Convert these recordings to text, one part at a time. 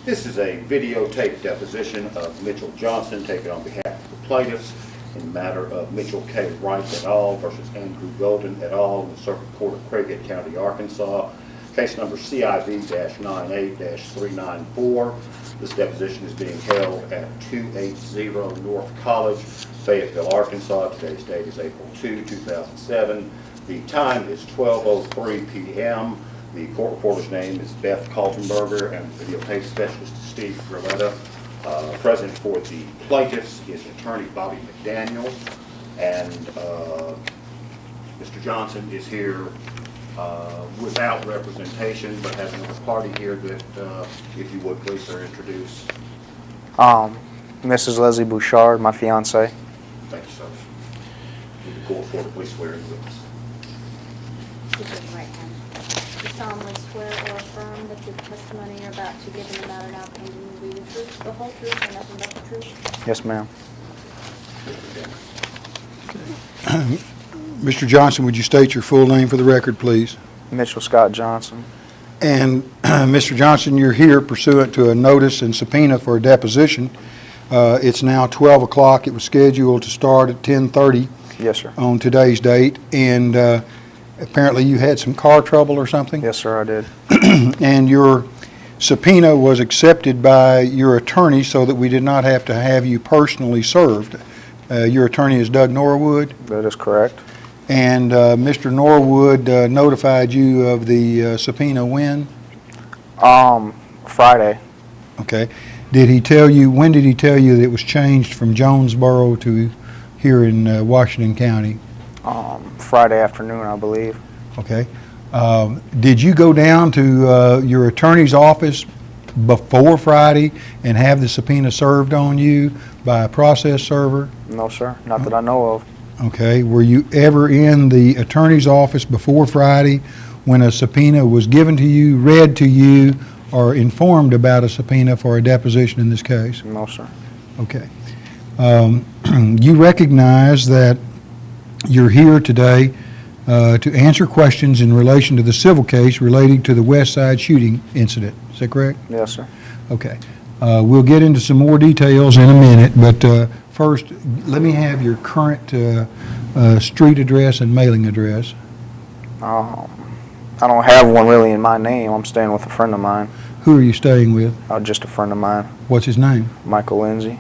This is a videotape deposition of Mitchell Johnson taken on behalf of the plaintiffs in the matter of Mitchell K. Wright et al. Versus Andrew Golden et al. In the Circuit Court of Craighead County, Arkansas. Case number CIV-98-394. This deposition is being held at 280 North College, Fayetteville, Arkansas. Today's date is April 2, 2007. The time is 12:03 p.m. The court reporter's name is Beth Kaltenberger, and the videotape specialist is Steve Grilletta. Present for the plaintiffs is attorney Bobby McDaniel, and Mr. Johnson is here without representation, but has another party here that, if you would please, sir, introduce. Mrs. Leslie Bouchard, my fiance. Thank you, sir. Would the court reporter please swear in with us? Raise your right hand. You solemnly swear or affirm that the testimony you're about to give in the matter now pending will be the truth, the whole truth, and nothing but the truth? Yes, ma'am. Mr. Johnson, would you state your full name for the record, please? Mitchell Scott Johnson. And Mr. Johnson, you're here pursuant to a notice and subpoena for a deposition. It's now 12 o'clock. It was scheduled to start at 10:30 Yes, sir. on today's date, and apparently you had some car trouble or something? Yes, sir, I did. And your subpoena was accepted by your attorney so that we did not have to have you personally served. Your attorney is Doug Norwood, That is correct. and Mr. Norwood notified you of the subpoena when? Friday. Okay. Did he tell you, when did he tell you that it was changed from Jonesboro to here in Washington County? Friday afternoon, I believe. Okay. Did you go down to your attorney's office before Friday and have the subpoena served on you by a process server? No, sir, not that I know of. Okay. Were you ever in the attorney's office before Friday when a subpoena was given to you, read to you, or informed about a subpoena for a deposition in this case? No, sir. Okay. You recognize that you're here today to answer questions in relation to the civil case relating to the West Side shooting incident. Is that correct? Yes, sir. Okay. We'll get into some more details in a minute, but first, let me have your current street address and mailing address. I don't have one really in my name. I'm staying with a friend of mine. Who are you staying with? Just a friend of mine, What's his name? Michael Lindsay.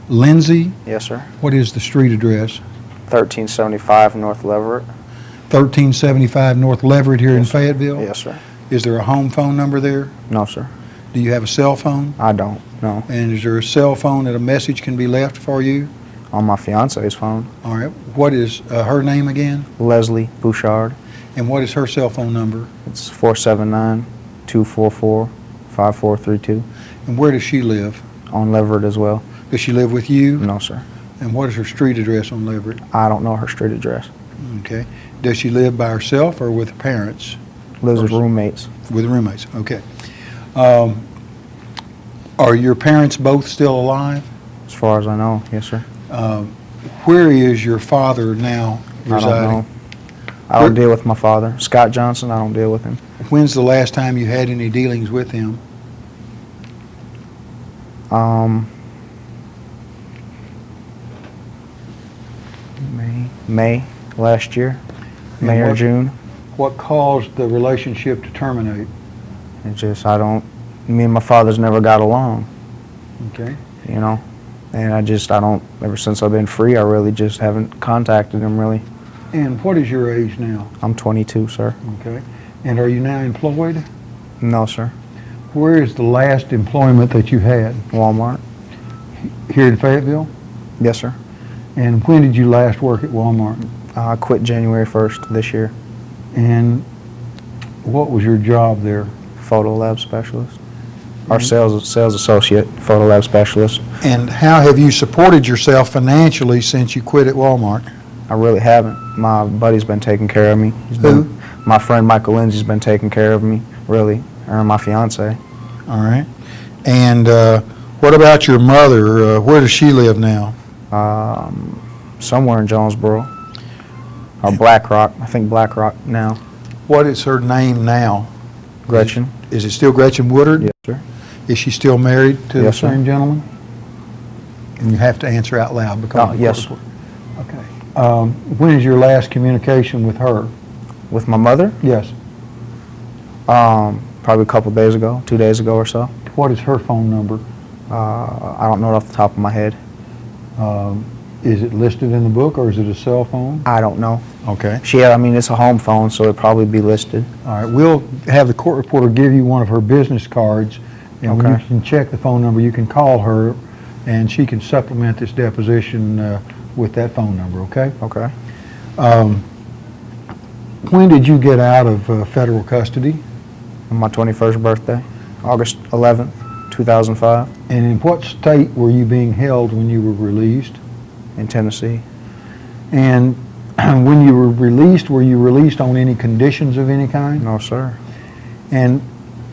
Lindsay? Yes, sir. What is the street address? 1375 North Leverett. 1375 North Leverett here in Yes, sir. Fayetteville? Yes, sir. Is there a home phone number there? No, sir. Do you have a cell phone? I don't. No. And is there a cell phone that a message can be left for you? On my fiance's phone. All right. What is her name again? Leslie Bouchard. And what is her cell phone number? It's 479-244-5432. And where does she live? On Leverett as well. Does she live with you? No, sir. And what is her street address on Leverett? I don't know her street address. Okay. Does she live by herself or with parents? Lives with Or- roommates. With roommates. Okay. Are your parents both still alive? As far as I know, yes, sir. Where is your father now residing? I don't know. I don't deal with my father. Scott Johnson, I don't deal with him. When's the last time you had any dealings with him? May last year, And May or what- June. What caused the relationship to terminate? It's just, me and my father's never got along, Okay. you know? And ever since I've been free, I really just haven't contacted him really. And what is your age now? I'm 22, sir. Okay. And are you now employed? No, sir. Where is the last employment that you had? Walmart? Here in Fayetteville? Yes, sir. And when did you last work at Walmart? I quit January 1st this year. And what was your job there? Photo lab specialist. Or sales associate, photo lab specialist. And how have you supported yourself financially since you quit at Walmart? I really haven't. My buddy's been taking care of me. Who? My friend Michael Lindsay's been taking care of me, really, or my fiance. All right. And what about your mother? Where does she live now? Somewhere in Jonesboro. Or Black Rock. I think Black Rock now. What is her name now? Gretchen. Is it still Gretchen Woodard? Yes, sir. Is she still married to the Yes, sir. same gentleman? And you have to answer out loud because. Oh, yes. Okay. When is your last communication with her? With my mother, Yes. probably a couple days ago, 2 days ago or so. What is her phone number? I don't know it off the top of my head. Is it listed in the book or is it a cell phone? I don't know. Okay. I mean, it's a home phone, so it'd probably be listed. All right, we'll have the court reporter give you one of her business cards, and when you Okay. can check the phone number, you can call her, and she can supplement this deposition with that phone number, okay? Okay. When did you get out of federal custody, On my 21st birthday, August 11th, 2005, and in what state were you being held when you were released? in Tennessee. And when you were released on any conditions of any kind? No, sir. And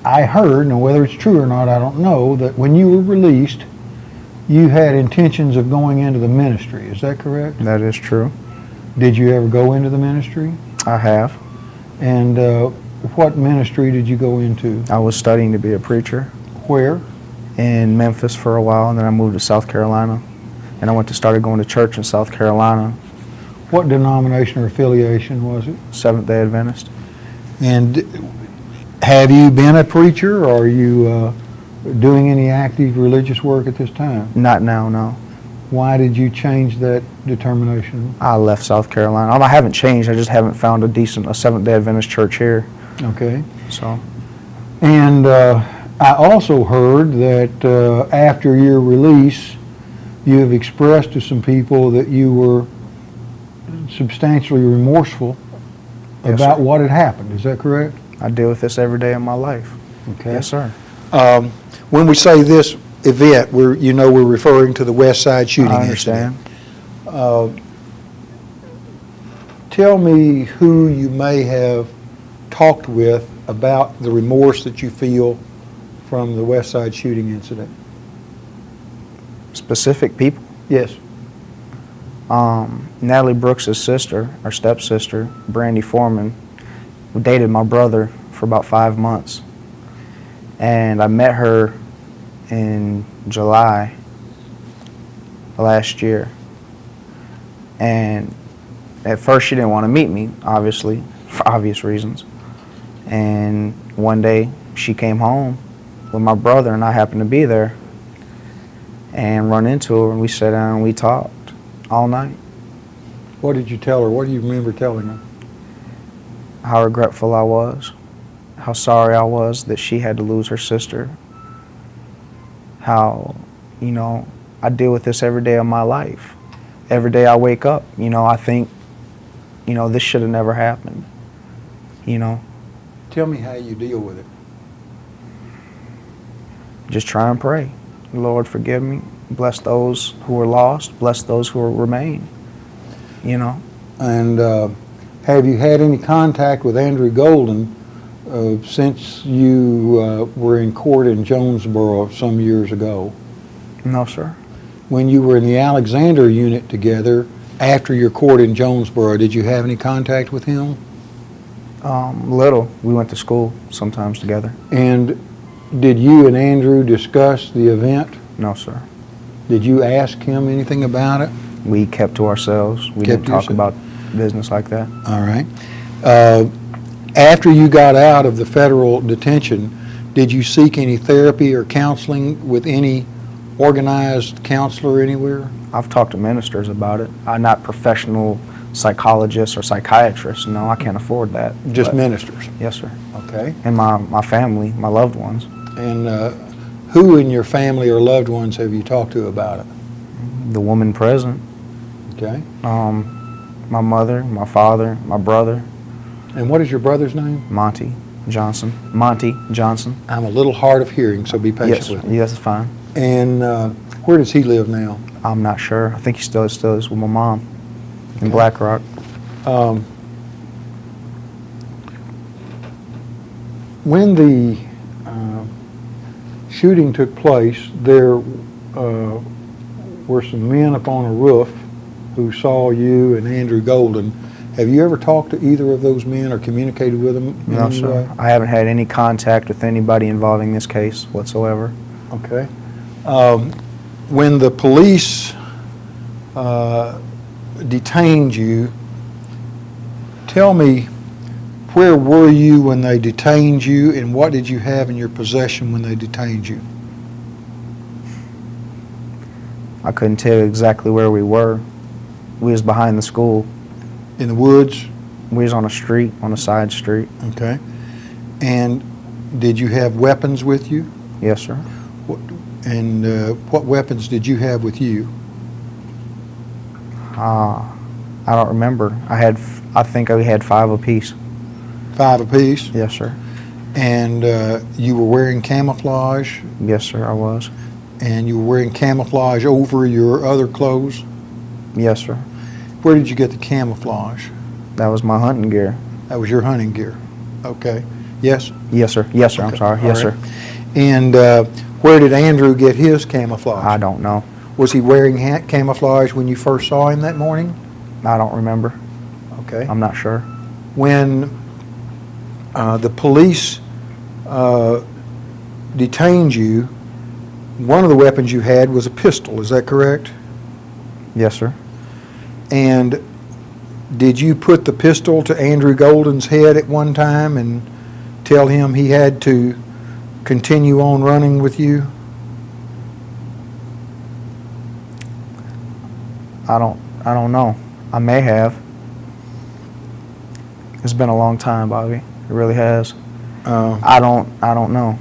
I heard, now whether it's true or not, I don't know, that when you were released, you had intentions of going into the ministry. Is that correct? That is true. Did you ever go into the ministry? I have. And what ministry did you go into? I was studying to be a preacher Where? in Memphis for a while, and then I moved to South Carolina. And I started going to church in South Carolina, What denomination or affiliation was it? Seventh-day Adventist. And have you been a preacher, or are you doing any active religious work at this time? Not now, no. Why did you change that determination? I left South Carolina. I haven't changed. I just haven't found a Seventh-day Adventist church here. Okay. So, And I also heard that after your release, you have expressed to some people that you were substantially remorseful Yes, about sir. what had happened. Is that correct? I deal with this every day of my life. Okay. Yes, sir. When we say this event, we're referring to the West Side shooting I understand. incident. Tell me who you may have talked with about the remorse that you feel from the West Side shooting incident. Specific people. Yes. Natalie Brooks' sister, or stepsister, Brandy Foreman, dated my brother for about 5 months. And I met her in July last year. And at first she didn't want to meet me, obviously, for obvious reasons. And one day she came home with my brother, and I happened to be there and run into her, and we sat down and we talked all night. What did you tell her? What do you remember telling her? How regretful I was, how sorry I was that she had to lose her sister, how, I deal with this every day of my life. Every day I wake up, I think, this should have never happened, Tell me how you deal with it. Just try and pray. Lord, forgive me. Bless those who are lost. Bless those who remain, And have you had any contact with Andrew Golden since you were in court in Jonesboro some years ago? No, sir. When you were in the Alexander unit together after your court in Jonesboro, did you have any contact with him? Little. We went to school sometimes together. And did you and Andrew discuss the event? No, sir. Did you ask him anything about it? We kept to ourselves. We Kept didn't to talk yourself. about business like that. All right. After you got out of the federal detention, did you seek any therapy or counseling with any organized counselor anywhere? I've talked to ministers about it. I'm not professional psychologists or psychiatrists. No, I can't afford that. Just But- ministers. Yes, sir. Okay. And my family, my loved ones. And who in your family or loved ones have you talked to about it? The woman present. Okay. My mother, my father, my brother, And what is your brother's name? Monty Johnson. Monty Johnson. I'm a little hard of hearing, so be patient Yes, with me. yes, it's fine. And where does he live now? I'm not sure. I think he still is with my mom in Okay. Black Rock. When the shooting took place, there were some men up on a roof who saw you and Andrew Golden Have you ever talked to either of those men or communicated with them in No, any sir. way? I haven't had any contact with anybody involving this case whatsoever. Okay. When the police detained you, tell me, where were you when they detained you, and what did you have in your possession when they detained you? I couldn't tell you exactly where we were. We was behind the school. In the woods? We was on a street, on a side street. Okay. And did you have weapons with you? Yes, sir. And what weapons did you have with you? I don't remember. I think we had 5 apiece. 5 apiece? Yes, sir. And you were wearing camouflage? Yes, sir, I was. And you were wearing camouflage over your other clothes? Yes, sir. Where did you get the camouflage? That was my hunting gear. That was your hunting gear? Okay. Yes? Yes, sir. Yes, sir. I'm Okay. sorry. Yes, All right. sir. And where did Andrew get his camouflage? I don't know. Was he wearing camouflage when you first saw him that morning? I don't remember. Okay. I'm not sure. When the police detained you, one of the weapons you had was a pistol, is that correct? Yes, sir. And did you put the pistol to Andrew Golden's head at one time and tell him he had to continue on running with you? I don't know. I may have. It's been a long time, Bobby. It really has. I don't know.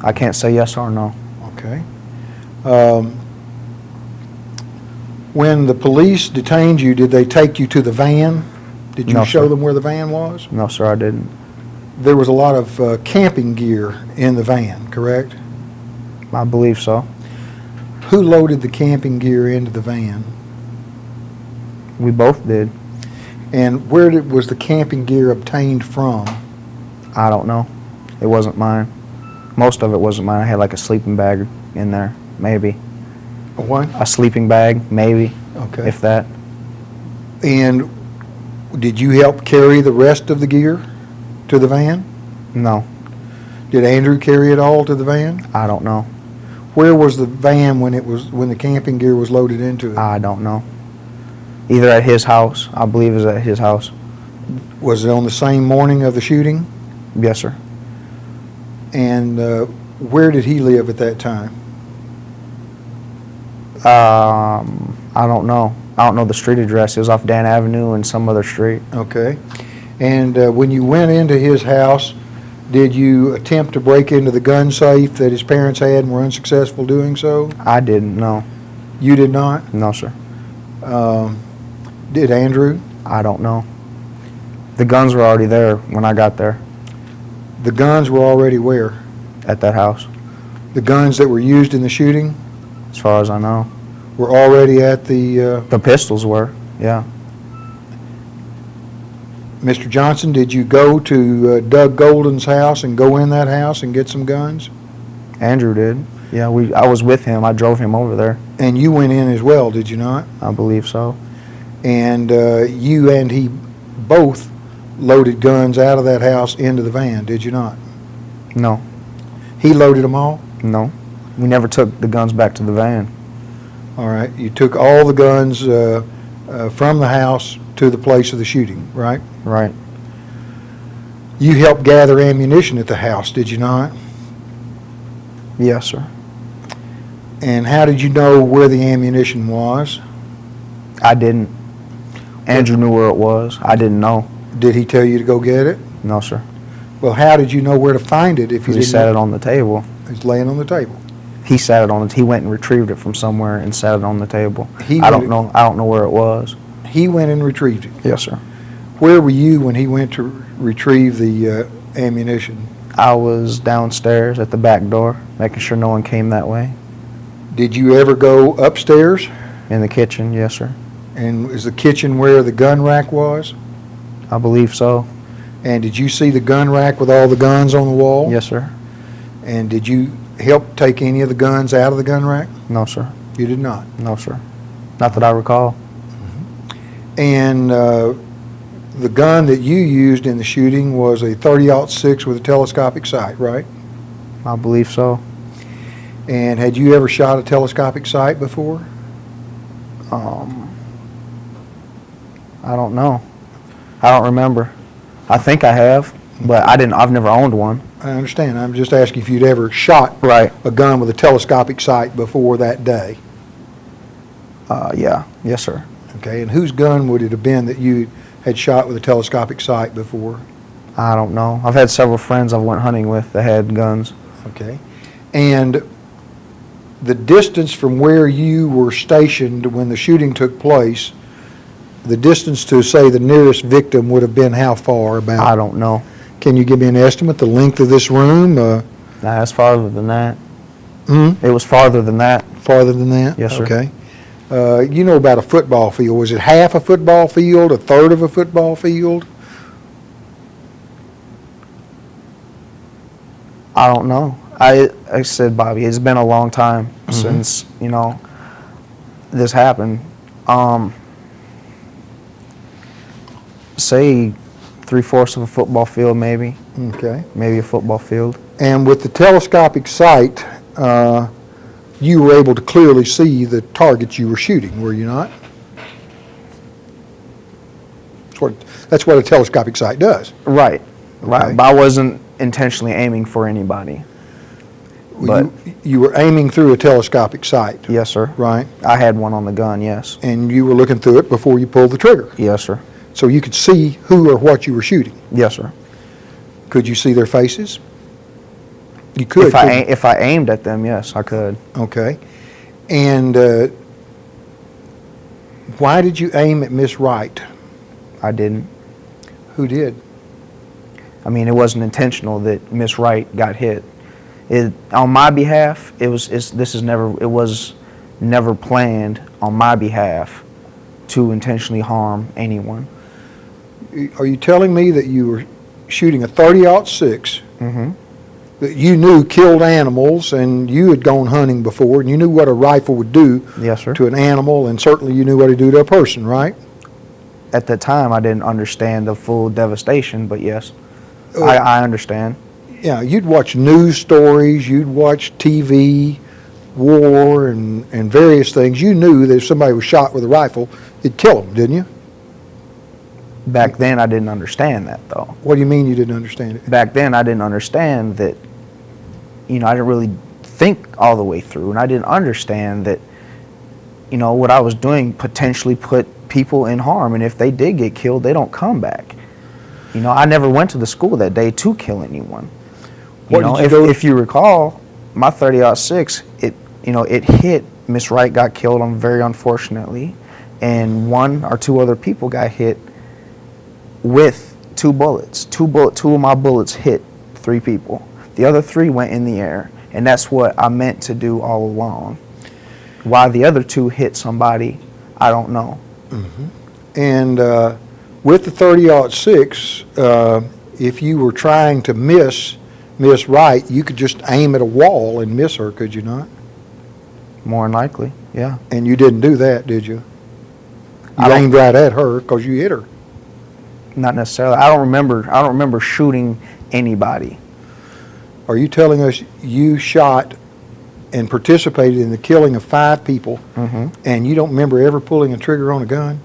I can't say yes or no. Okay. When the police detained you, did they take you to the van? Did you No, show sir. them where the van was? No, sir, I didn't. There was a lot of camping gear in the van, correct? I believe so. Who loaded the camping gear into the van? We both did. And where was the camping gear obtained from? I don't know. It wasn't mine. Most of it wasn't mine. I had like a sleeping bag in there, maybe. What? A sleeping bag, maybe, Okay. if that. And did you help carry the rest of the gear to the van? No, Did Andrew carry it all to the van? I don't know. Where was the van when the camping gear was loaded into it? I don't know. Either at his house. I believe it was at his house. Was it on the same morning of the shooting? Yes, sir. And where did he live at that time? I don't know. I don't know the street address. It was off Dan Avenue and some other street. Okay. And when you went into his house, did you attempt to break into the gun safe that his parents had and were unsuccessful doing so? I didn't know. You did not? No, sir. Did Andrew? I don't know. The guns were already there when I got there The guns were already where? at that house, The guns that were used in the shooting as far as I know. were already at the... The pistols were, yeah. Mr. Johnson, did you go to Doug Golden's house and go in that house and get some guns? Andrew did. Yeah, I was with him. I drove him over there. And you went in as well, did you not? I believe so. And you and he both loaded guns out of that house into the van, did you not? No, He loaded them all? no. We never took the guns back to the van. All right. You took all the guns from the house to the place of the shooting, right? Right. You helped gather ammunition at the house, did you not? Yes, sir. And how did you know where the ammunition was? I didn't. Andrew knew where it was. I didn't know. Did he tell you to go get it? No, sir. Well, how did you know where to find it if you Because he didn't? sat it on the table. It's laying on the table. He sat it on it. He went and retrieved it from somewhere and sat it on the table. He I went- don't know. I don't know where it was. He went and retrieved it. Yes, sir. Where were you when he went to retrieve the ammunition? I was downstairs at the back door, making sure no one came that way. Did you ever go upstairs? In the kitchen, yes, sir. And is the kitchen where the gun rack was? I believe so. And did you see the gun rack with all the guns on the wall? Yes, sir. And did you help take any of the guns out of the gun rack? No, sir. You did not. No, sir. Not that I recall. And the gun that you used in the shooting was a 30-06 with a telescopic sight, right? I believe so. And had you ever shot a telescopic sight before? I don't know. I don't remember. I think I have, but I've never owned one. I understand. I'm just asking if you'd ever shot Right. a gun with a telescopic sight before that day. Yeah. Yes, sir. Okay, and whose gun would it have been that you had shot with a telescopic sight before? I don't know. I've had several friends I went hunting with that had guns. Okay. And the distance from where you were stationed when the shooting took place, the distance to, say, the nearest victim would have been how far I about? don't know. Can you give me an estimate, the length of this room? Nah, it's farther than that. Hmm? It was farther than that. Farther than that? Yes, sir. Okay. You know about a football field. Was it half a football field, a third of a football field? I don't know. I said, Bobby, it's been a long time since, this happened. Say 3/4 of a football field, maybe. Okay. Maybe a football field. And with the telescopic sight, you were able to clearly see the target you were shooting, were you not? That's what a telescopic sight does. Right. Right. Okay. But I wasn't intentionally aiming for anybody. But You were aiming through a telescopic sight, yes, sir. right? I had one on the gun, yes. And you were looking through it before you pulled the trigger. Yes, sir. So you could see who or what you were shooting. Yes, sir. Could you see their faces? You could. If I aimed at them, yes, I could. Okay. And why did you aim at Miss Wright? I didn't. Who did? I mean, it wasn't intentional that Miss Wright got hit. On my behalf, it was never planned on my behalf to intentionally harm anyone. Are you telling me that you were shooting a 30-06 Mm-hmm. that you knew killed animals, and you had gone hunting before, and you knew what a rifle would do Yes, sir. to an animal, and certainly you knew what it would do to a person, right? At the time, I didn't understand the full devastation, but yes, Oh. I understand. Yeah, you'd watch news stories, you'd watch TV, war, and various things. You knew that if somebody was shot with a rifle, it'd kill them, didn't you? Back then, I didn't understand that, though. What do you mean you didn't understand it? Back then, I didn't understand that, I didn't really think all the way through, and I didn't understand that, what I was doing potentially put people in harm, and if they did get killed, they don't come back. I never went to the school that day to kill anyone. If you recall, my 30-06, it hit. Miss Wright got killed very unfortunately, and one or two other people got hit with two bullets. Two of my bullets hit 3 people. The other 3 went in the air, and that's what I meant to do all along. Why the other 2 hit somebody, I don't know. And with the 30-06, if you were trying to miss Miss Wright, you could just aim at a wall and miss her, could you not? More than likely, yeah. And you didn't do that, did you? I You don't- aimed right at her because you hit her. Not necessarily. I don't remember shooting anybody. Are you telling us you shot and participated in the killing of 5 people, Mm-hmm. and you don't remember ever pulling a trigger on a gun?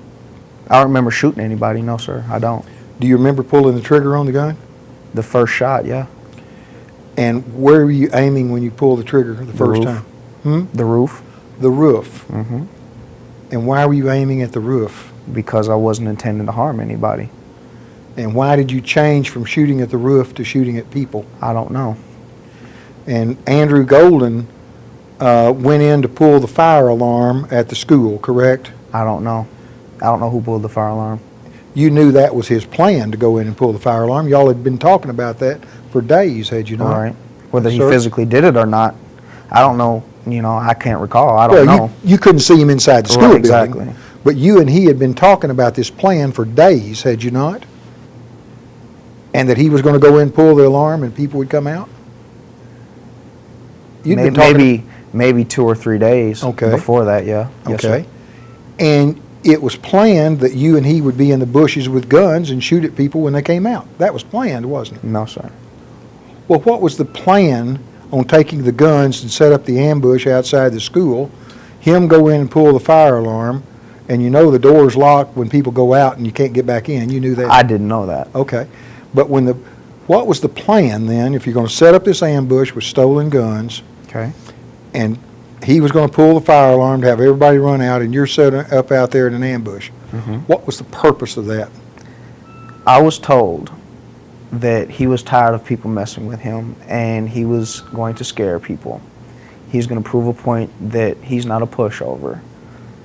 I don't remember shooting anybody. No, sir, I don't. Do you remember pulling the trigger on the gun? The first shot, yeah. And where were you aiming when you pulled the trigger the first roof. time? The roof. The roof. Mm-hmm. And why were you aiming at the roof? Because I wasn't intending to harm anybody. And why did you change from shooting at the roof to shooting at people? I don't know. And Andrew Golden went in to pull the fire alarm at the school, correct? I don't know. I don't know who pulled the fire alarm. You knew that was his plan to go in and pull the fire alarm. Y'all had been talking about that for days, had you not? All right. Whether he Sir? physically did it or not, I don't know. I can't recall. I don't Well, know. you couldn't see him inside the school Right, building. exactly. But you and he had been talking about this plan for days, had you not? And that he was going to go in and pull the alarm and people would come out? You'd been talking. Maybe 2 or 3 days Okay. before that, yeah. Yes, sir. Okay. And it was planned that you and he would be in the bushes with guns and shoot at people when they came out. That was planned, wasn't it? No, sir. Well, what was the plan on taking the guns and set up the ambush outside the school, him go in and pull the fire alarm, and you know the door's locked when people go out and you can't get back in? You knew that? I didn't know that. Okay. But what was the plan then, if you're going to set up this ambush with stolen guns, Okay. and he was going to pull the fire alarm to have everybody run out, and you're set up out there in an ambush? Mhm. What was the purpose of that? I was told that he was tired of people messing with him and he was going to scare people. He's going to prove a point that he's not a pushover,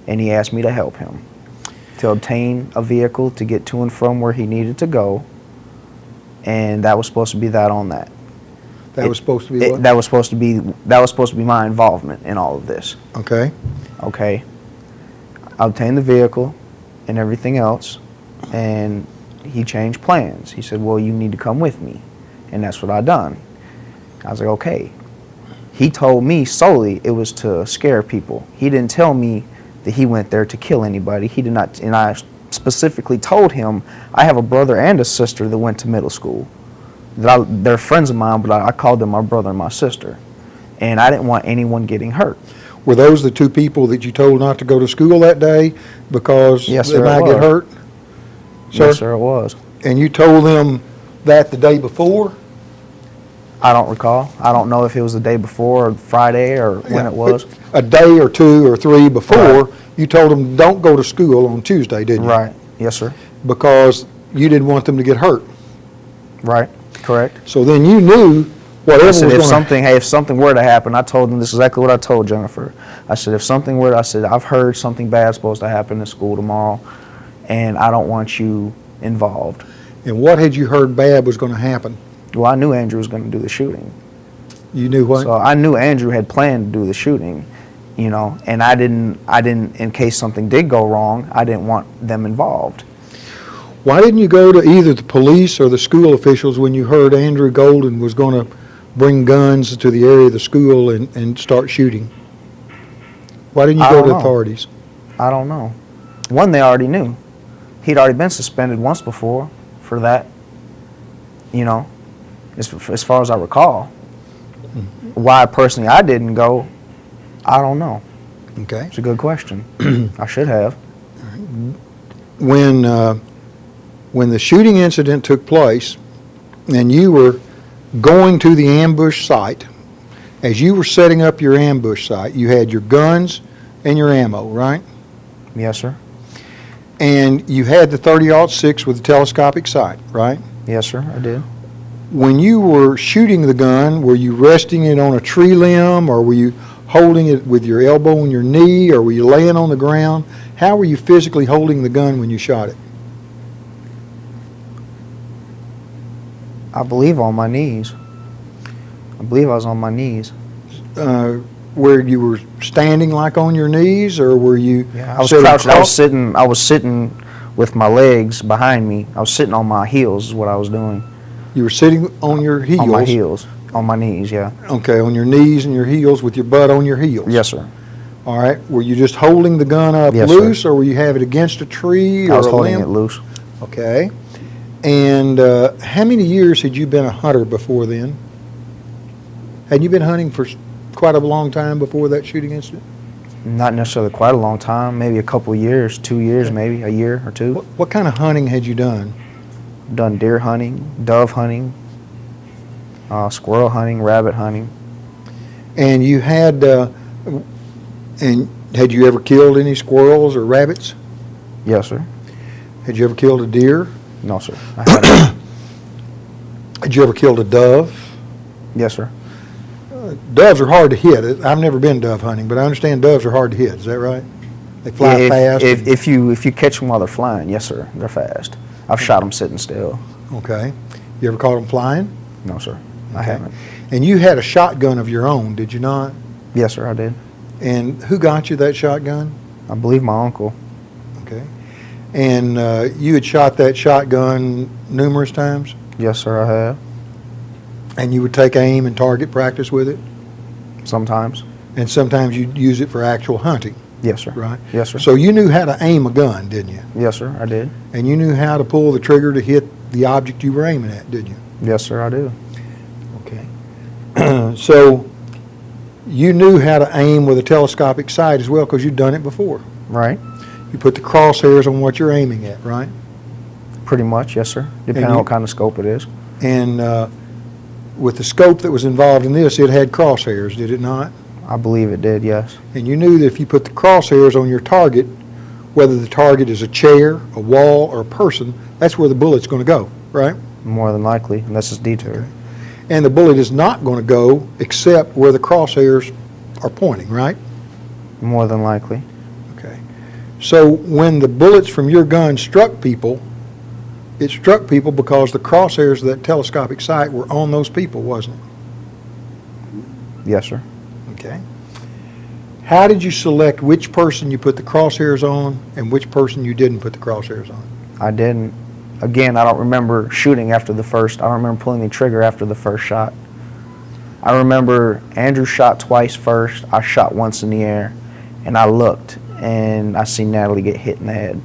and he asked me to help him to obtain a vehicle to get to and from where he needed to go, and that was supposed to be that on that. That was supposed to be what? That was supposed to be my involvement in all of this. Okay. Okay. I obtained the vehicle and everything else, and he changed plans. He said, well, you need to come with me, and that's what I done. I was like, okay. He told me solely it was to scare people. He didn't tell me that he went there to kill anybody. He did not, and I specifically told him I have a brother and a sister that went to middle school. They're friends of mine, but I called them my brother and my sister, and I didn't want anyone getting hurt. Were those the two people that you told not to go to school that day because Yes, they sir, might it get was. hurt? Yes, sir, it was. And you told them that the day before? I don't recall. I don't know if it was the day before or Friday or when Yeah, it was. A day or two or three before, you told them don't go to school on Tuesday, didn't you? Right. Yes, sir. Because you didn't want them to get hurt. Right. Correct. So then you knew whatever I was said going if something were to happen, I told them this is exactly what I told Jennifer. I said if something were, I said I've heard something bad's supposed to happen in school tomorrow, and I don't want you involved. And what had you heard bad was going to happen? Well, I knew Andrew was going to do the shooting, You knew what? so I knew Andrew had planned to do the shooting, you know, and I didn't. In case something did go wrong, I didn't want them involved. Why didn't you go to either the police or the school officials when you heard Andrew Golden was going to bring guns to the area of the school and start shooting? Why didn't you I go don't to the know. authorities? I don't know. One, they already knew. He'd already been suspended once before for that, you know, as far as I recall. Why personally I didn't go, I don't know. Okay. It's a good question. I should have. When the shooting incident took place and you were going to the ambush site, as you were setting up your ambush site, you had your guns and your ammo, right? Yes, sir. And you had the 30-06 with the telescopic sight, right? Yes, sir, I did. When you were shooting the gun, were you resting it on a tree limb, or were you holding it with your elbow on your knee, or were you laying on the ground? How were you physically holding the gun when you shot it? I believe on my knees. I believe I was on my knees. Where you were standing like on your knees, or were you Yeah, I was sitting crouched. cross- I was sitting with my legs behind me. I was sitting on my heels is what I was doing. You were sitting on your heels? On my heels. On my knees, yeah. Okay, on your knees and your heels with your butt on your heels? Yes, sir. All right. Were you just holding the gun up Yes, sir. loose, or were you have it against a tree or I was a holding limb? it loose. Okay. And how many years had you been a hunter before then? Had you been hunting for quite a long time before that shooting incident? Not necessarily quite a long time, maybe a couple years, 2 years, maybe a year or two. What kind of hunting had you done? Done deer hunting, dove hunting, squirrel hunting, rabbit hunting. And you had, and had you ever killed any squirrels or rabbits? Yes, sir. Had you ever killed a deer? No, sir. I haven't. Had you ever killed a dove? Yes, sir. Doves are hard to hit. I've never been dove hunting, but I understand doves are hard to hit. Is that right? They fly Yeah, fast. if you catch them while they're flying, yes, sir, they're fast. I've shot them sitting still. Okay. You ever caught them flying? No, sir. I Okay. haven't. And you had a shotgun of your own, did you not? Yes, sir, I did. And who got you that shotgun? I believe my uncle. Okay. And you had shot that shotgun numerous times? Yes, sir, I have. And you would take aim and target practice with it? Sometimes. And sometimes you'd use it for actual hunting? Yes, sir. right? Yes, sir. So you knew how to aim a gun, didn't you? Yes, sir, I did. And you knew how to pull the trigger to hit the object you were aiming at, didn't you? Yes, sir, I do. Okay. So you knew how to aim with a telescopic sight as well because you'd done it before. Right? You put the crosshairs on what you're aiming at, right? Pretty much, yes, sir. Depending on you- what kind of scope it is. And with the scope that was involved in this, it had crosshairs, did it not? I believe it did, yes. And you knew that if you put the crosshairs on your target, whether the target is a chair, a wall, or a person, that's where the bullet's going to go, right? More than likely, unless it's detoured. And the bullet is not going to go except where the crosshairs are pointing, right? More than likely. Okay. So when the bullets from your gun struck people, it struck people because the crosshairs of that telescopic sight were on those people, wasn't it? Yes, sir. Okay. How did you select which person you put the crosshairs on and which person you didn't put the crosshairs on? I didn't. Again, I don't remember shooting after the first. I don't remember pulling the trigger after the first shot. I remember Andrew shot twice first. I shot once in the air, and I looked, and I seen Natalie get hit in the head.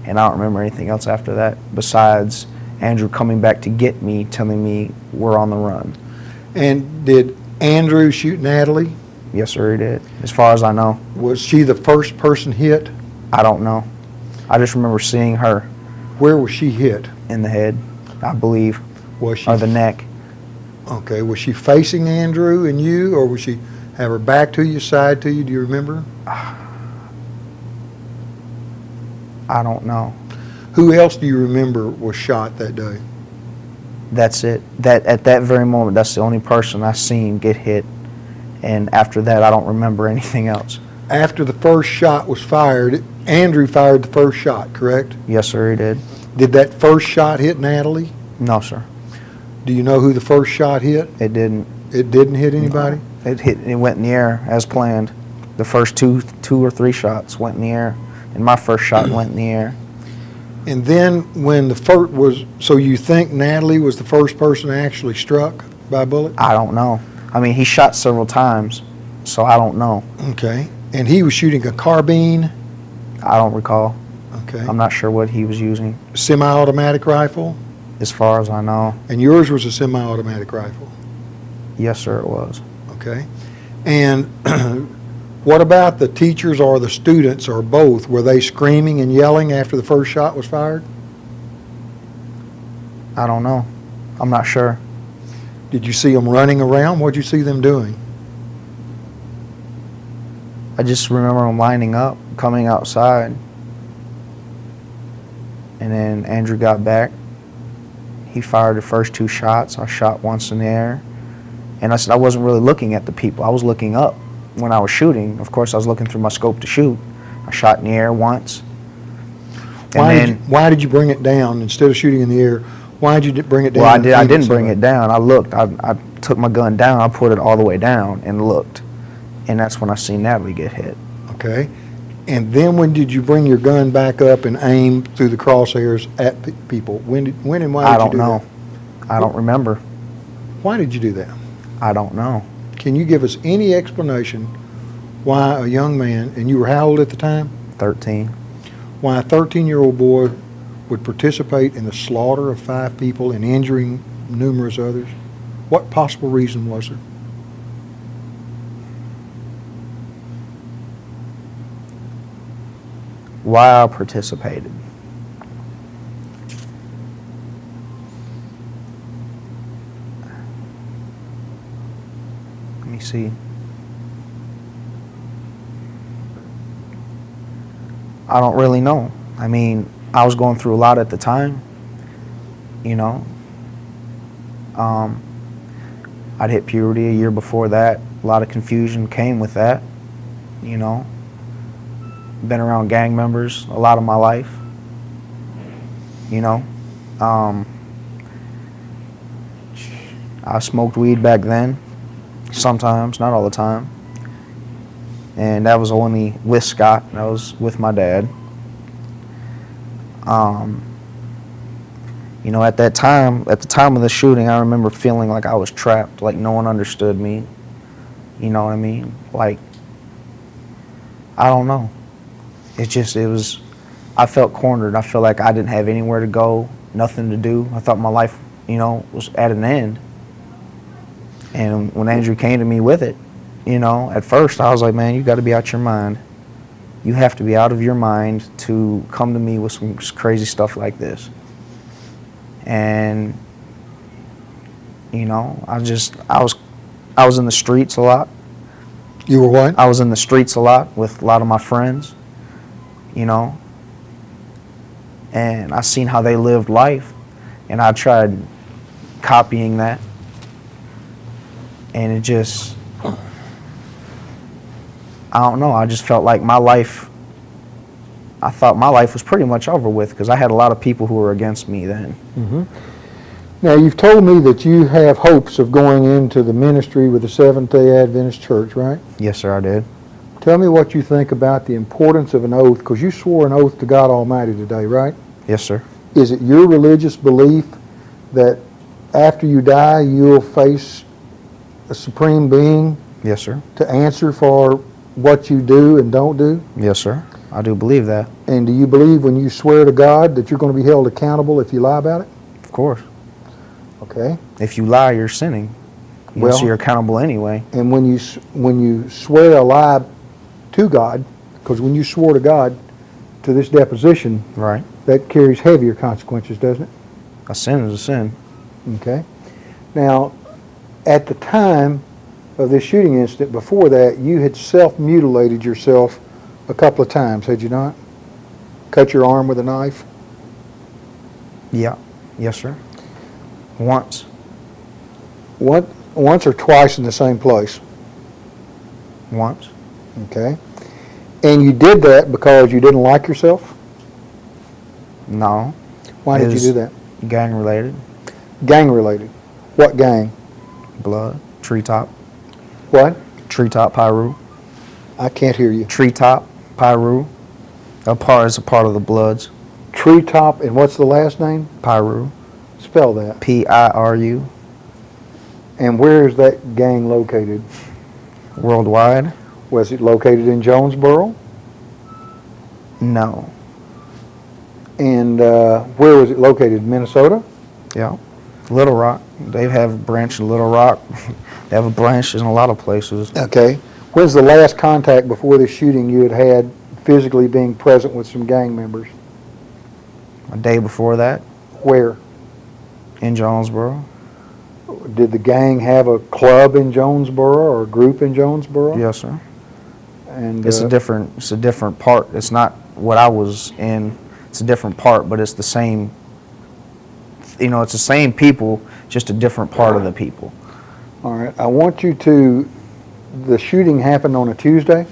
And I don't remember anything else after that besides Andrew coming back to get me, telling me we're on the run. And did Andrew shoot Natalie? Yes, sir, he did. As far as I know, Was she the first person hit? I don't know. I just remember seeing her Where was she hit? in the head, I believe, Was she or the neck. Okay, was she facing Andrew and you, or was she have her back to you, side to you? Do you remember? I don't know. Who else do you remember was shot that day? That's it. That at that very moment, that's the only person I seen get hit. And after that, I don't remember anything else. After the first shot was fired, Andrew fired the first shot, correct? Yes, sir, he did. Did that first shot hit Natalie? No, sir, Do you know who the first shot hit? it didn't. It didn't hit anybody? It went in the air as planned. The first two or three shots went in the air, and my first shot went in the air. And then when the first was, so you think Natalie was the first person actually struck by a bullet? I don't know. I mean, he shot several times, so I don't know. Okay. And he was shooting a carbine, I don't recall. okay, I'm not sure what he was using, semi-automatic rifle, as far as I know. and yours was a semi-automatic rifle, Yes, sir, it was. okay? And what about the teachers or the students or both? Were they screaming and yelling after the first shot was fired? I don't know. I'm not sure. Did you see them running around? What'd you see them doing? I just remember him lining up, coming outside. And then Andrew got back. He fired the first two shots. I shot once in the air. And I said I wasn't really looking at the people. I was looking up when I was shooting. Of course, I was looking through my scope to shoot. I shot in the air once. And Why did you bring it down instead of shooting in the air? Why did you bring it down? well, I and did. I aim didn't at bring it somebody? down. I looked. I took my gun down. I put it all the way down and looked. And that's when I seen Natalie get hit. Okay. And then when did you bring your gun back up and aim through the crosshairs at people? When and why did I you don't do know. that? I don't remember. Why did you do that? I don't know. Can you give us any explanation why a young man, and you were how old at the time? 13. Why a 13-year-old boy would participate in the slaughter of 5 people and injuring numerous others? What possible reason was there? Why I participated. Let me see. I don't really know. I mean, I was going through a lot at the time, you know. I'd hit puberty a year before that. A lot of confusion came with that, you know. Been around gang members a lot of my life, you know. I smoked weed back then, sometimes, not all the time. And that was only with Scott. That was with my dad. You know, at that time, at the time of the shooting, I remember feeling like I was trapped, like no one understood me. You know what I mean? Like I don't know. I felt cornered. I felt like I didn't have anywhere to go, nothing to do. I thought my life, was at an end. And when Andrew came to me with it, at first I was like, man, you got to be out your mind. You have to be out of your mind to come to me with some crazy stuff like this. And, I was in the streets a lot. You were what? I was in the streets a lot with a lot of my friends, and I seen how they lived life, and I tried copying that, and I don't know, I just felt like I thought my life was pretty much over with because I had a lot of people who were against me then. Now, you've told me that you have hopes of going into the ministry with the Seventh-day Adventist Church, right? Yes, sir, I did. Tell me what you think about the importance of an oath, because you swore an oath to God Almighty today, right? Yes, sir. Is it your religious belief that after you die, you'll face a supreme being Yes, sir. to answer for what you do and don't do? Yes, sir. I do believe that. And do you believe when you swear to God that you're going to be held accountable if you lie about it? Of course. Okay. If you lie, you're sinning. Well- So you're accountable anyway. And when you swear a lie to God, because when you swore to God to this deposition, Right. that carries heavier consequences, doesn't it? A sin is a sin. Okay. Now, at the time of this shooting incident, before that, you had self-mutilated yourself a couple of times, had you not? Cut your arm with a knife? Yeah. Yes, sir. Once. Once or twice in the same place? Once. Okay. And you did that because you didn't like yourself? No. Why did you Is- do that? Gang related. Gang related. What gang? Blood. Treetop. What? Treetop Pyru. I can't hear you. Treetop Pyru. Is a part of the Bloods. Treetop, and what's the last name? Pyru. Spell that. Piru. And where is that gang located? Worldwide. Was it located in Jonesboro? No. And where was it located? Minnesota? Yeah. Little Rock. They have a branch in Little Rock. They have a branch in a lot of places. Okay. When's the last contact before this shooting you had physically being present with some gang members? A day before that, Where? in Jonesboro. Did the gang have a club in Jonesboro or a group in Jonesboro? Yes, sir. And It's a different part. It's not what I was in. It's a different part, but it's the same. It's the same people, just a different part of the people. all right. I want you to. The shooting happened on a Tuesday.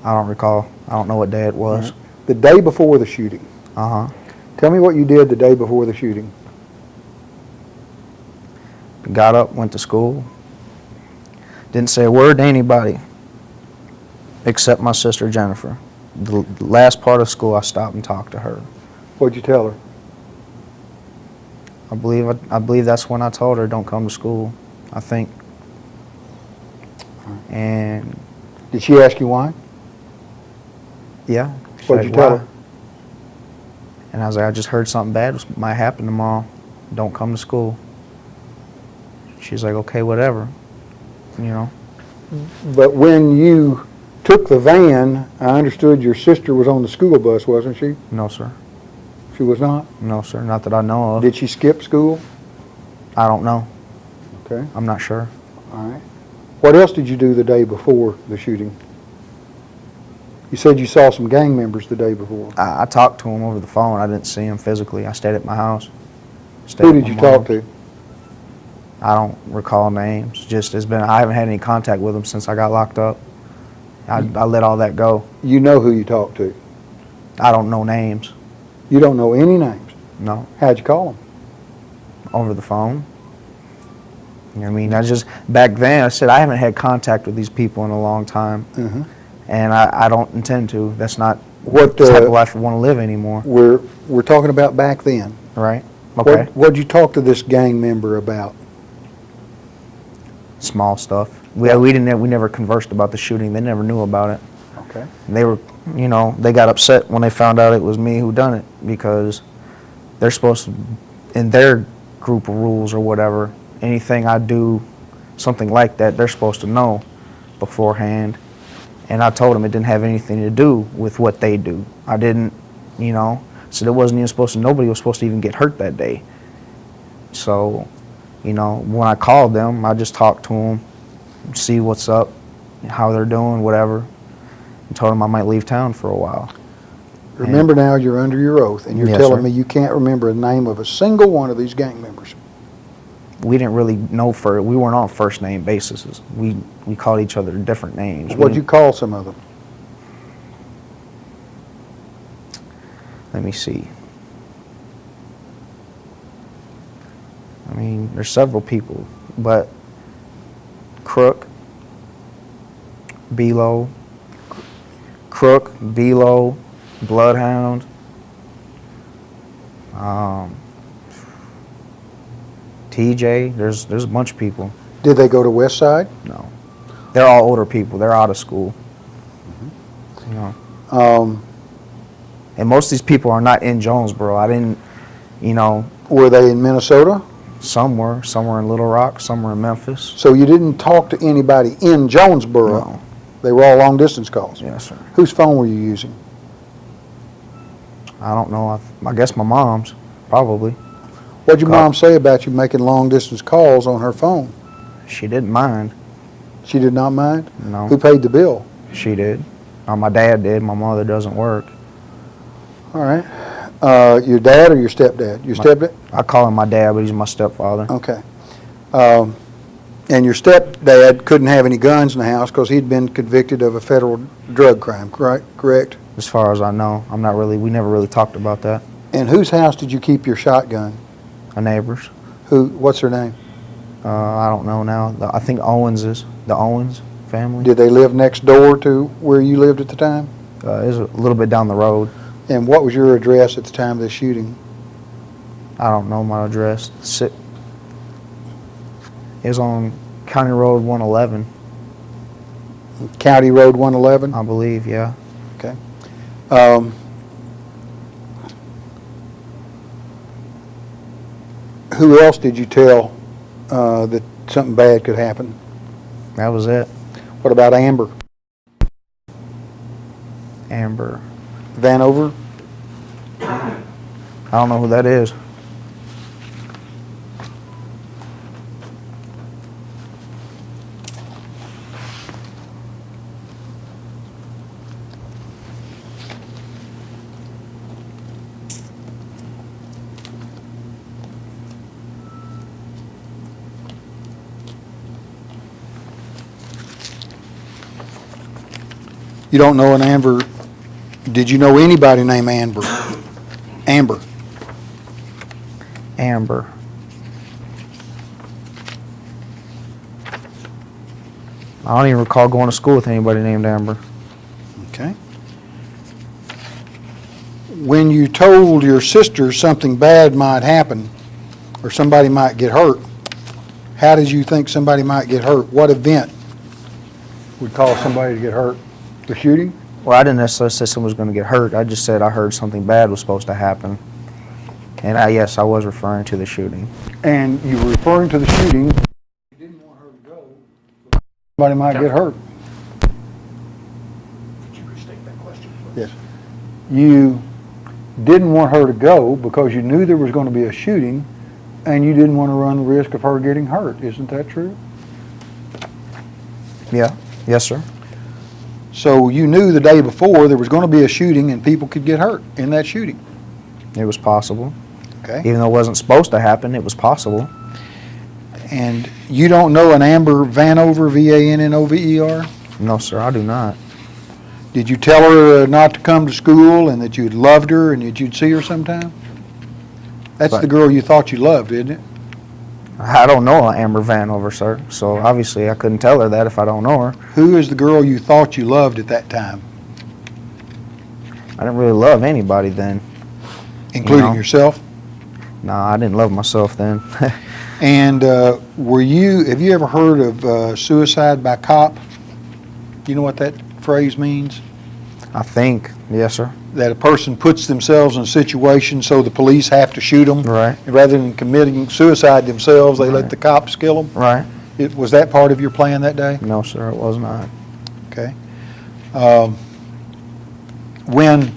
I don't recall. I don't know what day it was. The day before the shooting. Uh huh. Tell me what you did the day before the shooting. Got up, went to school. Didn't say a word to anybody except my sister Jennifer. The last part of school, I stopped and talked to her. What'd you tell her? I believe that's when I told her don't come to school. I think. And Did she ask you why? yeah. she What'd said, you tell "Why?" her? And I was like, I just heard something bad might happen tomorrow. Don't come to school. She's like, okay, whatever. But when you took the van, I understood your sister was on the school bus, wasn't she? No, sir. She was not? No, sir. Not that I know of. Did she skip school? I don't know. Okay, I'm not sure. all right. What else did you do the day before the shooting? You said you saw some gang members the day before. I talked to him over the phone. I didn't see him physically. I stayed at my house. Who did you talk to? I don't recall names. I haven't had any contact with them since I got locked up. I let all that go. You know who you talked to. I don't know names. You don't know any names. No. How'd you call them? Over the phone. Back then, I said I haven't had contact with these people in a long time. Uh-huh. And I don't intend to. That's not What the type of life I want to live anymore. we're talking about back then. Right? Okay. What'd you talk to this gang member about? Small stuff. We never conversed about the shooting. They never knew about it. Okay. And they were, they got upset when they found out it was me who done it, because they're supposed to, in their group of rules or whatever, anything I do, something like that, they're supposed to know beforehand. And I told them it didn't have anything to do with what they do. I didn't, so it wasn't even supposed to, nobody was supposed to even get hurt that day. So, when I called them, I just talked to them, see what's up, how they're doing, whatever, and told them I might leave town for a while. Remember now, you're under your oath, and you're Yes, telling sir. me you can't remember the name of a single one of these gang members. We didn't really know we weren't on first name basis. We called each other different names. What'd you call some of them? Let me see. I mean, there's several people, but Crook, Bloodhound, TJ. There's a bunch of people. Did they go to West Side? No, they're all older people. They're out of school. And most of these people are not in Jonesboro. I didn't, Were they in Minnesota? somewhere in Little Rock, somewhere in Memphis. So you didn't talk to anybody in Jonesboro? No. They were all long-distance calls? Yes, sir. Whose phone were you using? I don't know. I guess my mom's, probably. What'd your Call. mom say about you making long-distance calls on her phone? She didn't mind. She did not mind? No. Who paid the bill? She did. My dad did. My mother doesn't work. All right. Your dad or your stepdad? Your stepdad? I call him my dad, but he's my stepfather. Okay. And your stepdad couldn't have any guns in the house because he'd been convicted of a federal drug crime, correct? As far as I know, we never really talked about that. And whose house did you keep your shotgun? A neighbor's. What's her name? I don't know now. I think Owens's. The Owens family. Did they live next door to where you lived at the time? It was a little bit down the road. And what was your address at the time of the shooting? I don't know my address. It was on County Road 111, County Road 111? I believe, yeah. Okay. Who else did you tell that something bad could happen? That was it. What about Amber Amber. Vanover? I don't know who that is. You don't know an Amber. Did you know anybody named Amber? Amber. Amber. I don't even recall going to school with anybody named Amber. Okay. When you told your sister something bad might happen or somebody might get hurt, how did you think somebody might get hurt? What event would cause somebody to get hurt? The shooting? Well, I didn't necessarily say someone was going to get hurt. I just said I heard something bad was supposed to happen. And yes, I was referring to the shooting. And you were referring to the shooting. You didn't want her to go. Somebody might get hurt. Could you restate that question, please? Yes. You didn't want her to go because you knew there was going to be a shooting and you didn't want to run the risk of her getting hurt. Isn't that true? Yeah. Yes, sir. So you knew the day before there was going to be a shooting and people could get hurt in that shooting. It was possible. Okay. Even though it wasn't supposed to happen, it was possible. And you don't know an Amber Vanover, Vannover? No, sir, I do not. Did you tell her not to come to school and that you'd loved her and that you'd see her sometime? That's Right. the girl you thought you loved, isn't it? I don't know Amber Vanover, sir. So obviously I couldn't tell her that if I don't know her. Who is the girl you thought you loved at that time, I didn't really love anybody then. including know. yourself? No, I didn't love myself then. And have you ever heard of suicide by cop? Do you know what that phrase means? I think, yes, sir. That a person puts themselves in a situation so the police have to shoot them? Right. Rather than committing suicide themselves, they let Right. the cops kill them? Right. Was that part of your plan that day? No, sir, it was not. Okay. When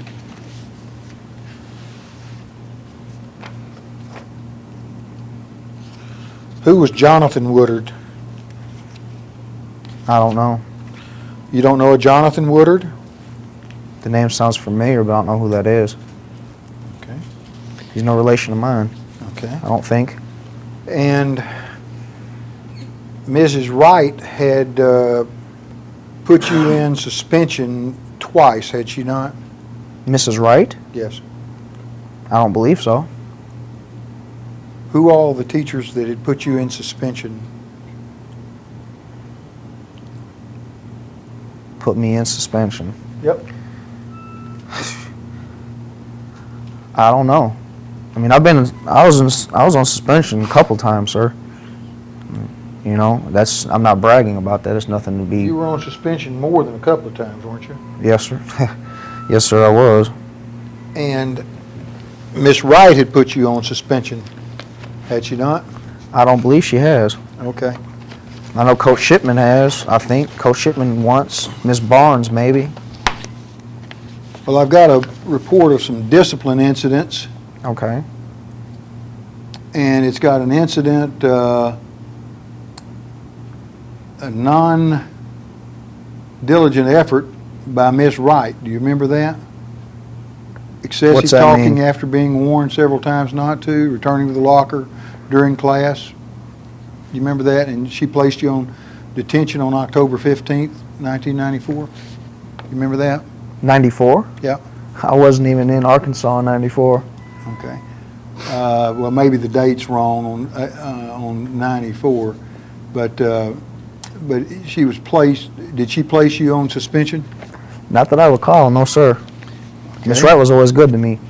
who was Jonathan Woodard? I don't know. You don't know a Jonathan Woodard? The name sounds familiar, but I don't know who that is. Okay. He's no relation of mine, Okay. I don't think. And Mrs. Wright had put you in suspension twice, had she not? Mrs. Wright? Yes. I don't believe so. Who all the teachers that had put you in suspension? Put me in suspension. Yep. I don't know. I mean, I was on suspension a couple times, sir. You know, I'm not bragging about that. It's nothing to be. You were on suspension more than a couple of times, weren't you? Yes, sir. Yes, sir, I was. And Miss Wright had put you on suspension, had she not? I don't believe she has. Okay. I know Coach Shipman has. I think Coach Shipman once. Miss Barnes, maybe. Well, I've got a report of some discipline incidents, Okay. and it's got an incident, a non-diligent effort by Miss Wright. Do you remember that? Excessive What's that talking mean? after being warned several times not to, returning to the locker during class. Do you remember that? And she placed you on detention on October 15th, 1994. You remember that? 94? Yeah. I wasn't even in Arkansas in 94. Okay. Well, maybe the date's wrong on 94, but she was placed. Did she place you on suspension? Not that I recall, no, sir. Miss Okay. Wright was always good to me.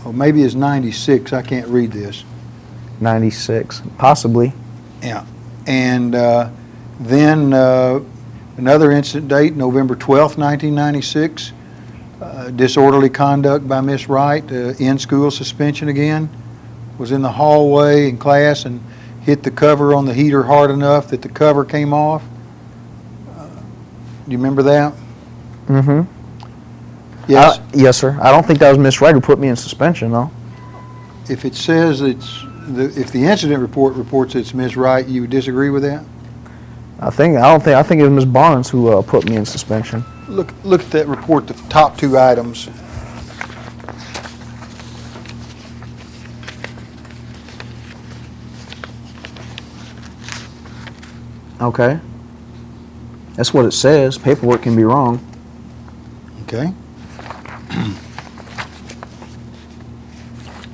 Or maybe it's 96. I can't read this. 96, possibly. Yeah. And then another incident date, November 12th, 1996. Disorderly conduct by Miss Wright, in-school suspension again. Was in the hallway in class and hit the cover on the heater hard enough that the cover came off. Do you remember that? Mm-hmm. Yes. Yes, sir. I don't think that was Miss Wright who put me in suspension, though. If it says if the incident report reports it's Miss Wright, you would disagree with that? I think it was Miss Barnes who put me in suspension. Look at that report, the top two items. Okay. That's what it says. Paperwork can be wrong. Okay.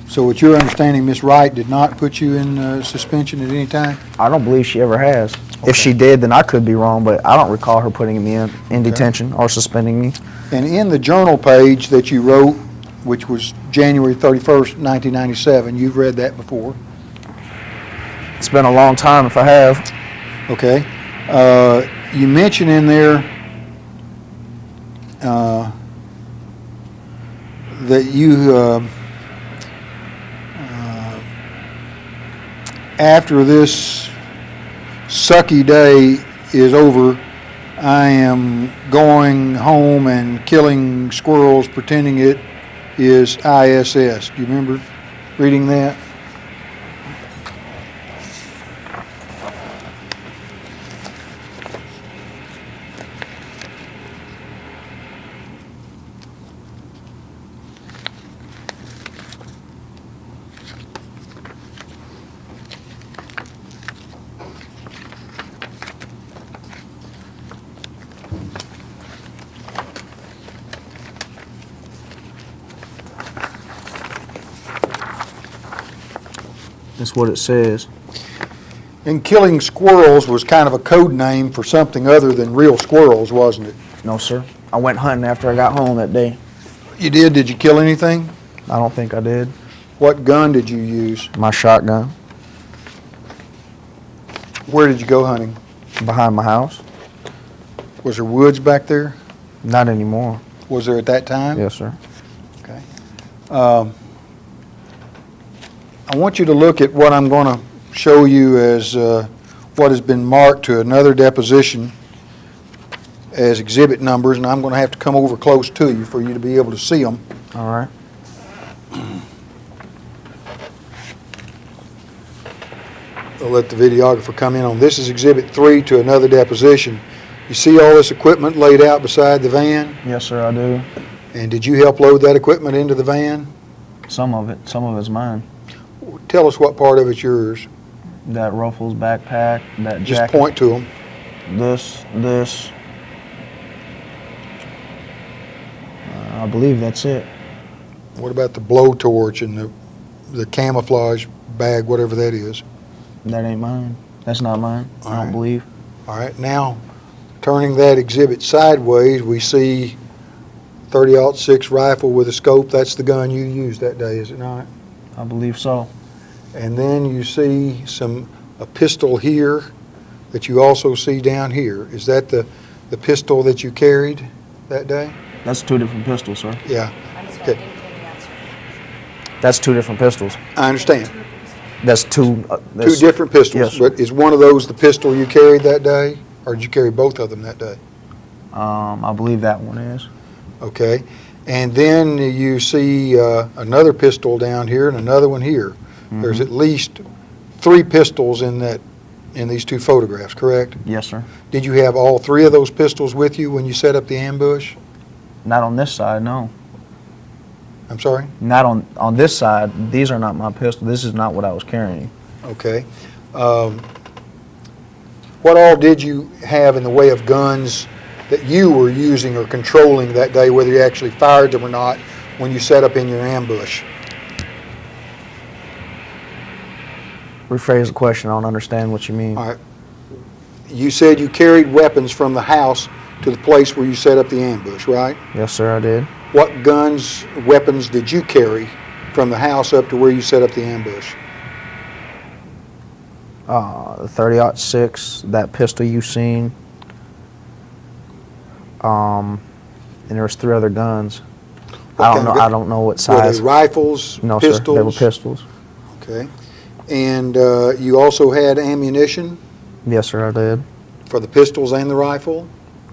So with your understanding, Miss Wright did not put you in suspension at any time? I don't believe she ever has. If she did, then I could be wrong, but I don't recall her putting me in detention or suspending me. And in the journal page that you wrote, which was January 31st, 1997, you've read that before, It's been a long time if I have. okay? You mention in there that you, after this sucky day is over, I am going home and killing squirrels pretending it is ISS. Do you remember reading that? That's what it says. And killing squirrels was kind of a code name for something other than real squirrels, wasn't it? No, sir. I went hunting after I got home that day. You did? Did you kill anything? I don't think I did. What gun did you use? My shotgun Where did you go hunting? behind my house. Was there woods back there? Not anymore. was there at that time? Yes, sir. Okay. I want you to look at what I'm going to show you as what has been marked to another deposition as exhibit numbers, and I'm going to have to come over close to you for you to be able to see them. All right. I'll let the videographer come in on. This is Exhibit 3 to another deposition. You see all this equipment laid out beside the van? Yes, sir, I do. And did you help load that equipment into the van? Some of it's mine. Tell us what part of it's yours. That Ruffles backpack, that Just jacket. point to them. This. I believe that's it. What about the blowtorch and the camouflage bag, whatever that is? That ain't mine. That's not mine. All I don't right. believe. All right, now, turning that exhibit sideways, we see 30-06 rifle with a scope. That's the gun you used that day, is it not? I believe so. And then you see a pistol here that you also see down here. Is that the pistol that you carried that day? That's two different pistols, sir. Yeah, I'm sorry, Okay. I didn't hear the answer. That's two different pistols. I understand. That's two. Two different pistols, Yes, sir. but is one of those the pistol you carried that day? Or did you carry both of them that day? I believe that one is. Okay, and then you see another pistol down here and another one here. There's at least 3 pistols in these 2 photographs, correct? Yes, sir. Did you have all 3 of those pistols with you when you set up the ambush? Not on this side, no. I'm sorry? Not on this side. These are not my pistols. This is not what I was carrying. Okay. What all did you have in the way of guns that you were using or controlling that day, whether you actually fired them or not, when you set up in your ambush? Rephrase the question. I don't understand what you mean. All right. You said you carried weapons from the house to the place where you set up the ambush, right? Yes, sir, I did. What guns, weapons did you carry from the house up to where you set up the ambush? The 30-06, that pistol you seen. And there was 3 other guns. What I kind don't of know. gun- I don't know what Were size. they rifles, No, pistols? sir. They were pistols. Okay. And you also had ammunition Yes, sir, I did. for the pistols and the rifle?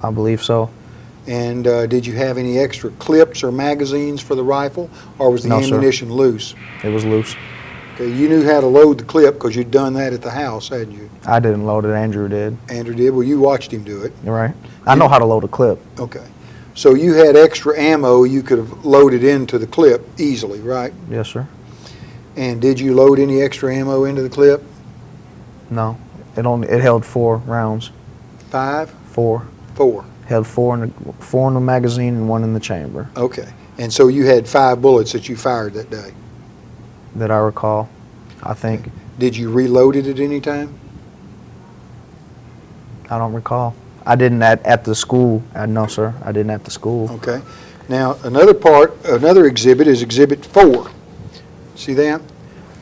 I believe so. And did you have any extra clips or magazines for the rifle, or was the No, sir. ammunition loose? It was loose. Okay, you knew how to load the clip because you'd done that at the house, hadn't you? I didn't load it. Andrew did. Andrew did. Well, you watched him do it. You right? I know how to load a clip. Okay. So you had extra ammo you could have loaded into the clip easily, right? Yes, sir. And did you load any extra ammo into the clip? No. It held 4 rounds. 5? 4. 4. Held 4 in the magazine and 1 in the chamber. Okay. And so you had 5 bullets that you fired that day. That I recall. I think. Did you reload it at any time? I don't recall. I didn't at the school. No, sir. I didn't at the school. Okay. Now, another exhibit is Exhibit 4. See that?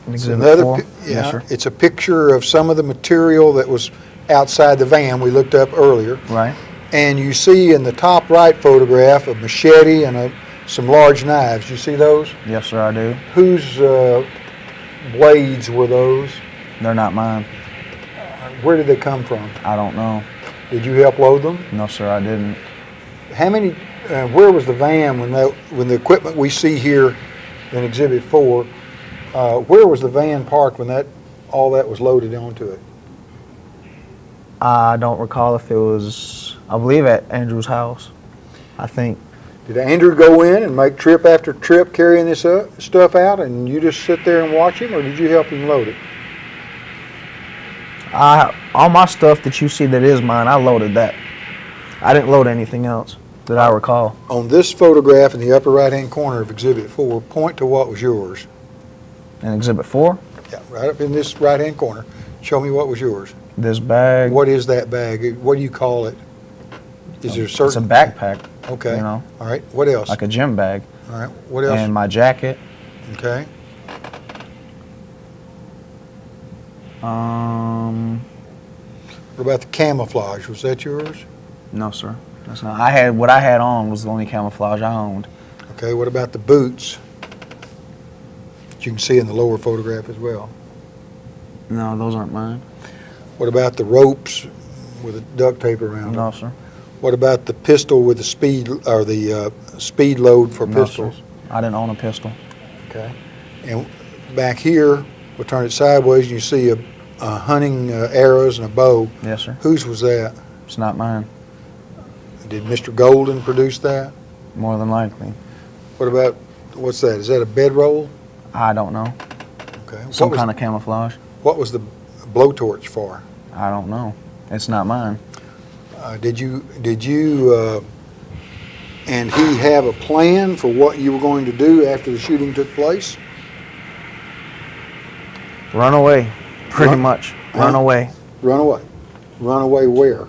It's Exhibit 4? Yeah, Yes, sir. it's a picture of some of the material that was outside the van we looked up earlier. Right. And you see in the top right photograph a machete and some large knives. You see those? Yes, sir, I do. Whose blades were those? They're not mine. Where did they come from? I don't know. Did you help load them? No, sir, I didn't. How many? Where was the van when the equipment we see here in Exhibit 4? Where was the van parked when all that was loaded onto it? I don't recall if it was, I believe at Andrew's house. I think. Did Andrew go in and make trip after trip carrying this stuff out, and you just sit there and watch him, or did you help him load it? All my stuff that you see that is mine, I loaded that. I didn't load anything else that I recall. On this photograph in the upper right-hand corner of Exhibit 4, point to what was yours. In Exhibit 4, Yeah, right up in this right-hand corner. Show me what was yours. this bag, What is that bag? What do you call it? Is there a certain? it's a backpack, Okay. you know, All right. What else? like a gym bag. All right. What else? And my jacket. Okay. Um, What about the camouflage? Was that yours? no, sir. That's not. I had what I had on was the only camouflage I owned. Okay, what about the boots? That you can see in the lower photograph as well. No, those aren't mine. What about the ropes with the duct tape around them? No, sir. What about the pistol with the speed, or the speed load for No, pistols? sir. I didn't own a pistol. Okay. And back here, we'll turn it sideways, and you see a hunting arrows and a bow. Yes, sir. Whose was that? It's not mine. Did Mr. Golden produce that? More than likely. What about, what's that? Is that a bedroll? I don't know. Okay. Some kind of camouflage. What was the blowtorch for? I don't know. It's not mine. Did you and he have a plan for what you were going to do after the shooting took place? Run away. Pretty Run- much. Huh? Run away. Run away. Run away where?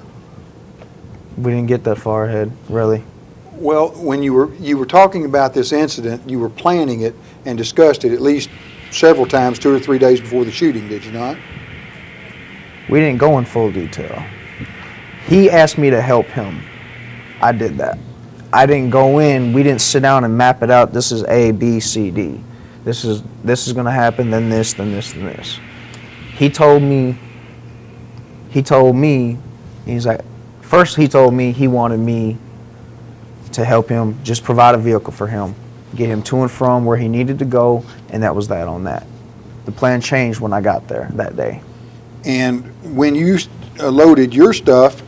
We didn't get that far ahead, really. Well, when you were talking about this incident, you were planning it and discussed it at least several times, 2 or 3 days before the shooting, did you not? We didn't go in full detail. He asked me to help him. I did that. I didn't go in. We didn't sit down and map it out. This is A, B, C, D. This is going to happen, then this, then this, then this. He told me, he's like, first he told me he wanted me to help him, just provide a vehicle for him, get him to and from where he needed to go, and that was that on that. The plan changed when I got there that day. And when you loaded your stuff,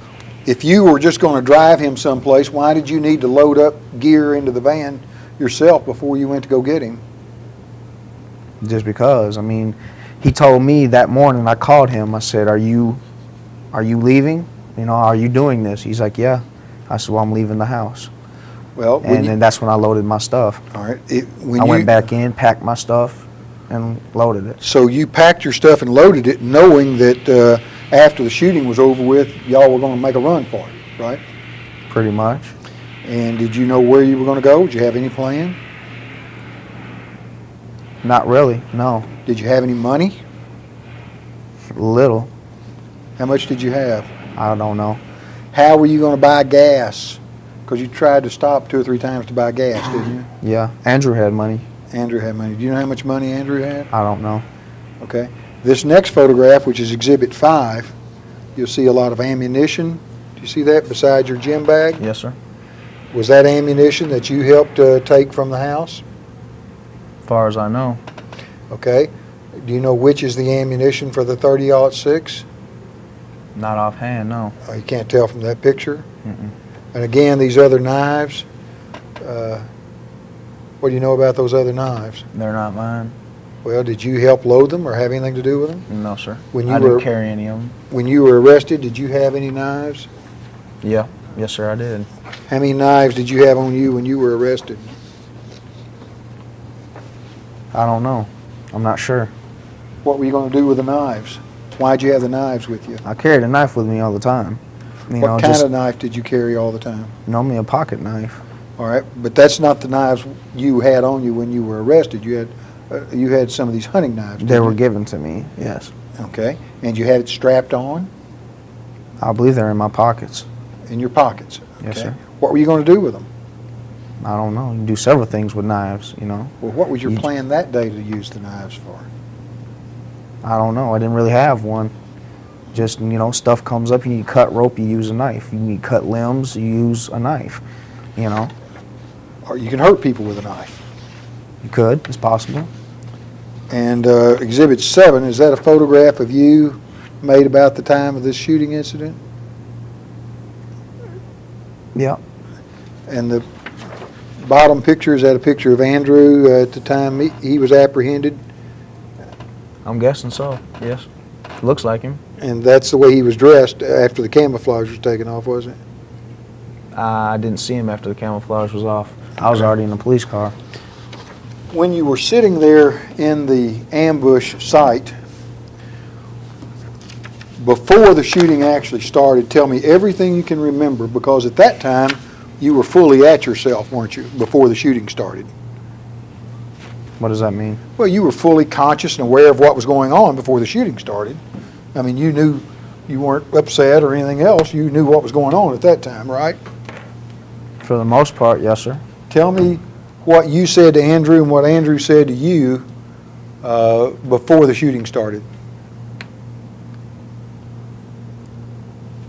if you were just going to drive him someplace, why did you need to load up gear into the van yourself before you went to go get him? Just because, I mean, he told me that morning, I called him, I said, are you leaving? You know, are you doing this? He's like, yeah. I said, well, I'm leaving the house. Well, And then that's when I loaded my stuff. all right. I went back in, packed my stuff, and loaded it. So you packed your stuff and loaded it, knowing that after the shooting was over with, y'all were going to make a run for it, right? Pretty much. And did you know where you were going to go? Did you have any plan? Not really, no. Did you have any money? Little. How much did you have? I don't know. How were you going to buy gas? Because you tried to stop 2 or 3 times to buy gas, didn't you? Yeah, Andrew had money. Andrew had money. Do you know how much money Andrew had? I don't know. Okay. This next photograph, which is Exhibit 5, you'll see a lot of ammunition. Do you see that beside your gym bag? Yes, sir. Was that ammunition that you helped take from the house? As far as I know. Okay. Do you know which is the ammunition for the 30-06? Not offhand, no. Oh, you can't tell from that picture? Mm-mm. And again, these other knives, what do you know about those other knives? They're not mine. Well, did you help load them or have anything to do with them? No, sir. When you I were- didn't carry any of them. When you were arrested, did you have any knives? Yeah. Yes, sir, I did. How many knives did you have on you when you were arrested? I don't know. I'm not sure. What were you going to do with the knives? Why'd you have the knives with you? I carried a knife with me all the time. You know, What kind just of knife did you carry all the time? normally a pocket knife. All right, but that's not the knives you had on you when you were arrested. You had some of these hunting knives. They didn't were you? given to me, yes. Okay, and you had it strapped on I believe they're in my pockets. in your pockets. Yes, okay? sir. What were you going to do with them? I don't know. You can do several things with knives, you know. Well, what was your You- plan that day to use the knives for? I don't know. I didn't really have one. Just, you know, stuff comes up, you need to cut rope, you use a knife. You need to cut limbs, you use a knife. You know, Or you can hurt people with a knife. you could. It's possible. And Exhibit 7, is that a photograph of you made about the time of this shooting incident? Yeah. And the bottom picture, is that a picture of Andrew at the time he was apprehended? I'm guessing so. Yes. Looks like him. And that's the way he was dressed after the camouflage was taken off, wasn't it? I didn't see him after the camouflage was off. I was already in the police car. When you were sitting there in the ambush site, before the shooting actually started, tell me everything you can remember, because at that time, you were fully at yourself, weren't you, before the shooting started? What does that mean? Well, you were fully conscious and aware of what was going on before the shooting started. I mean, you knew you weren't upset or anything else. You knew what was going on at that time, right? For the most part, yes, sir. Tell me what you said to Andrew and what Andrew said to you before the shooting started.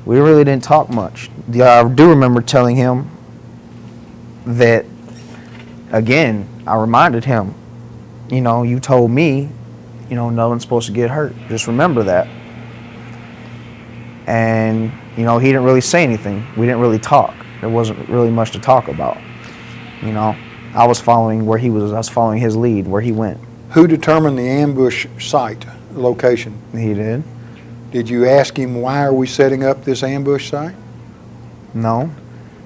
We really didn't talk much. I do remember telling him that, again, I reminded him, you know, you told me, you know, no one's supposed to get hurt. Just remember that. And, you know, he didn't really say anything. We didn't really talk. There wasn't really much to talk about. You know, I was following where he was. I was following his lead, where he went. Who determined the ambush site location? He did. Did you ask him, why are we setting up this ambush site? No.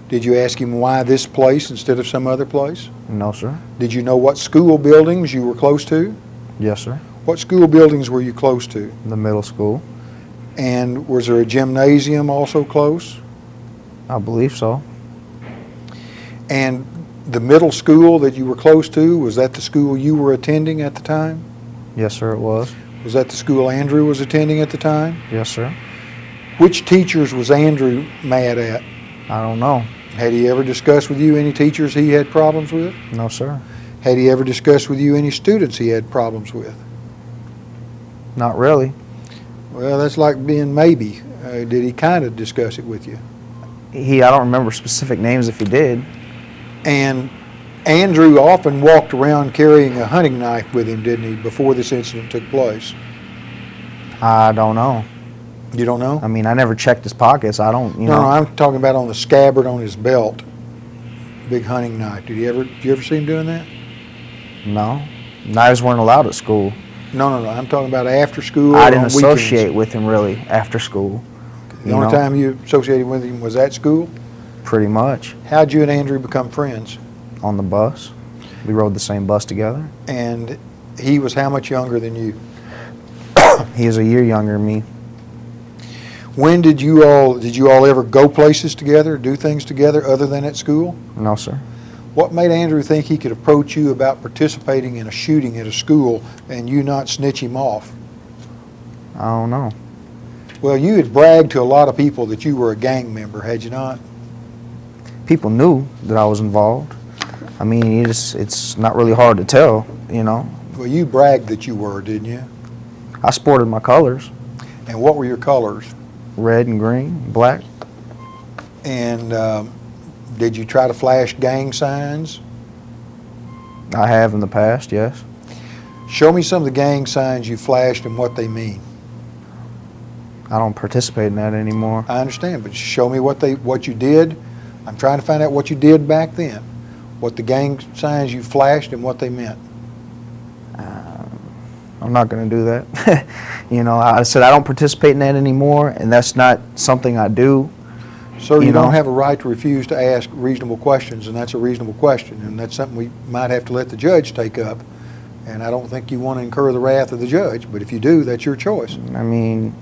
Did you ask him why this place instead of some other place? No, sir. Did you know what school buildings you were close to? Yes, sir. What school buildings were you close to? The middle school. And was there a gymnasium also close? I believe so. And the middle school that you were close to, was that the school you were attending at the time? Yes, sir, it was. Was that the school Andrew was attending at the time? Yes, sir. Which teachers was Andrew mad at? I don't know. Had he ever discussed with you any teachers he had problems with? No, sir. Had he ever discussed with you any students he had problems with? Not really. Well, that's like being maybe. Did he kind of discuss it with you? I don't remember specific names if he did. And Andrew often walked around carrying a hunting knife with him, didn't he, before this incident took place? I don't know. You don't know? I mean, I never checked his pockets. I don't, you No, know. I'm talking about on the scabbard on his belt. Big hunting knife. Did you ever see him doing that? No. Knives weren't allowed at school. No. I'm talking about after school. I or didn't on weekends. associate with him really after school. The only time you associated with him was at school? Pretty much. How'd you and Andrew become friends? On the bus. We rode the same bus together. And he was how much younger than you? He is a year younger than me. When did you all ever go places together, do things together other than at school? No, sir. What made Andrew think he could approach you about participating in a shooting at a school and you not snitch him off? I don't know. Well, you had bragged to a lot of people that you were a gang member, had you not? People knew that I was involved. I mean, it's not really hard to tell, you know. Well, you bragged that you were, didn't you? I sported my colors, And what were your colors? red and green, black. And did you try to flash gang signs? I have in the past, yes. Show me some of the gang signs you flashed and what they mean. I don't participate in that anymore. I understand, but show me what you did. I'm trying to find out what you did back then, what the gang signs you flashed and what they meant. I'm not going to do that. You know, I said I don't participate in that anymore, and that's not something I do. Sir, you You know? don't have a right to refuse to ask reasonable questions, and that's a reasonable question, and that's something we might have to let the judge take up. And I don't think you want to incur the wrath of the judge, but if you do, that's your choice. I mean,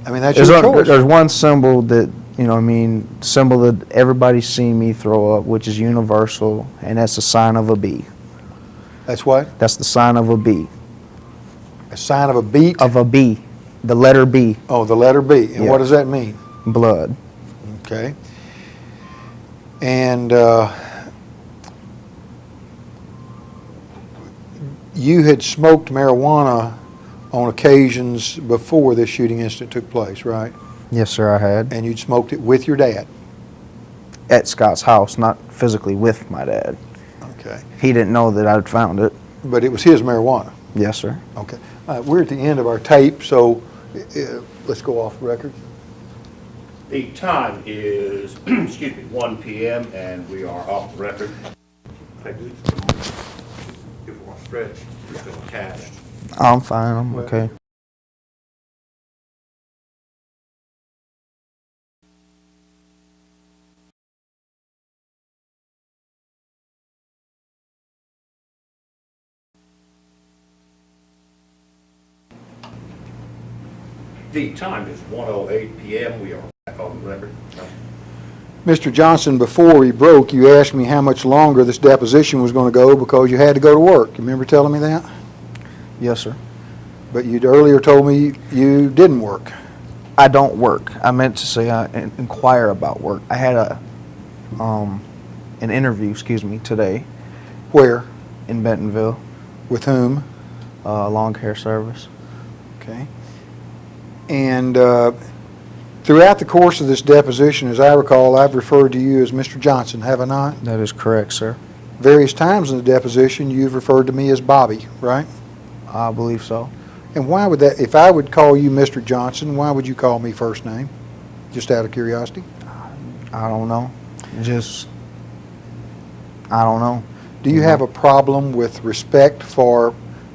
That's there's, your choice. there's one symbol that, you know what I mean, symbol that everybody's seen me throw up, which is universal, and that's the sign of a B. That's what? That's the sign of a B. A sign of a beat? Of a B. The letter B. Oh, the letter B. And Yeah. what does that mean? Blood. Okay. And you had smoked marijuana on occasions before this shooting incident took place, right? Yes, sir, I had. And you'd smoked it with your dad? At Scott's house, not physically with my dad. Okay. He didn't know that I'd found it. But it was his marijuana? Yes, sir. Okay. We're at the end of our tape, so let's go off the record. The time is, excuse me, 1 p.m. and we are off the record. If we want to stretch, we're still attached. I'm fine. I'm okay. The time is 1:08 p.m. We are back on the record. Mr. Johnson, before we broke, you asked me how much longer this deposition was going to go because you had to go to work. You remember telling me that? Yes, sir. But you'd earlier told me you didn't work. I don't work. I meant to say I inquire about work. I had a an interview, today Where? in Bentonville, With whom? lawn care service. Okay. And throughout the course of this deposition, as I recall, I've referred to you as Mr. Johnson, have I not? That is correct, sir. Various times in the deposition, you've referred to me as Bobby, right? I believe so. And why would that, if I would call you Mr. Johnson, why would you call me first name? Just out of curiosity? I don't know. I don't know. Do you have a problem with respect for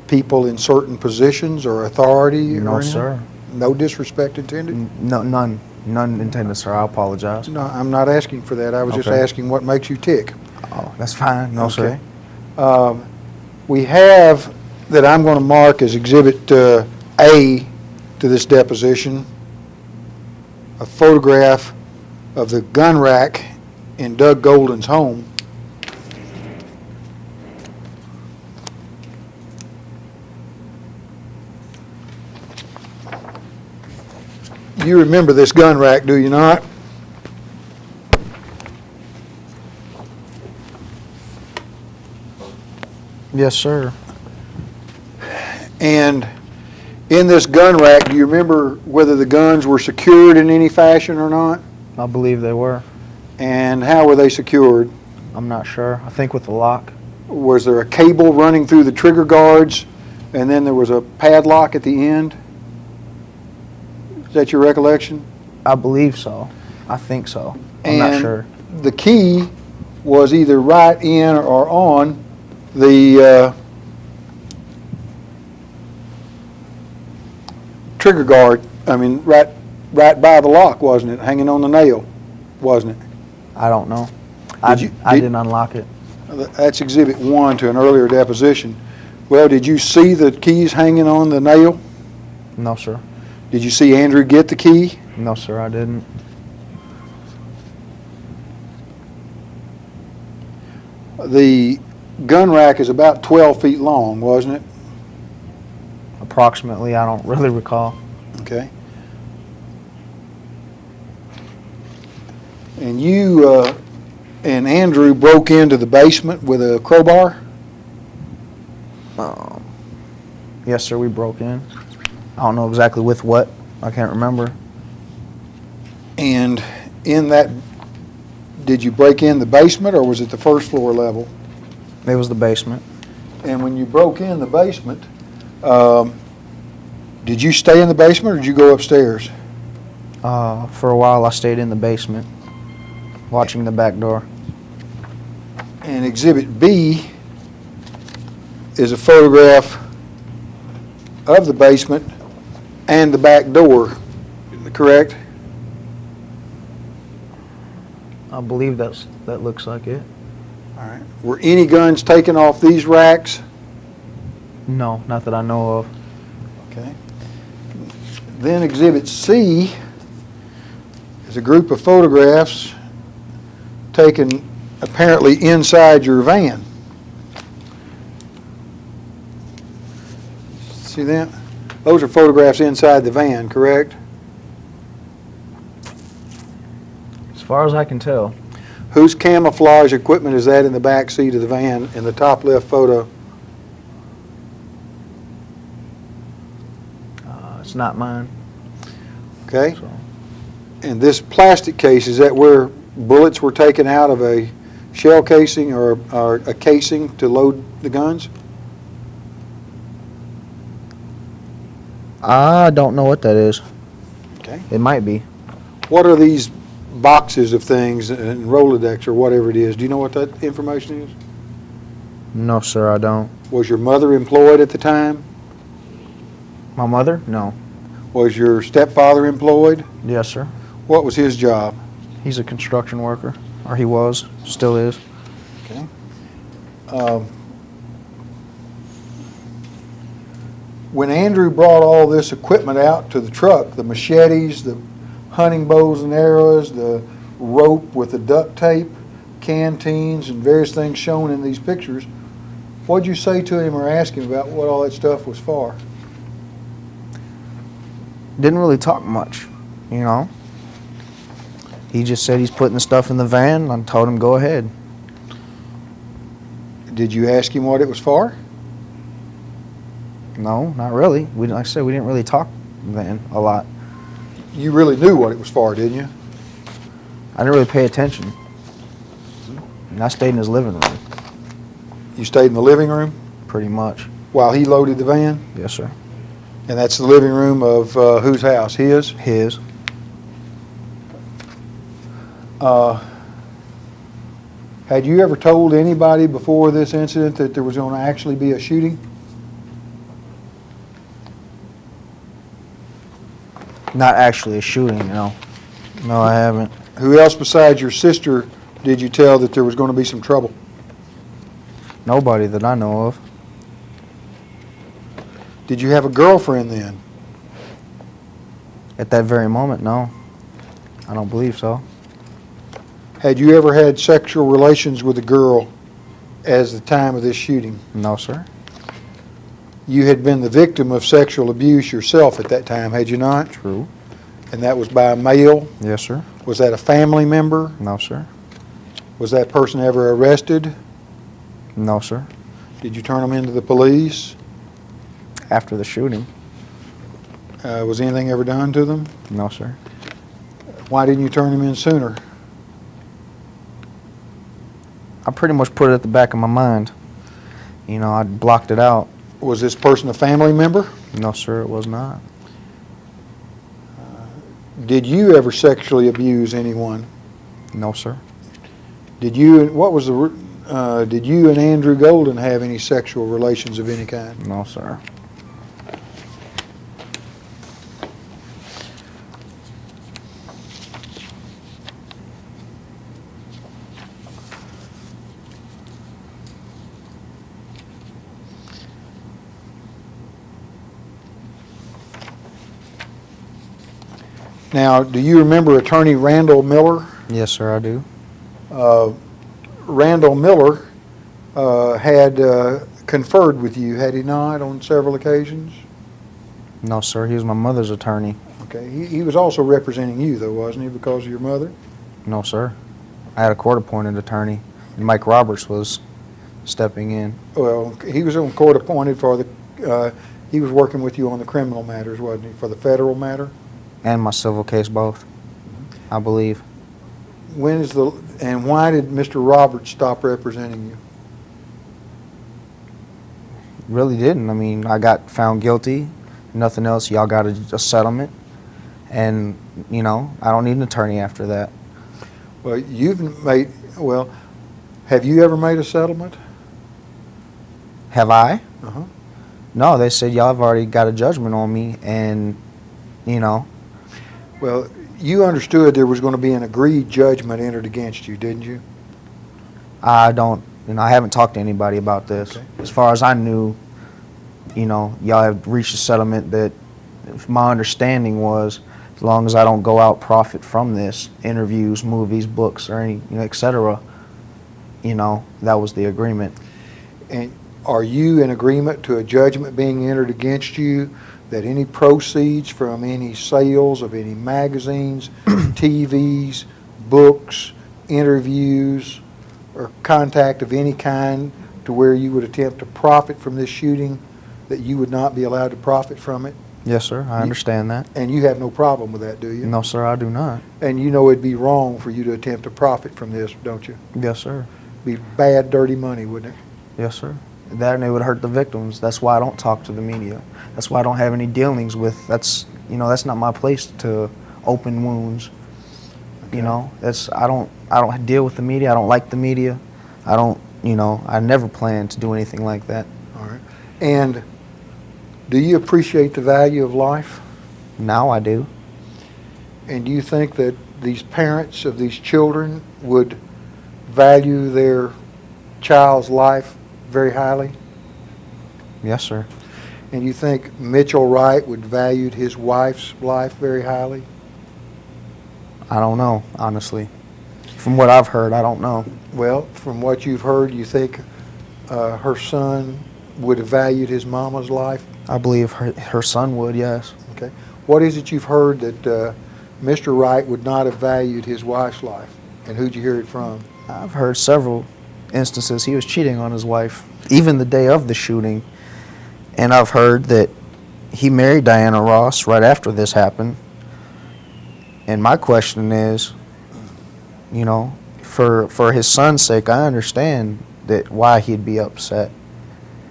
people in certain positions or authority? or No, anything? sir. No disrespect intended? No, none intended, sir. I apologize. No, I'm not asking for that. I was just Okay. asking what makes you tick. Oh, that's fine. No, sir. Okay. We have, that I'm going to mark as Exhibit A to this deposition, a photograph of the gun rack in Doug Golden's home. You remember this gun rack, do you not? Yes, sir. And in this gun rack, do you remember whether the guns were secured in any fashion or not? I believe they were. And how were they secured? I'm not sure. I think with the lock. Was there a cable running through the trigger guards, and then there was a padlock at the end? Is that your recollection? I believe so. I think so. I'm not And sure. the key was either right in or on the trigger guard. I mean, right by the lock, wasn't it? Hanging on the nail, wasn't it? I don't know. Did I you- didn't unlock it. That's Exhibit 1 to an earlier deposition. Well, did you see the keys hanging on the nail? No, sir. Did you see Andrew get the key? No, sir, I didn't. The gun rack is about 12 feet long, wasn't it? Approximately, I don't really recall. Okay. And you and Andrew broke into the basement with a crowbar? Yes, sir, we broke in. I don't know exactly with what. I can't remember. And in that, did you break in the basement or was it the first floor level? It was the basement. And when you broke in the basement, did you stay in the basement or did you go upstairs? For a while, I stayed in the basement, watching the back door. And Exhibit B is a photograph of the basement and the back door, correct? I believe that looks like it. All right. Were any guns taken off these racks? No, not that I know of. Okay. Then Exhibit C is a group of photographs taken apparently inside your van. See that? Those are photographs inside the van, correct? As far as I can tell, Whose camouflage equipment is that in the back seat of the van in the top left photo? it's not mine. Okay. So, And this plastic case, is that where bullets were taken out of a shell casing or a casing to load the guns? I don't know what that is. Okay. It might be. What are these boxes of things in Rolodex or whatever it is? Do you know what that information is? No, sir, I don't. Was your mother employed at the time? My mother? No. Was your stepfather employed? Yes, sir. What was his job? He's a construction worker, or he was, still is. Okay. When Andrew brought all this equipment out to the truck, the machetes, the hunting bows and arrows, the rope with the duct tape, canteens, and various things shown in these pictures, what'd you say to him or ask him about what all that stuff was for? Didn't really talk much, you know. He just said he's putting the stuff in the van. I told him go ahead. Did you ask him what it was for? No, not really. Like I said, we didn't really talk then a lot. You really knew what it was for, didn't you? I didn't really pay attention. And I stayed in his living room, You stayed in the living room pretty much. while he loaded the van? Yes, sir. And that's the living room of whose house? His? His. Had you ever told anybody before this incident that there was going to actually be a shooting? Not actually a shooting, no. No, I haven't. Who else besides your sister did you tell that there was going to be some trouble? Nobody that I know of. Did you have a girlfriend then? At that very moment, no. I don't believe so. Had you ever had sexual relations with a girl as the time of this shooting? No, sir. You had been the victim of sexual abuse yourself at that time, had you not? True. And that was by a male? Yes, sir. Was that a family member? No, sir. Was that person ever arrested? No, sir. Did you turn them into the police? After the shooting? Was anything ever done to them? No, sir. Why didn't you turn them in sooner? I pretty much put it at the back of my mind. You know, I blocked it out. Was this person a family member? No, sir, it was not. Did you ever sexually abuse anyone? No, sir. Did you and Andrew Golden have any sexual relations of any kind? No, sir. Now, do you remember Attorney Randall Miller? Yes, sir, I do. Randall Miller had conferred with you, had he not, on several occasions? No, sir, he was my mother's attorney. Okay, he was also representing you, though, wasn't he, because of your mother? No, sir. I had a court-appointed attorney, and Mike Roberts was stepping in. Well, he was on court appointed for the, he was working with you on the criminal matters, wasn't he, for the federal matter? And my civil case, both, I believe. And why did Mr. Roberts stop representing you? Really didn't. I mean, I got found guilty. Nothing else. Y'all got a settlement. And, you know, I don't need an attorney after that. Well, have you ever made a settlement? Have I? Uh-huh. No, they said y'all have already got a judgment on me, and, you know. Well, you understood there was going to be an agreed judgment entered against you, didn't you? I don't, I haven't talked to anybody about this. Okay. As far as I knew, y'all have reached a settlement that, if my understanding was, as long as I don't go out profit from this, interviews, movies, books, or any, et cetera, that was the agreement. And are you in agreement to a judgment being entered against you that any proceeds from any sales of any magazines, TVs, books, interviews, or contact of any kind to where you would attempt to profit from this shooting, that you would not be allowed to profit from it? Yes, sir. I understand that. And you have no problem with that, do you? No, sir, I do not. And you know it'd be wrong for you to attempt to profit from this, don't you? Yes, sir. Be bad, dirty money, wouldn't it? Yes, sir. That and it would hurt the victims. That's why I don't talk to the media. That's why I don't have any dealings with. That's not my place to open wounds. Okay. I don't deal with the media. I don't like the media. I never plan to do anything like that. All right. And do you appreciate the value of life? Now I do. And do you think that these parents of these children would value their child's life very highly? Yes, sir. And you think Mitchell Wright would value his wife's life very highly? I don't know, honestly. From what I've heard, I don't know. Well, from what you've heard, you think her son would have valued his mama's life? I believe her son would, yes. Okay. What is it you've heard that Mr. Wright would not have valued his wife's life? And who'd you hear it from? I've heard several instances he was cheating on his wife, even the day of the shooting. And I've heard that he married Diana Ross right after this happened. And my question is, you know, for his son's sake, I understand that why he'd be upset.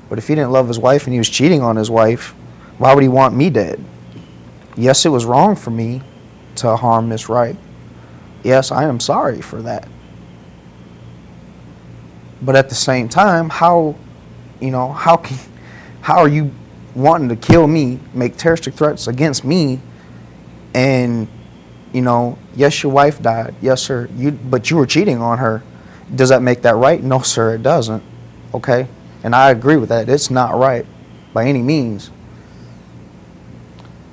But if he didn't love his wife and he was cheating on his wife, why would he want me dead? Yes, it was wrong for me to harm Miss Wright. Yes, I am sorry for that. But at the same time, how are you wanting to kill me, make terroristic threats against me, and, you know, yes, your wife died. Yes, sir. But you were cheating on her. Does that make that right? No, sir, it doesn't. Okay? And I agree with that. It's not right by any means.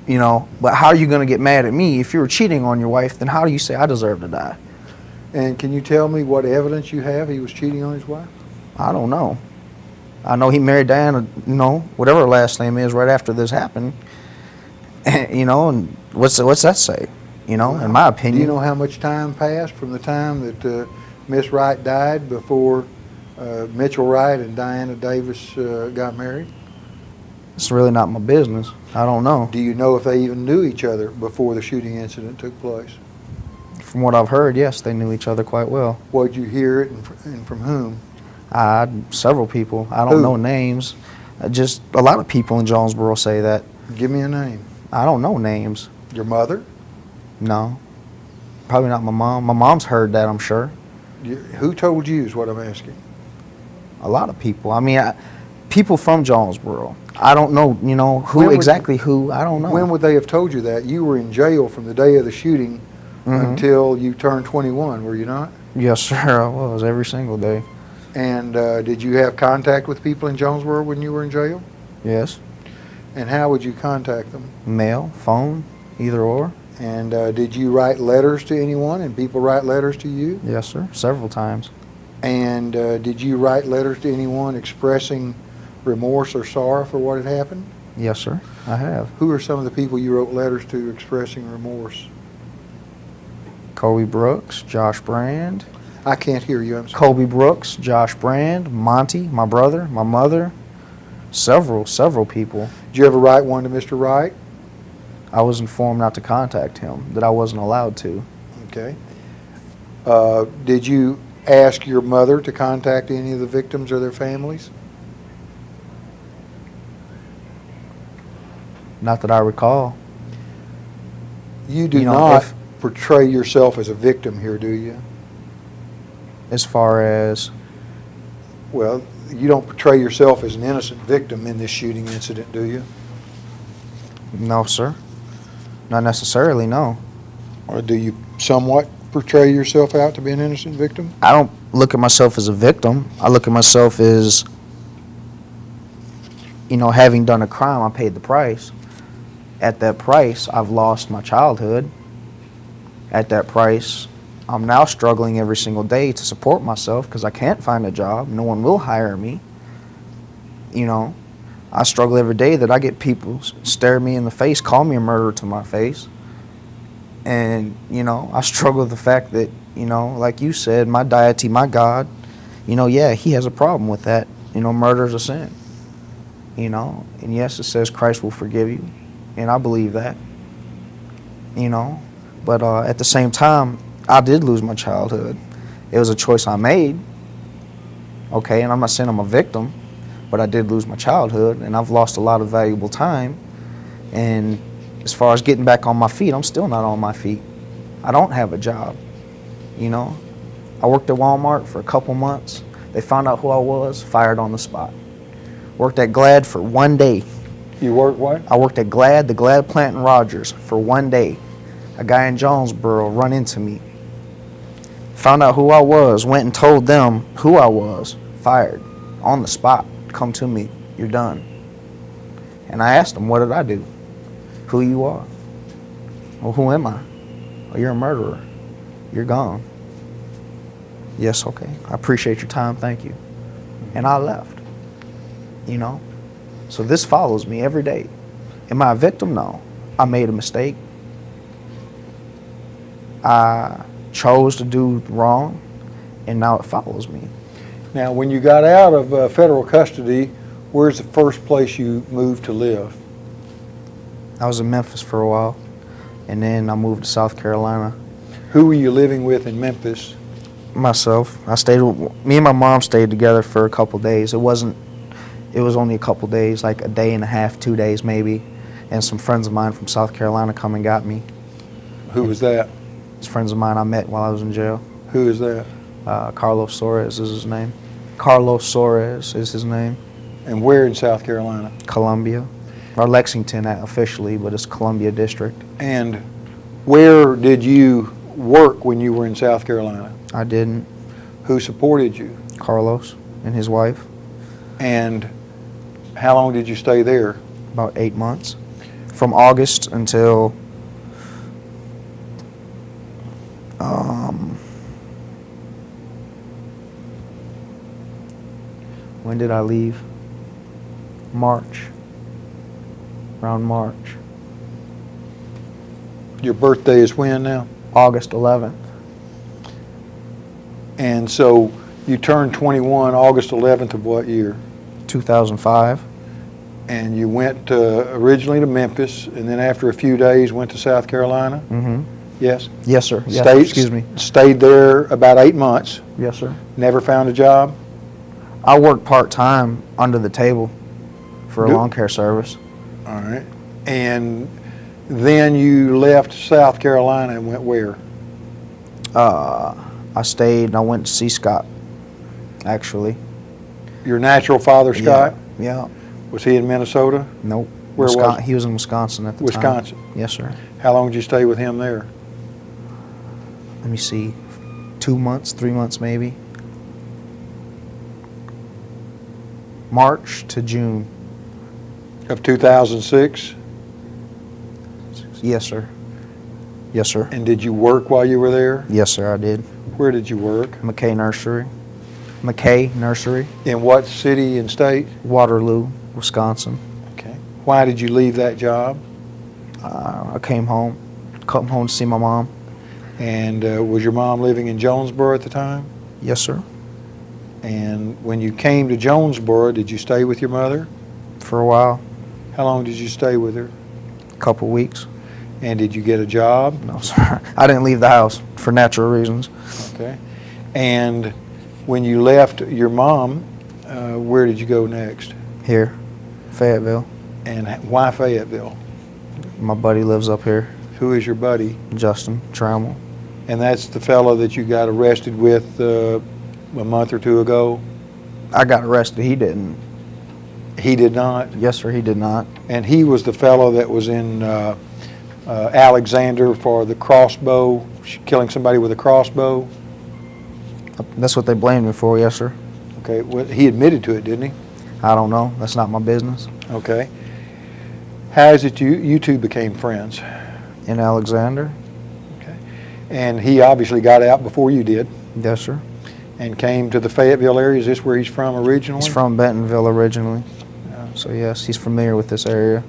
You know, but how are you going to get mad at me if you were cheating on your wife? Then how do you say I deserve to die? And can you tell me what evidence you have he was cheating on his wife? I don't know. I know he married Diana, you know, whatever her last name is, right after this happened. You know, and what's that say? You know, in my opinion. Do you know how much time passed from the time that Miss Wright died before Mitchell Wright and Diana Davis got married? It's really not my business. I don't know. Do you know if they even knew each other before the shooting incident took place? From what I've heard, yes, they knew each other quite well. What did you hear it and from whom? Several people. I don't Who? know names. Just a lot of people in Jonesboro say that. Give me a name. I don't know names. Your mother? No. Probably not my mom. My mom's heard that, I'm sure. Who told you is what I'm asking. A lot of people. I mean, people from Jonesboro. I don't know, you know, When would- who, I don't know. When would they have told you that? You were in jail from the day of the shooting until you turned 21, were you not? Yes, sir, I was, every single day. And did you have contact with people in Jonesboro when you were in jail? Yes. And how would you contact them? Mail, phone, either or. And did you write letters to anyone and people write letters to you? Yes, sir, several times. And did you write letters to anyone expressing remorse or sorrow for what had happened? Yes, sir, I have. Who are some of the people you wrote letters to expressing remorse? Colby Brooks, Josh Brand. I can't hear you, I'm sorry. Colby Brooks, Josh Brand, Monty, my brother, my mother, several people. Did you ever write one to Mr. Wright? I was informed not to contact him, that I wasn't allowed to. Okay. Did you ask your mother to contact any of the victims or their families? Not that I recall. You do You know, not if- portray yourself as a victim here, do you? As far as, Well, you don't portray yourself as an innocent victim in this shooting incident, do you? no, sir. Not necessarily, no. Or do you somewhat portray yourself out to be an innocent victim? I don't look at myself as a victim. I look at myself as, you know, having done a crime, I paid the price. At that price, I've lost my childhood. At that price, I'm now struggling every single day to support myself because I can't find a job. No one will hire me. You know, I struggle every day that I get people stare me in the face, call me a murderer to my face. And, you know, I struggle with the fact that, you know, like you said, my deity, my God, you know, yeah, he has a problem with that. You know, murder is a sin. You know, and yes, it says Christ will forgive you. And I believe that. You know, but at the same time, I did lose my childhood. It was a choice I made. Okay, and I'm not saying I'm a victim, but I did lose my childhood, and I've lost a lot of valuable time. And as far as getting back on my feet, I'm still not on my feet. I don't have a job, you know. I worked at Walmart for a couple months. They found out who I was, fired on the spot. Worked at Glad for 1 day. You work what? I worked at Glad, the Glad plant in Rogers, for 1 day. A guy in Jonesboro run into me. Found out who I was, went and told them who I was, fired on the spot. Come to me, you're done. And I asked him, what did I do? Who you are? Well, who am I? Oh, you're a murderer. You're gone. Yes, okay. I appreciate your time, thank you. And I left. You know? So this follows me every day. Am I a victim? No. I made a mistake. I chose to do wrong, and now it follows me. Now, when you got out of federal custody, where's the first place you moved to live? I was in Memphis for a while, and then I moved to South Carolina. Who were you living with in Memphis? Myself. Me and my mom stayed together for a couple days. It was only a couple days, like a day and a half, 2 days maybe. And some friends of mine from South Carolina come and got me. Who was that? It's friends of mine I met while I was in jail. Who is that? Carlos Suarez is his name. Carlos Suarez is his name. And where in South Carolina? Columbia. Or Lexington officially, but it's Columbia District. And where did you work when you were in South Carolina? I didn't. Who supported you? Carlos and his wife. And how long did you stay there? About 8 months. From August until when did I leave? March. Around March. Your birthday is when now? August 11th. And so you turned 21 August 11th of what year? 2005. And you went originally to Memphis, and then after a few days went to South Carolina? Mm-hmm. Yes? Yes, sir. Yes, Stayed, excuse me. Stayed there about 8 months. Yes, sir. Never found a job? I worked part-time under the table for a Good. lawn care service. All right. And then you left South Carolina and went where? I stayed and I went to see Scott, actually. Your natural father, Scott? Yeah. Was he in Minnesota? Nope. Where was he? Was in Wisconsin at the time. Wisconsin. Yes, sir. How long did you stay with him there? Let me see. 2 months, 3 months maybe. March to June. Of 2006? Yes, sir. Yes, sir. And did you work while you were there? Yes, sir, I did. Where did you work? McKay Nursery. McKay Nursery, In what city and state? Waterloo, Wisconsin. Okay. Why did you leave that job? I come home to see my mom. And was your mom living in Jonesboro at the time? Yes, sir. And when you came to Jonesboro, did you stay with your mother? For a while, How long did you stay with her? a couple weeks. And did you get a job? No, sir. I didn't leave the house for natural reasons. Okay. And when you left your mom, where did you go next? Here, Fayetteville. And why Fayetteville? My buddy lives up here, Who is your buddy? Justin Trammell. And that's the fellow that you got arrested with a month or two ago? I got arrested. He didn't. He did not? Yes, sir, he did not. And he was the fellow that was in Alexander for the crossbow, killing somebody with a crossbow? That's what they blamed me for, yes, sir. Okay, well, he admitted to it, didn't he? I don't know. That's not my business. Okay. How is it you two became friends? In Alexander? Okay. And he obviously got out before you did Yes, sir. and came to the Fayetteville area. Is this where he's from originally? He's from Bentonville originally. Yeah. So, yes, he's familiar with this area.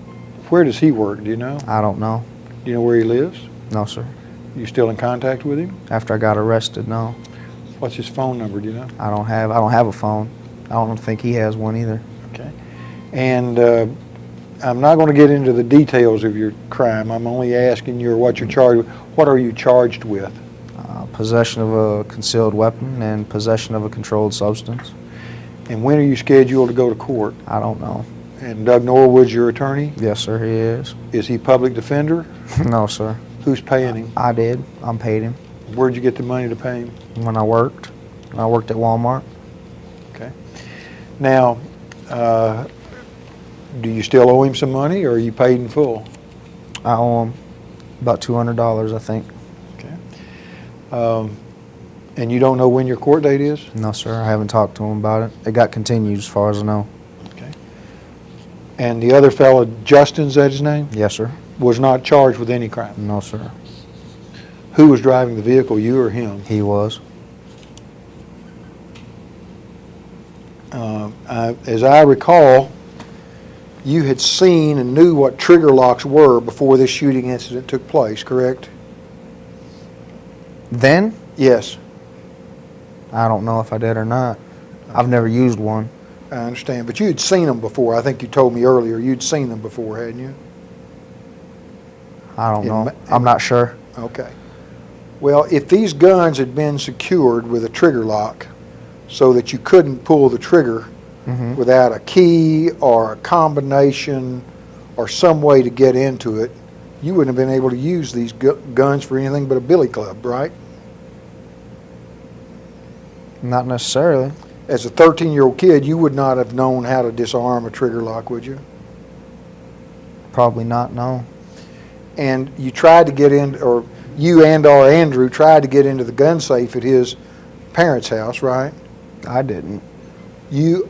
Where does he work? Do you know? I don't know. Do you know where he lives? No, sir. You still in contact with him? After I got arrested, no. What's his phone number? Do you know? I don't have a phone. I don't think he has one either. Okay. And I'm not going to get into the details of your crime. I'm only asking you what you're charged with. What are you charged with? Possession of a concealed weapon and possession of a controlled substance. And when are you scheduled to go to court? I don't know. And Doug Norwood's your attorney? Yes, sir, he is. Is he public defender? No, sir. Who's paying him? I did. I paid him Where'd you get the money to pay him? when I worked. When I worked at Walmart. Okay. Now, do you still owe him some money, or are you paid in full? I owe him about $200, I think. Okay. And you don't know when your court date is? No, sir. I haven't talked to him about it. It got continued as far as I know. Okay. And the other fellow, Justin's that his name, Yes, sir. was not charged with any crime? No, sir. Who was driving the vehicle, you or him? He was. As I recall, you had seen and knew what trigger locks were before this shooting incident took place, correct? Then, Yes. I don't know if I did or not. I've never used one. I understand, but you'd seen them before. I think you told me earlier you'd seen them before, hadn't you? I don't In know. ma- I'm not sure. Okay. Well, if these guns had been secured with a trigger lock so that you couldn't pull the trigger Hmm. without a key or a combination or some way to get into it, you wouldn't have been able to use these guns for anything but a billy club, right? Not necessarily. As a 13-year-old kid, you would not have known how to disarm a trigger lock, would you? Probably not, no. And you tried to get in, or you and/or Andrew tried to get into the gun safe at his parents' house, right? I didn't.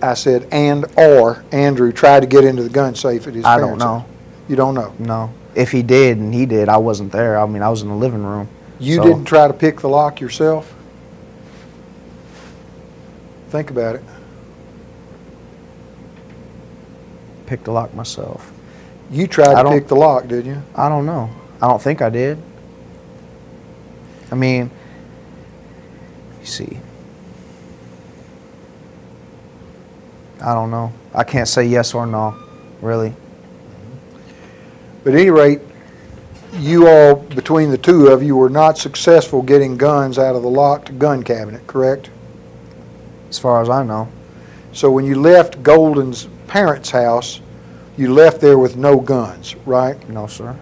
I said, and/or Andrew tried to get into the gun safe at his I parents' don't know. house. You don't know? No. If he did, and he did, I wasn't there. I mean, I was in the living room. You So- didn't try to pick the lock yourself? Think about it. Picked the lock myself. You tried I to don't- pick the lock, didn't you? I don't know. I don't think I did. I mean, you see. I don't know. I can't say yes or no, really. But at any rate, you all, between the two of you, were not successful getting guns out of the locked gun cabinet, correct? As far as I know. So when you left Golden's parents' house, you left there with no guns, right? No, sir.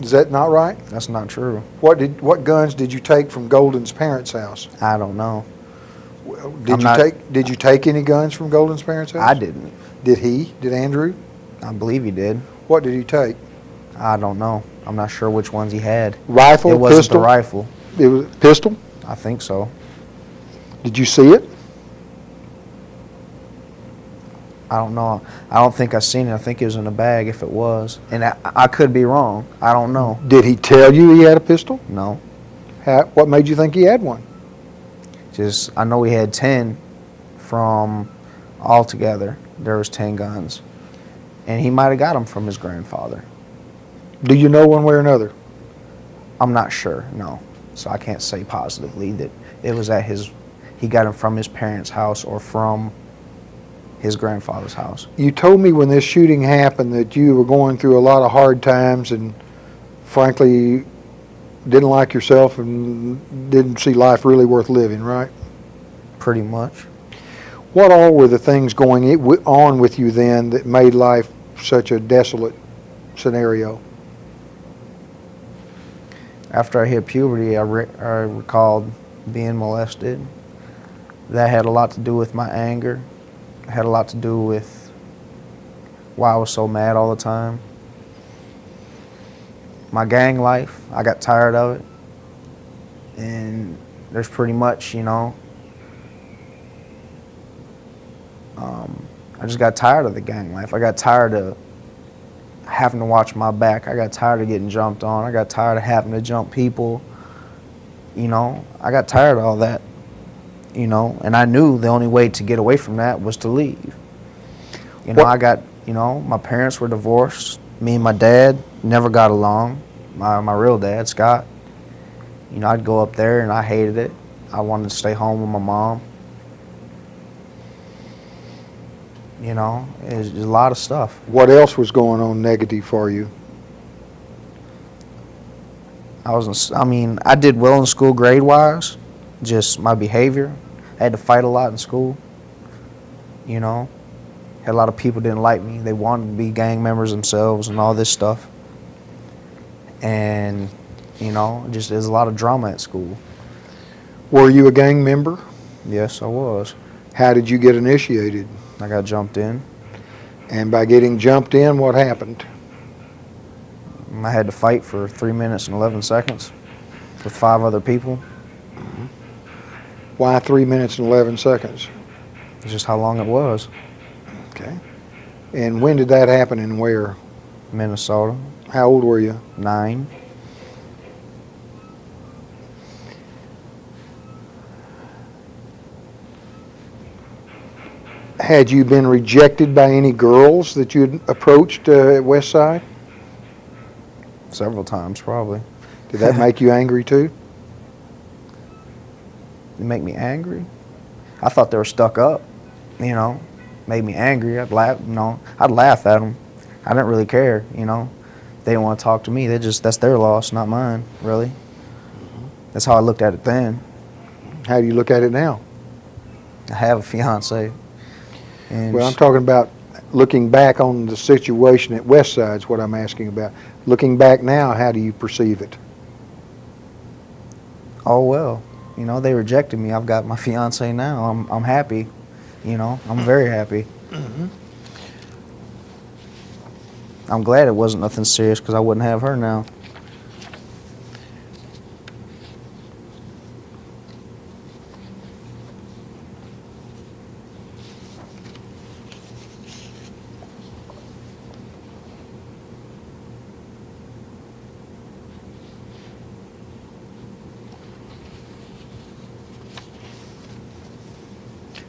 Is that not right? That's not true. What guns did you take from Golden's parents' house? I don't know. Did you take any guns from Golden's parents' house? I didn't. Did he? Did Andrew? I believe he did. What did he take? I don't know. I'm not sure which ones he had. Rifle, It wasn't pistol? the rifle. It was pistol? I think so. Did you see it? I don't know. I don't think I seen it. I think it was in a bag if it was. And I could be wrong. I don't know. Did he tell you he had a pistol? No. What made you think he had one? Just, I know he had 10 from altogether. There was 10 guns. And he might have got them from his grandfather. Do you know one way or another? I'm not sure, no. So I can't say positively that it was at he got them from his parents' house or from his grandfather's house. You told me when this shooting happened that you were going through a lot of hard times and frankly didn't like yourself and didn't see life really worth living, right? Pretty much. What all were the things going on with you then that made life such a desolate scenario? After I hit puberty, I recalled being molested. That had a lot to do with my anger. It had a lot to do with why I was so mad all the time. My gang life, I got tired of it. And there's pretty much, I just got tired of the gang life. I got tired of having to watch my back. I got tired of getting jumped on. I got tired of having to jump people. I got tired of all that. And I knew the only way to get away from that was to leave. My parents were divorced. Me and my dad never got along. My real dad, Scott. I'd go up there and I hated it. I wanted to stay home with my mom. It was a lot of stuff. What else was going on negative for you? I did well in school grade-wise, just my behavior. I had to fight a lot in school, Had a lot of people didn't like me. They wanted to be gang members themselves and all this stuff. And, just there's a lot of drama at school. Were you a gang member? Yes, I was. How did you get initiated? I got jumped in. And by getting jumped in, what happened? I had to fight for 3 minutes and 11 seconds with 5 other people. Why 3 minutes and 11 seconds? It's just how long it was. Okay. And when did that happen and where? Minnesota, How old were you? 9. Had you been rejected by any girls that you'd approached at Westside? Several times, probably. Did that make you angry too? It make me angry. I thought they were stuck up. you know, made me angry. I'd laugh, I'd laugh at them. I didn't really care, you know. They didn't want to talk to me. That's their loss, not mine, really. That's how I looked at it then. How do you look at it now? I have a fiance. And Well, I'm talking about looking back on the situation at Westside is what I'm asking about. Looking back now, how do you perceive it? oh well, you know, they rejected me. I've got my fiance now. I'm happy, you know. I'm very happy. I'm glad it wasn't nothing serious because I wouldn't have her now.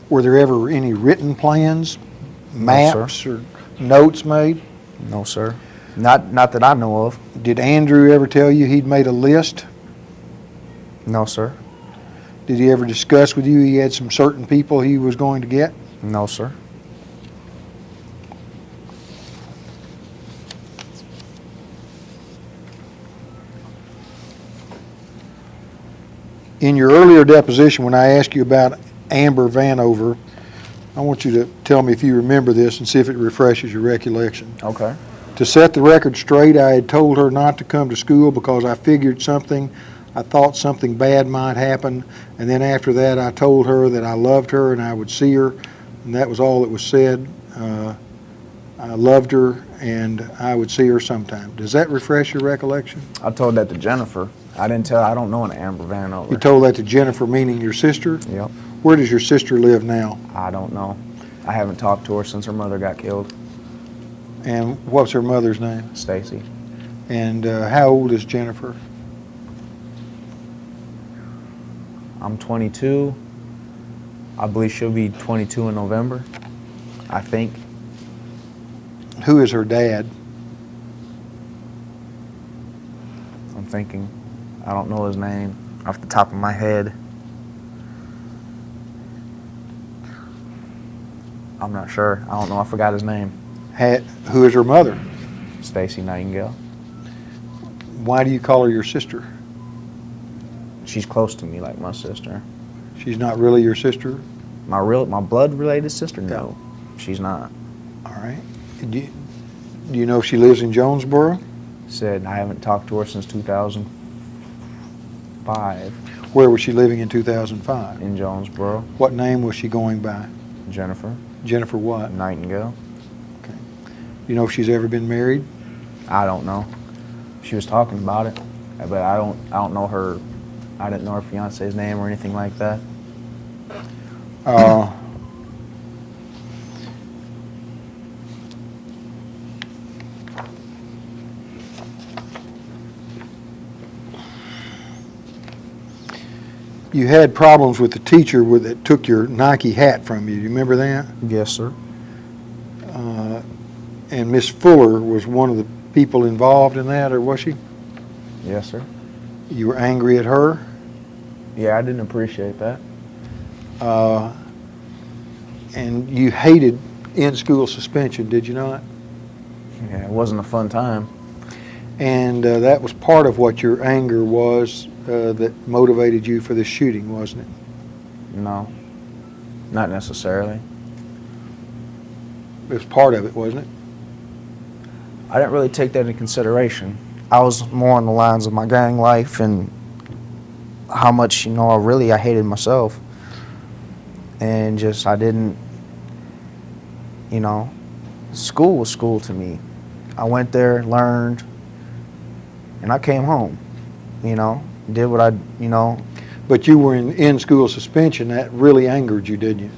Were there ever any written plans, maps, or notes made? No, sir. Not that I know of. Did Andrew ever tell you he'd made a list? No, sir. Did he ever discuss with you he had some certain people he was going to get? No, sir. In your earlier deposition, when I asked you about Amber Vanover, I want you to tell me if you remember this and see if it refreshes your recollection. Okay. To set the record straight, I had told her not to come to school because I thought something bad might happen, and then after that I told her that I loved her and I would see her, and that was all that was said. I loved her and I would see her sometime. Does that refresh your recollection? I told that to Jennifer. I don't know an Amber Vanover. You told that to Jennifer, meaning your sister? Yep. Where does your sister live now? I don't know. I haven't talked to her since her mother got killed. And what's her mother's name? Stacy. And how old is Jennifer? I'm 22. I believe she'll be 22 in November. I think. Who is her dad? I'm thinking. I don't know his name off the top of my head. I'm not sure. I don't know. I forgot his name. Who is her mother? Stacy Nightingale. Why do you call her your sister? She's close to me like my sister. She's not really your sister? My blood related sister? No, she's not. All right. Do you know if she lives in Jonesboro? Said I haven't talked to her since 2005 Where was she living in 2005? in Jonesboro. What name was she going by? Jennifer Jennifer what? Nightingale. Do you know if she's ever been married? I don't know. She was talking about it, but I don't know her. I didn't know her fiance's name or anything like that. You had problems with the teacher that took your Nike hat from you. Do you remember that? Yes, sir. And Miss Fuller was one of the people involved in that, or was she? Yes, sir. You were angry at her? Yeah, I didn't appreciate that. And you hated in-school suspension, did you not? Yeah, it wasn't a fun time. And that was part of what your anger was that motivated you for this shooting, wasn't it? No, not necessarily. It was part of it, wasn't it? I didn't really take that into consideration. I was more on the lines of my gang life and how much, I hated myself. And just, I didn't, school was school to me. I went there, learned, and I came home, did what But you were in school suspension. That really angered you, didn't you?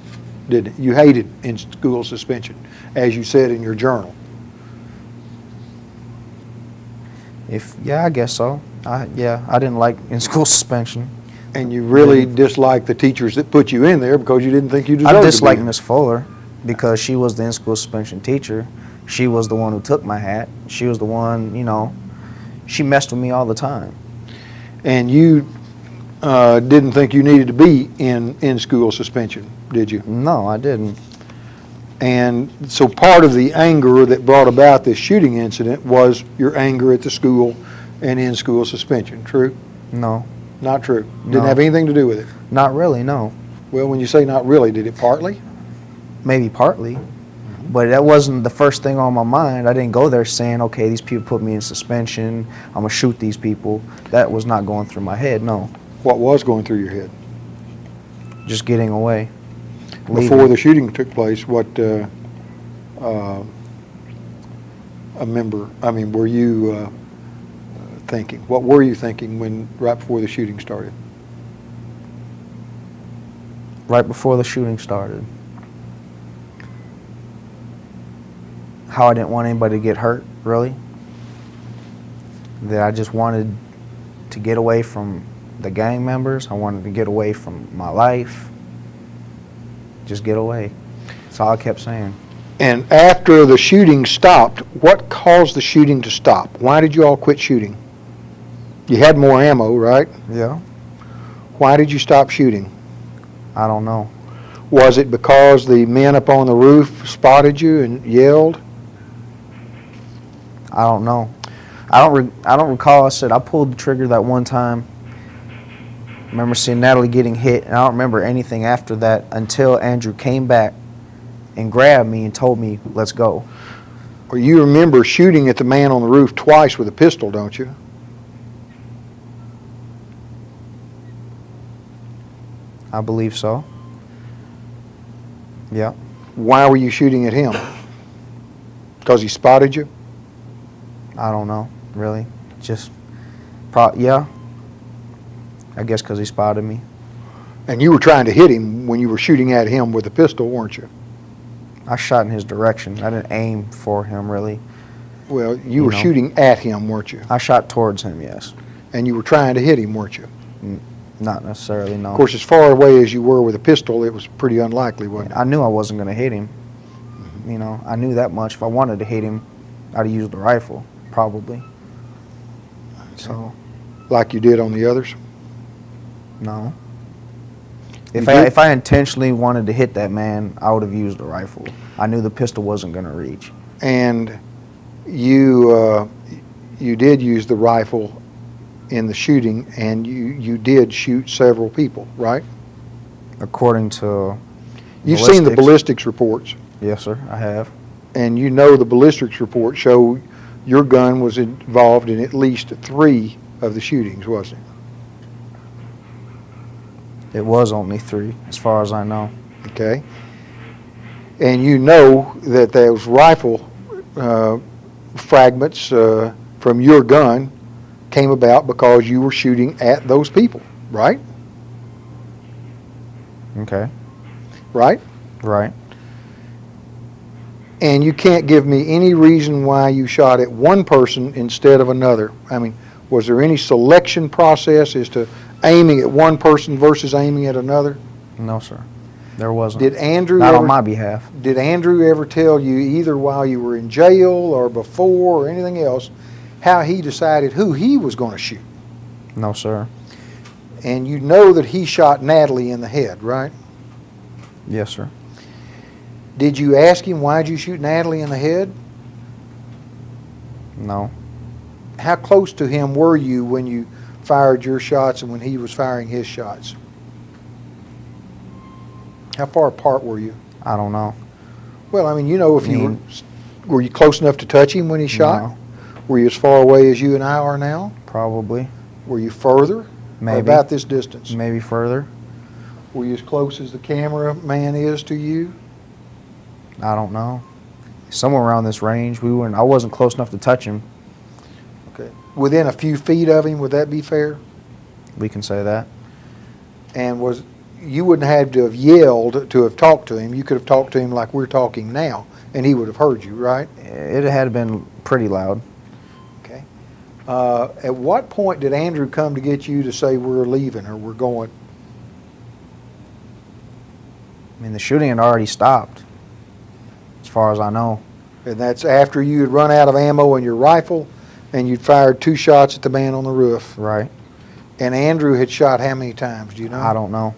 Didn't it? You hated in-school suspension, as you said in your journal. I guess so. I didn't like in-school suspension. And you really disliked the teachers that put you in there because you didn't think you deserved I to be disliked in. Miss Fuller because she was the in-school suspension teacher. She was the one who took my hat. She was the one, she messed with me all the time. And you didn't think you needed to be in school suspension, did you? No, I didn't. And so part of the anger that brought about this shooting incident was your anger at the school and in-school suspension, true? No, Not true? No. Didn't have anything to do with it? not really, no. Well, when you say not really, did it partly? Maybe partly, but that wasn't the first thing on my mind. I didn't go there saying, okay, these people put me in suspension, I'm gonna shoot these people. That was not going through my head, no. What was going through your head? Just getting away. Before Leaving. the shooting took place, what, were you thinking? What were you thinking right before the shooting started? Right before the shooting started. How I didn't want anybody to get hurt, really. That I just wanted to get away from the gang members. I wanted to get away from my life. Just get away. That's all I kept saying. And after the shooting stopped, what caused the shooting to stop? Why did you all quit shooting? You had more ammo, right? Yeah. Why did you stop shooting? I don't know. Was it because the men up on the roof spotted you and yelled? I don't know. I don't recall. I said I pulled the trigger that one time. I remember seeing Natalie getting hit, and I don't remember anything after that until Andrew came back and grabbed me and told me, let's go. Or you remember shooting at the man on the roof twice with a pistol, don't you? I believe so. Yeah. Why were you shooting at him? Because he spotted you? I don't know, really. Just, yeah. I guess because he spotted me. And you were trying to hit him when you were shooting at him with a pistol, weren't you? I shot in his direction. I didn't aim for him, really. Well, you were know. shooting at him, weren't you? I shot towards him, yes. And you were trying to hit him, weren't you? Not necessarily, no. Of course, as far away as you were with a pistol, it was pretty unlikely, wasn't it? I knew I wasn't going to hit him. You know, I knew that much. If I wanted to hit him, I'd have used the rifle, probably. So, Like you did on the others? no. You If did? I intentionally wanted to hit that man, I would have used the rifle. I knew the pistol wasn't going to reach. And you did use the rifle in the shooting, and you did shoot several people, right? According to You've seen the ballistics reports, Yes, sir, I have. and you know the ballistics reports show your gun was involved in at least 3 of the shootings, wasn't It was only 3, as far as I know. it? Okay? And you know that those rifle fragments from your gun came about because you were shooting at those people, right? Okay, Right? right. And you can't give me any reason why you shot at one person instead of another. I mean, was there any selection process as to aiming at one person versus aiming at another? No, sir. There wasn't. Did Andrew Not ever, on my behalf. did Andrew ever tell you either while you were in jail or before or anything else how he decided who he was going to shoot? No, sir. And you know that he shot Natalie in the head, right? Yes, sir. Did you ask him why'd you shoot Natalie in the head? No. How close to him were you when you fired your shots and when he was firing his shots? How far apart were you? I don't know. Well, I mean, you know, if you Mean- were you close enough to touch him when he shot? No, Were you as far away as you and I are now? probably. Were you further? Or Maybe. about this distance? Maybe further. Were you as close as the cameraman is to you? I don't know. Somewhere around this range. I wasn't close enough to touch him. Okay. Within a few feet of him, would that be fair? We can say that. And you wouldn't have to have yelled to have talked to him. You could have talked to him like we're talking now, and he would have heard you, right? It had been pretty loud. Okay. At what point did Andrew come to get you to say we're leaving or we're going? I mean, the shooting had already stopped, as far as I know. And that's after you had run out of ammo in your rifle and you'd fired 2 shots at the man on the roof. Right. And Andrew had shot how many times? Do you know? I don't know.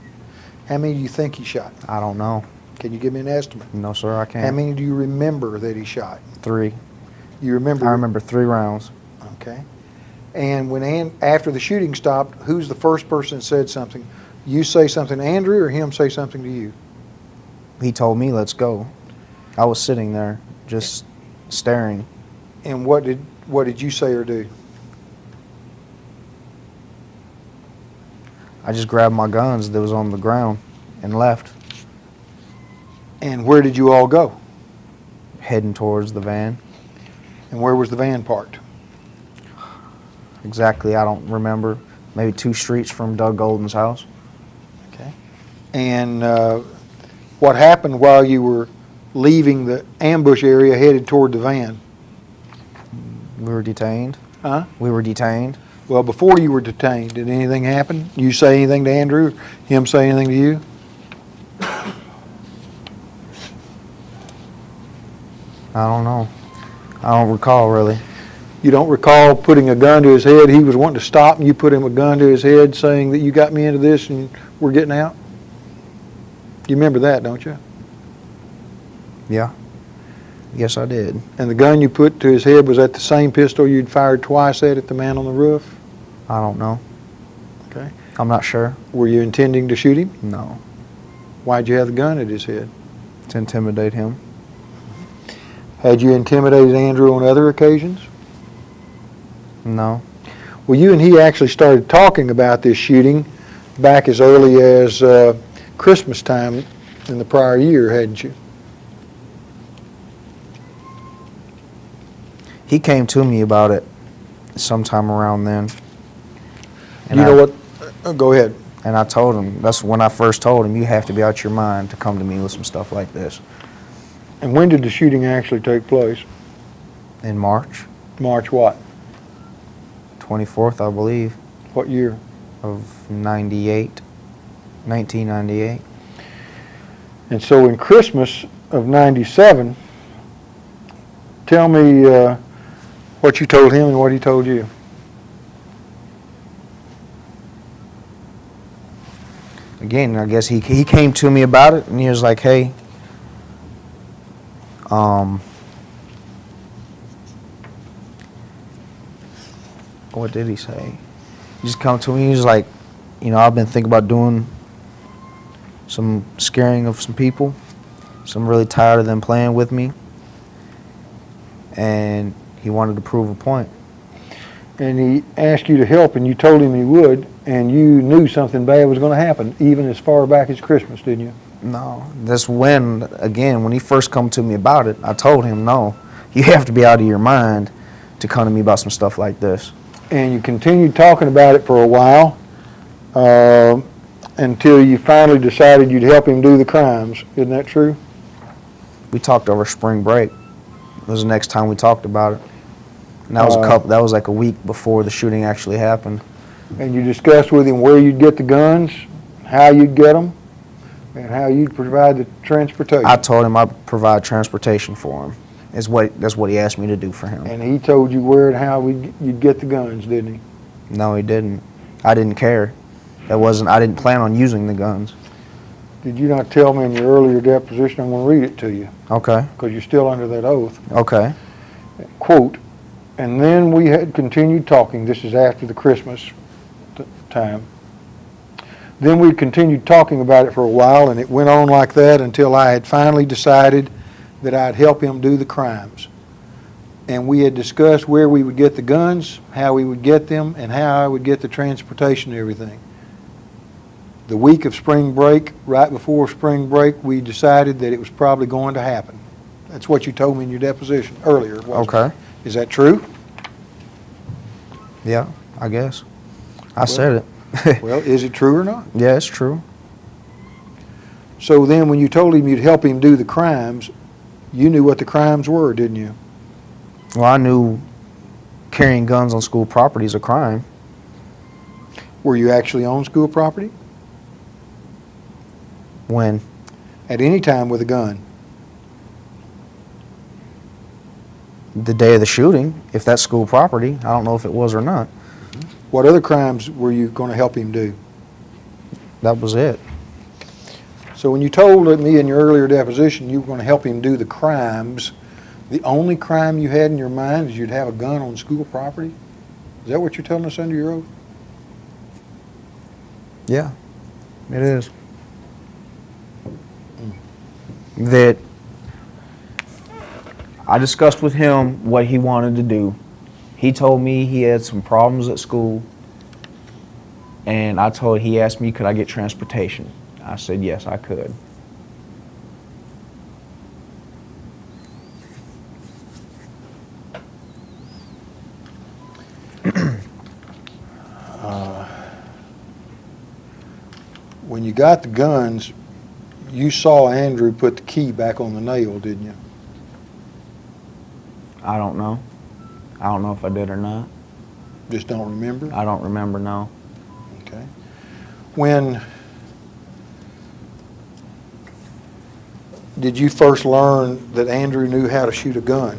How many do you think he shot? I don't know. Can you give me an estimate? No, sir, I can't. How many do you remember that he shot? 3. You remember? I remember 3 rounds. Okay. And when after the shooting stopped, who's the first person that said something? You say something to Andrew, or him say something to you? He told me, let's go. I was sitting there just staring. And what did you say or do? I just grabbed my guns that was on the ground and left, And where did you all go? heading towards the van. And where was the van parked? Exactly, I don't remember. Maybe 2 streets from Doug Golden's house. Okay. And what happened while you were leaving the ambush area headed toward the van? We were detained. Huh? We were detained. Well, before you were detained, did anything happen? You say anything to Andrew? Him say anything to you? I don't know. I don't recall really. You don't recall putting a gun to his head? He was wanting to stop and you put him a gun to his head saying that you got me into this and we're getting out? You remember that, don't you? Yeah. Yes, I did. And the gun you put to his head, was that the same pistol you'd fired twice at the man on the roof? I don't know. Okay. I'm not sure. Were you intending to shoot him? No. Why'd you have the gun at his head? To intimidate him. Had you intimidated Andrew on other occasions? No. Well, you and he actually started talking about this shooting back as early as Christmas time in the prior year, hadn't you? He came to me about it sometime around then. And You know what? Go ahead. And I told him, that's when I first told him, you have to be out your mind to come to me with some stuff like this. And when did the shooting actually take place? In March March what? 24th, I believe, What year? of 1998. And so in Christmas of 97, tell me what you told him and what he told you. Again, I guess he came to me about it, and he was like, hey, what did he say? He just come to me, he was like, I've been thinking about doing some scaring of some people. So I'm really tired of them playing with me. And he wanted to prove a point. And he asked you to help, and you told him he would, and you knew something bad was going to happen, even as far back as Christmas, didn't you? No, that's when, again, when he first come to me about it, I told him, no, you have to be out of your mind to come to me about some stuff like this. And you continued talking about it for a while until you finally decided you'd help him do the crimes. Isn't that true? We talked over spring break. It was the next time we talked about it. And that was that was like a week before the shooting actually happened. And you discussed with him where you'd get the guns, how you'd get them, and how you'd provide the transportation. I told him I'd provide transportation for him. That's what he asked me to do for him. And he told you where and how you'd get the guns, didn't he? No, he didn't. I didn't care. I didn't plan on using the guns. Did you not tell me in your earlier deposition? I'm going to read it to you, Okay. because you're still under that oath. Okay. Quote, and then we had continued talking. This is after the Christmas time. Then we continued talking about it for a while, and it went on like that until I had finally decided that I'd help him do the crimes. And we had discussed where we would get the guns, how we would get them, and how I would get the transportation and everything. The week of spring break, right before spring break, we decided that it was probably going to happen. That's what you told me in your deposition earlier, wasn't it? Okay. Is that true? Yeah, I guess. I said it. Well, is it true or not? Yeah, it's true. So then when you told him you'd help him do the crimes, you knew what the crimes were, didn't you? Well, I knew carrying guns on school property is a crime. Were you actually on school property? When? At any time with a gun? The day of the shooting, if that's school property. I don't know if it was or not. What other crimes were you going to help him do? That was it. So when you told me in your earlier deposition you were going to help him do the crimes, the only crime you had in your mind is you'd have a gun on school property? Is that what you're telling us under your oath? Yeah, it is. That I discussed with him what he wanted to do. He told me he had some problems at school, and he asked me, could I get transportation? I said, yes, I could. When you got the guns, you saw Andrew put the key back on the nail, didn't you? I don't know. I don't know if I did or not. Just don't remember? I don't remember, no. Okay. When did you first learn that Andrew knew how to shoot a gun?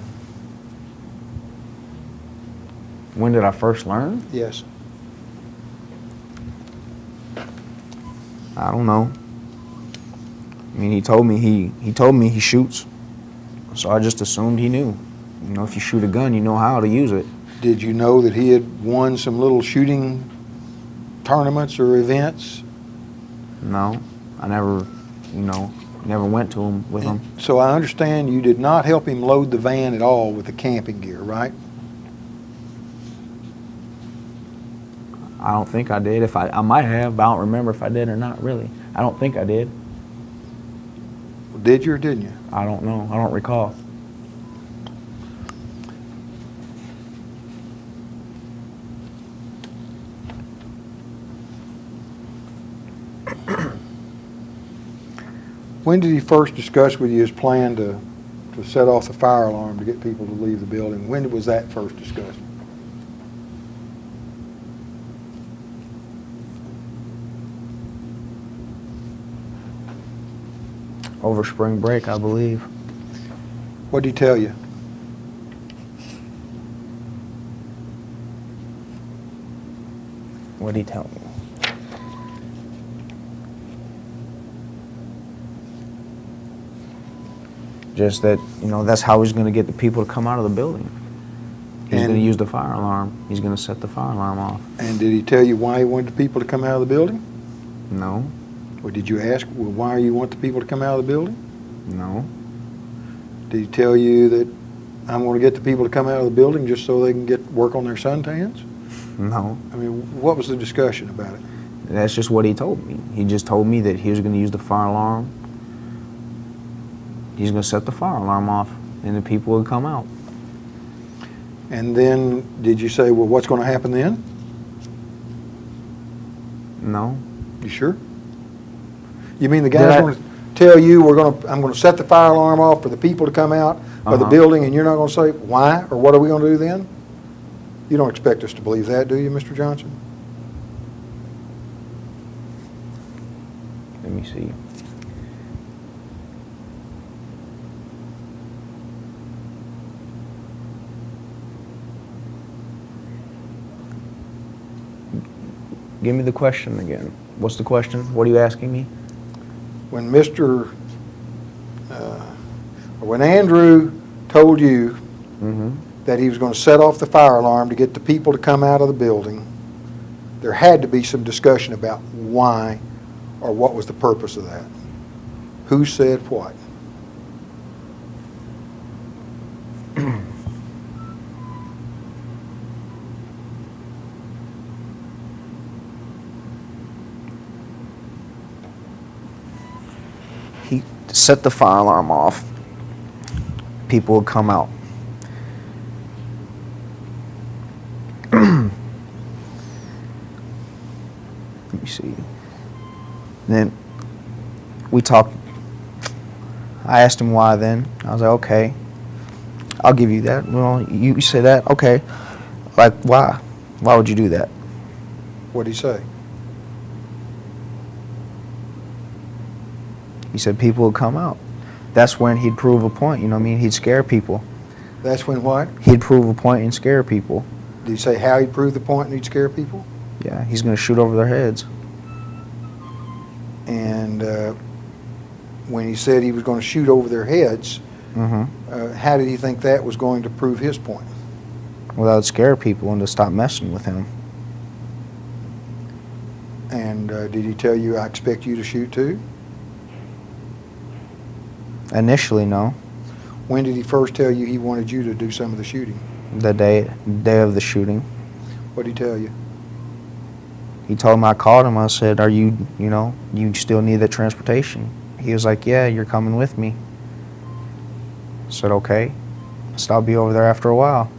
When did I first learn? Yes. I don't know. I mean, he told me he shoots, so I just assumed he knew. You know, if you shoot a gun, you know how to use it. Did you know that he had won some little shooting tournaments or events? No, I never went to him with him. So I understand you did not help him load the van at all with the camping gear, right? I don't think I did. I might have, but I don't remember if I did or not, really. I don't think I did. Did you or didn't you? I don't know. I don't recall. When did he first discuss with you his plan to set off the fire alarm to get people to leave the building? When was that first discussed? Over spring break, I believe. What did he tell you? What did he tell me? Just that, that's how he's going to get the people to come out of the building. He's And- going to use the fire alarm. He's going to set the fire alarm off. And did he tell you why he wanted the people to come out of the building? No, Or did you ask, well, why you want the people to come out of the building? no, Did he tell you that I'm going to get the people to come out of the building just so they can get work on their suntans? no. I mean, what was the discussion about it? That's just what he told me. He just told me that he was going to use the fire alarm. He's going to set the fire alarm off, and the people would come out. And then did you say, well, what's going to happen then? No. You sure? You mean the Did guy's I- going to tell you I'm going to set the fire alarm off for the people to come out of the Uh-huh. building, and you're not going to say why or what are we going to do then? You don't expect us to believe that, do you, Mr. Johnson? Let me see. Give me the question again. What's the question? What are you asking me? When when Andrew told you Mm-hmm. that he was going to set off the fire alarm to get the people to come out of the building, there had to be some discussion about why or what was the purpose of that. Who said what? He set the fire alarm off. People would come out. Let me see. Then we talked. I asked him why then. I was like, okay, I'll give you that. Well, you say that? Okay. Like, why? Why would you do that? What did he say? He said people would come out. That's when he'd prove a point, you know what I mean? He'd scare people. That's when what? He'd prove a point and scare people. Did he say how he'd prove the point and he'd scare people? Yeah, he's going to shoot over their heads. And when he said he was going to shoot over their heads, Hmm. how did he think that was going to prove his point? Well, that would scare people and to stop messing with him. And did he tell you, I expect you to shoot too? Initially, no. When did he first tell you he wanted you to do some of the shooting? The day of the shooting, What did he tell you? he told me, I called him, I said, are you you still need the transportation? He was like, yeah, you're coming with me. I said, okay. So I'll be over there after a while.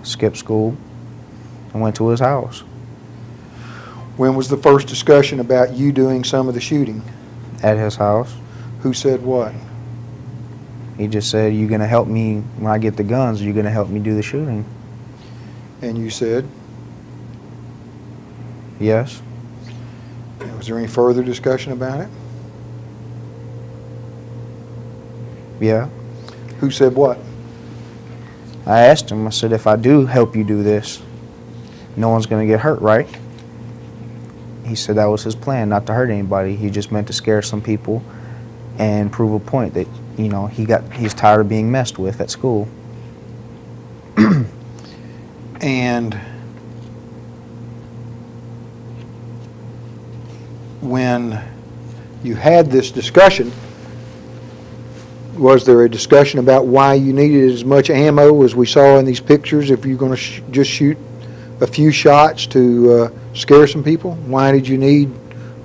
Skipped school and went to his house When was the first discussion about you doing some of the shooting? at his house. Who said what? He just said, you going to help me when I get the guns? Are you going to help me do the shooting? And you said? Yes. And was there any further discussion about it? Yeah. Who said what? I asked him, I said, if I do help you do this, no one's going to get hurt, right? He said that was his plan, not to hurt anybody. He just meant to scare some people and prove a point that, he's tired of being messed with at school. And when you had this discussion, was there a discussion about why you needed as much ammo as we saw in these pictures if you're going to just shoot a few shots to scare some people? Why did you need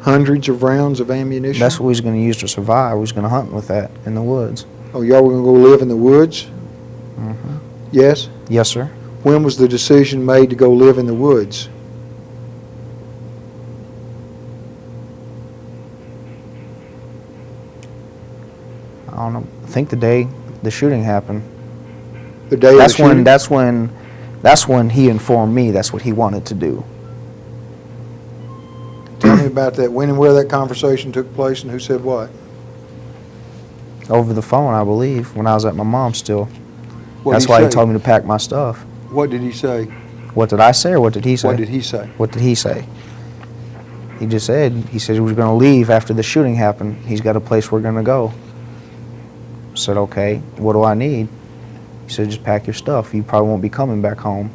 hundreds of rounds of ammunition? That's what we was going to use to survive. We was going to hunt with that in the woods. Oh, y'all were going to go live in the woods? Hmm. Yes? Yes, sir. When was the decision made to go live in the woods? I don't know. I think the day the shooting happened. The day of the That's shooting? that's when he informed me that's what he wanted to do. Tell me about that. When and where that conversation took place and who said what? Over the phone, I believe, when I was at my mom's still. What That's did why he say? told me to pack my stuff. What did he say? What did I say or what did he say? What did he say? What did he say? He just said, he said he was going to leave after the shooting happened. He's got a place we're going to go. I said, okay, what do I need? He said, just pack your stuff. You probably won't be coming back home.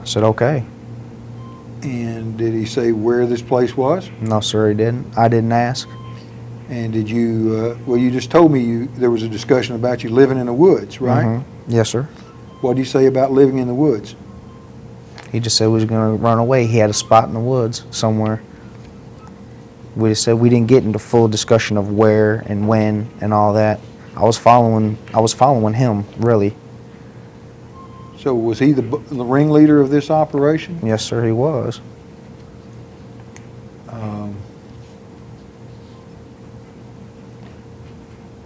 I said, okay. And did he say where this place was? No, sir, he didn't. I didn't ask. And did you, well, you just told me there was a discussion about you living in the woods, right? Mhm. Yes, sir. What did he say about living in the woods? He just said we was going to run away. He had a spot in the woods somewhere. We just said we didn't get into full discussion of where and when and all that. I was following him, really. So was he the ringleader of this operation? Yes, sir, he was.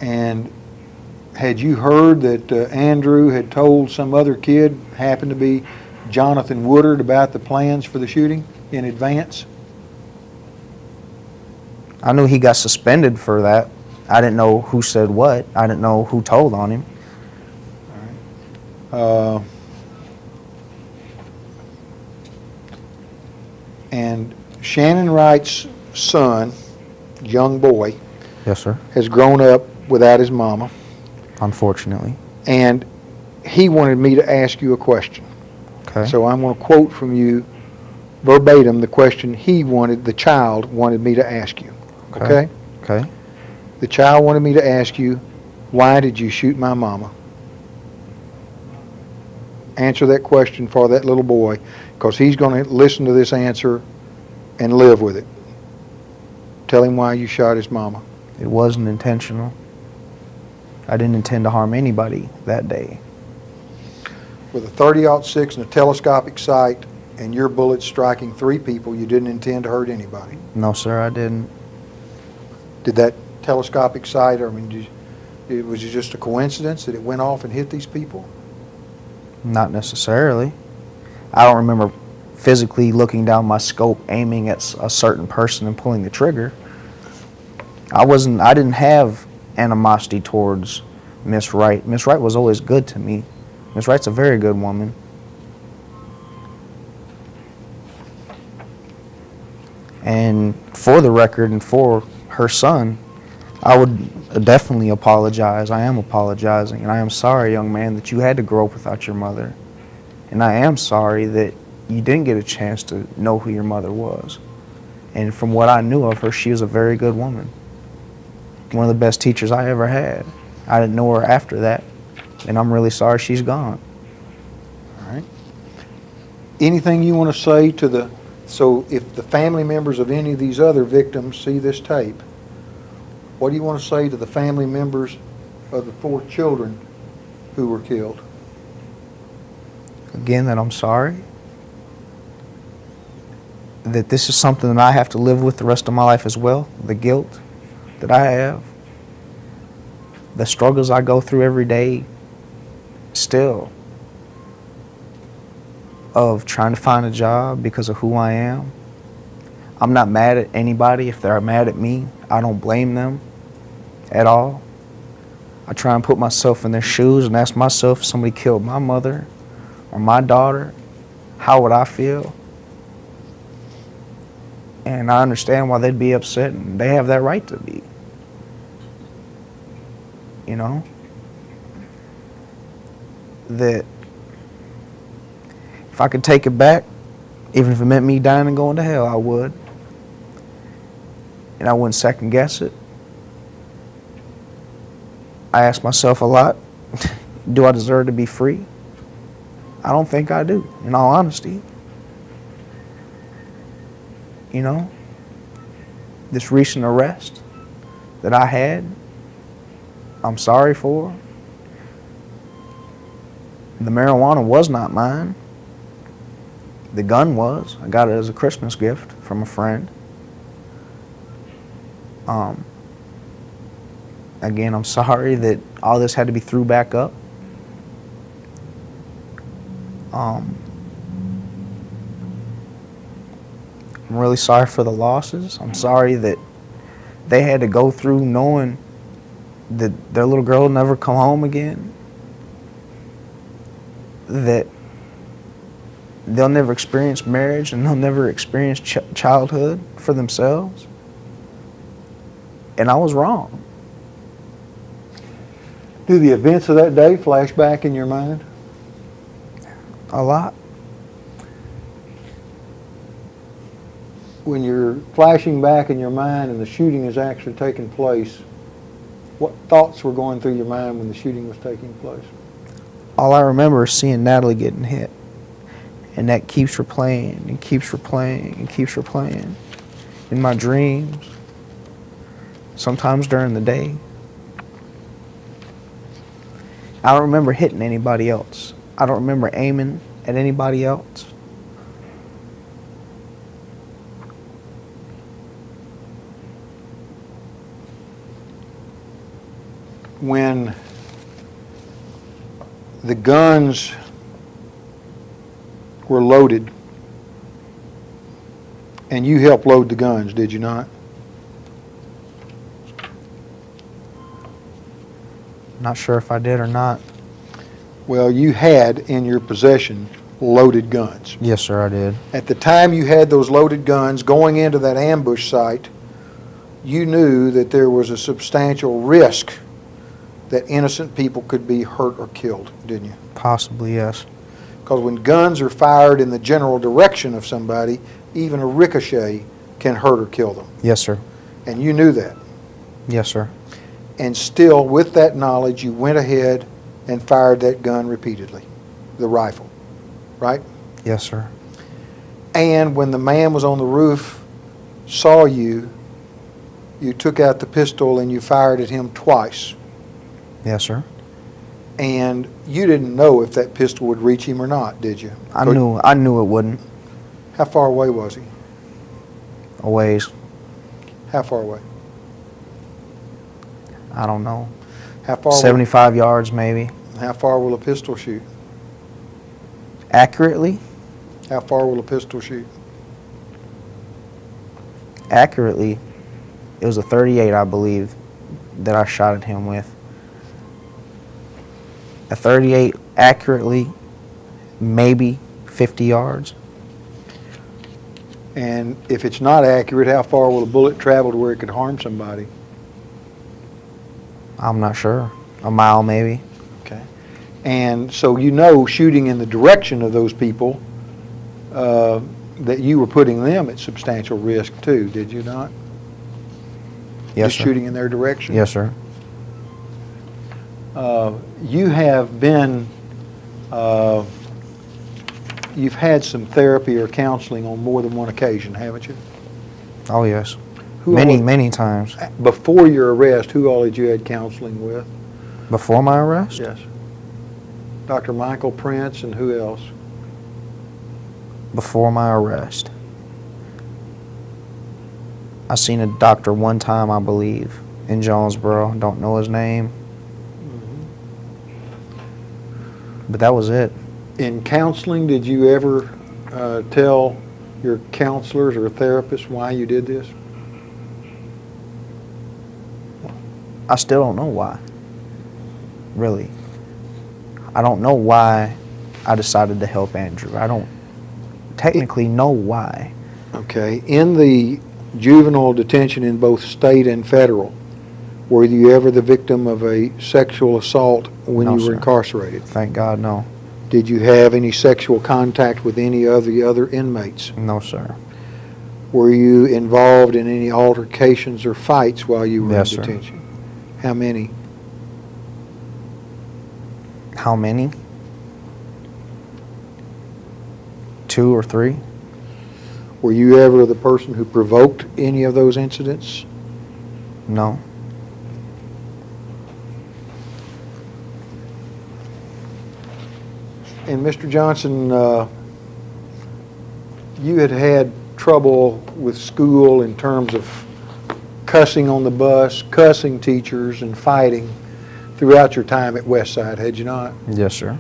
And had you heard that Andrew had told some other kid, happened to be Jonathan Woodard, about the plans for the shooting in advance? I knew he got suspended for that. I didn't know who said what. I didn't know who told on him. And Shannon Wright's son, young boy, Yes, sir. has grown up without his mama, Unfortunately. and he wanted me to ask you a question. Okay. So I'm going to quote from you verbatim the question the child wanted me to ask you. Okay? Okay. The child wanted me to ask you, why did you shoot my mama? Answer that question for that little boy, because he's going to listen to this answer and live with it. Tell him why you shot his mama. It wasn't intentional. I didn't intend to harm anybody that day. With a 30-06 and a telescopic sight and your bullet striking 3 people, you didn't intend to hurt anybody. No, sir, I didn't. Did that telescopic sight, was it just a coincidence that it went off and hit these people? Not necessarily. I don't remember physically looking down my scope, aiming at a certain person and pulling the trigger. I didn't have animosity towards Miss Wright. Miss Wright was always good to me. Miss Wright's a very good woman. And for the record and for her son, I would definitely apologize. I am apologizing, and I am sorry, young man, that you had to grow up without your mother. And I am sorry that you didn't get a chance to know who your mother was. And from what I knew of her, she was a very good woman. One of the best teachers I ever had. I didn't know her after that, and I'm really sorry she's gone. All right. Anything you want to say so if the family members of any of these other victims see this tape, what do you want to say to the family members of the 4 children who were killed? Again, that I'm sorry. That this is something that I have to live with the rest of my life as well. The guilt that I have. The struggles I go through every day still. Of trying to find a job because of who I am. I'm not mad at anybody. If they're mad at me, I don't blame them at all. I try and put myself in their shoes and ask myself, if somebody killed my mother or my daughter, how would I feel? And I understand why they'd be upset, and they have that right to be. You know? That if I could take it back, even if it meant me dying and going to hell, I would. And I wouldn't second guess it. I ask myself a lot, do I deserve to be free? I don't think I do, in all honesty. You know, this recent arrest that I had, I'm sorry for. The marijuana was not mine. The gun was. I got it as a Christmas gift from a friend. Again, I'm sorry that all this had to be threw back up. I'm really sorry for the losses. I'm sorry that they had to go through knowing that their little girl would never come home again. That they'll never experience marriage and they'll never experience childhood for themselves. And I was wrong. Do the events of that day flash back in your mind? A lot. When you're flashing back in your mind and the shooting is actually taking place, what thoughts were going through your mind when the shooting was taking place? All I remember is seeing Natalie getting hit. And that keeps replaying and keeps replaying and keeps replaying in my dreams, sometimes during the day. I don't remember hitting anybody else. I don't remember aiming at anybody else. When the guns were loaded, and you helped load the guns, did you not? Not sure if I did or not. Well, you had in your possession loaded guns. Yes, sir, I did. At the time you had those loaded guns going into that ambush site, you knew that there was a substantial risk that innocent people could be hurt or killed, didn't you? Possibly, yes. Because when guns are fired in the general direction of somebody, even a ricochet can hurt or kill them. Yes, sir. And you knew that. Yes, sir. And still, with that knowledge, you went ahead and fired that gun repeatedly, the rifle, right? Yes, sir. And when the man was on the roof, saw you, you took out the pistol and you fired at him twice. Yes, sir. And you didn't know if that pistol would reach him or not, did you? I knew it wouldn't. How far away was he? A ways. How far away? I don't know. How far? 75 yards, maybe. How far will a pistol shoot? Accurately? How far will a pistol shoot? Accurately, it was a .38, I believe, that I shot at him with. A .38 accurately, maybe 50 yards. And if it's not accurate, how far will a bullet travel to where it could harm somebody? I'm not sure. A mile maybe. Okay. And so you know, shooting in the direction of those people, that you were putting them at substantial risk too, did you not? Yes, Just sir. shooting in their direction? Yes, sir. You have been, you've had some therapy or counseling on more than one occasion, haven't you? Oh, yes. Who Many, all- many times. Before your arrest, who all had you had counseling with? Before my arrest? Yes. Dr. Michael Prince and who else? Before my arrest. I seen a doctor one time, I believe, in Jonesboro. Don't know his name. But that was it. In counseling, did you ever tell your counselors or therapists why you did this? I still don't know why. Really. I don't know why I decided to help Andrew. I don't technically know why. Okay. In the juvenile detention in both state and federal, were you ever the victim of a sexual assault when No, you were sir. incarcerated? Thank God, no. Did you have any sexual contact with any of the other inmates? No, sir. Were you involved in any altercations or fights while you were Yes, in sir. detention? How many? How many? 2 or 3? Were you ever the person who provoked any of those incidents? No. And Mr. Johnson, you had had trouble with school in terms of cussing on the bus, cussing teachers, and fighting throughout your time at Westside, had you not? Yes, sir.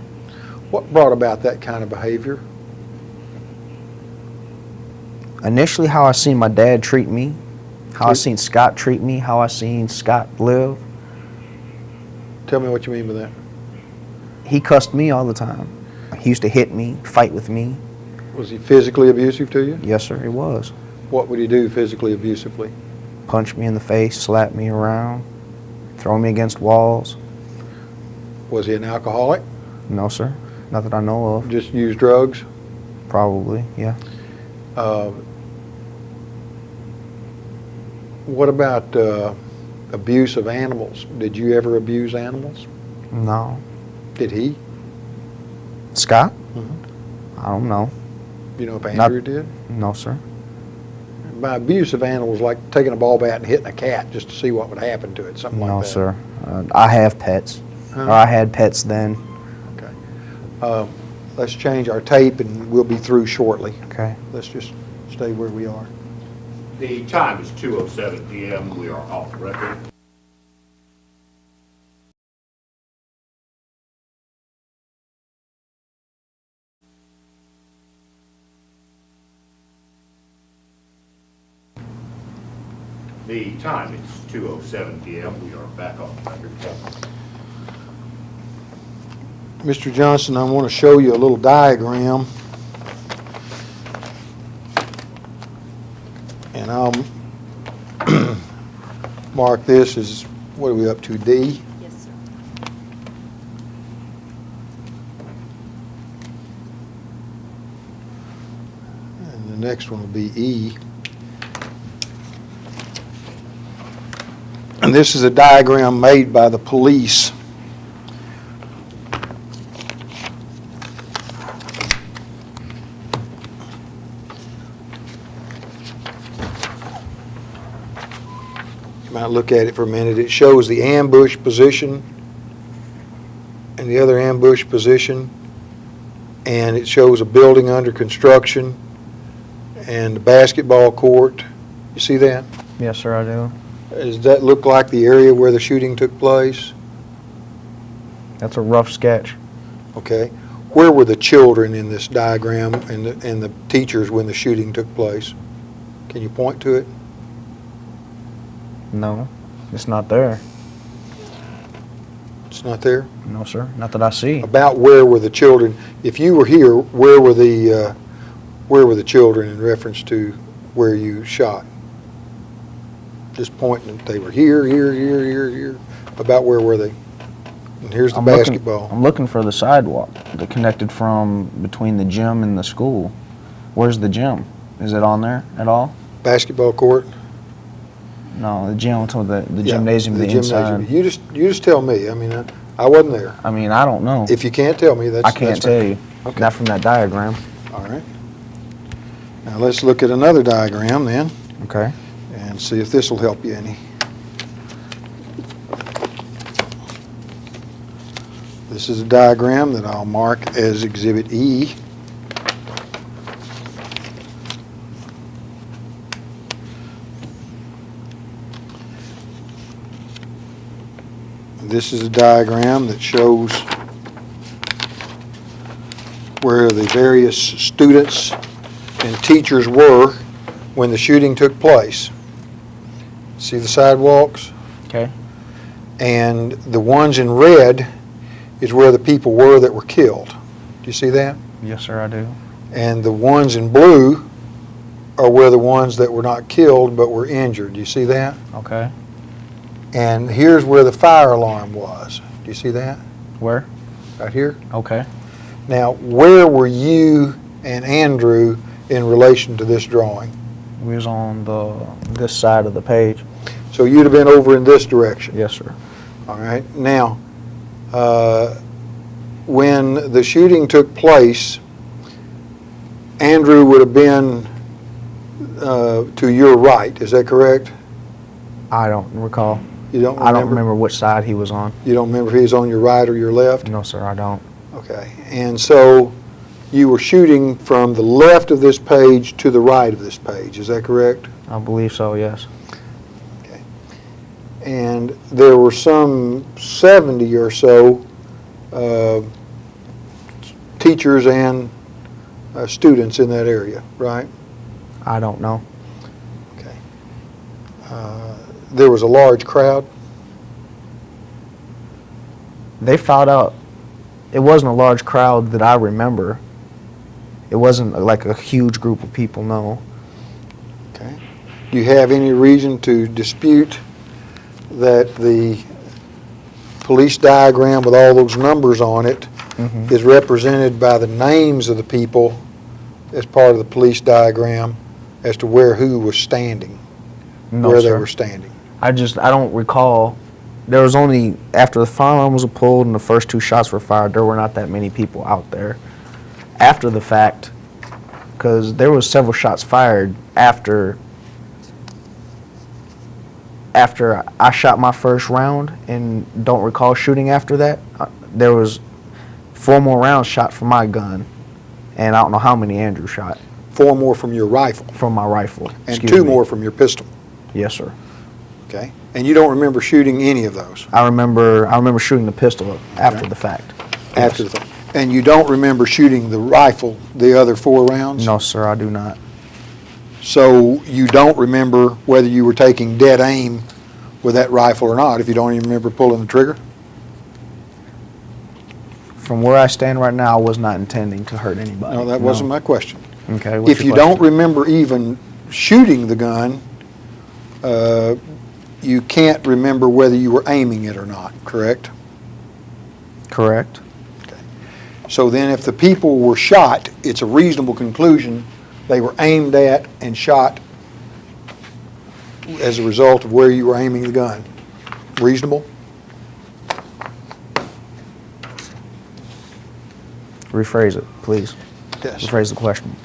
What brought about that kind of behavior? Initially, how I seen my dad treat me, how I seen Scott treat me, how I seen Scott live. Tell me what you mean by that. He cussed me all the time. He used to hit me, fight with me. Was he physically abusive to you? Yes, sir, he was. What would he do physically abusively? Punch me in the face, slap me around, throw me against walls. Was he an alcoholic? No, sir. Not that I know of. Just use drugs? Probably, yeah. What about abuse of animals? Did you ever abuse animals? No. Did he? Scott? Mhm. I don't know. You know if Not- Andrew did? No, sir. By abuse of animals, like taking a ball bat and hitting a cat just to see what would happen to it, something like No, that. sir. I have pets. Huh? Or I had pets then. Let's change our tape and we'll be through shortly. Okay. Let's just stay where we are. The time is 2:07 PM. We are off the record. The time is 2:07 PM. We are back on the record. Mr. Johnson, I want to show you a little diagram. And I'll mark this as, what are we up to, D? Yes, sir. And the next one will be E. And this is a diagram made by the police. You might look at it for a minute. It shows the ambush position and the other ambush position. And it shows a building under construction and the basketball court. You see that? Yes, sir, I do. Does that look like the area where the shooting took place? That's a rough sketch. Okay. Where were the children in this diagram and the teachers when the shooting took place? Can you point to it? No, it's not there. It's not there? No, sir, not that I see. About where were the children? If you were here, where were the children in reference to where you shot? just pointing that they were here, here. About where were they? And here's the I'm basketball. I'm looking for the sidewalk that connected from between the gym and the school. Where's the gym? Is it on there at all? Basketball court. No, the gym, the Yeah, gymnasium, the gymnasium. inside. You just tell me. I mean, I wasn't there. I mean, I don't know. If you can't tell me, that's I can't that's tell fine. you. Okay. Not from that diagram. All right. Now let's look at another diagram then Okay. and see if this will help you any. This is a diagram that I'll mark as Exhibit E. This is a diagram that shows where the various students and teachers were when the shooting took place. See the sidewalks? Okay. And the ones in red is where the people were that were killed. Do you see that? Yes, sir, I do. And the ones in blue are where the ones that were not killed but were injured. Do you see that? Okay. And here's where the fire alarm was. Do you see that? Where? Right here? Okay. Now, where were you and Andrew in relation to this drawing? We was on this side of the page. So you'd have been over in this direction. Yes, sir. All right. Now, when the shooting took place, Andrew would have been to your right. Is that correct? I don't recall. You don't remember? I don't remember which side he was on. You don't remember if he was on your right or your left? No, sir, I don't. Okay. And so you were shooting from the left of this page to the right of this page. Is that correct? I believe so, yes. And there were some 70 or so teachers and students in that area, right? I don't know. Okay. There was a large crowd. They found out it wasn't a large crowd that I remember. It wasn't like a huge group of people, no. Okay. Do you have any reason to dispute that the police diagram with all those numbers on it Mm-hmm. is represented by the names of the people as part of the police diagram as to where who was standing, No, where they sir. were standing? I don't recall. There was only, after the firearm was pulled and the first two shots were fired, there were not that many people out there. After the fact, because there was several shots fired after I shot my first round and don't recall shooting after that. There was 4 more rounds shot from my gun, and I don't know how many Andrew shot 4 more from your rifle from my rifle. and Excuse 2 me. more from your pistol, Yes, sir. okay? And you don't remember shooting any of those I remember shooting the pistol after the fact. after Yes. the fact? And you don't remember shooting the rifle the other 4 rounds? No, sir, I do not. So you don't remember whether you were taking dead aim with that rifle or not, if you don't even remember pulling the trigger? From where I stand right now, I was not intending to hurt anybody. No, that wasn't my question. Okay, what's If your you don't question? remember even shooting the gun, you can't remember whether you were aiming it or not, correct? Correct. So then if the people were shot, it's a reasonable conclusion they were aimed at and shot as a result of where you were aiming the gun. Reasonable? Rephrase it, please. Yes. Rephrase the question.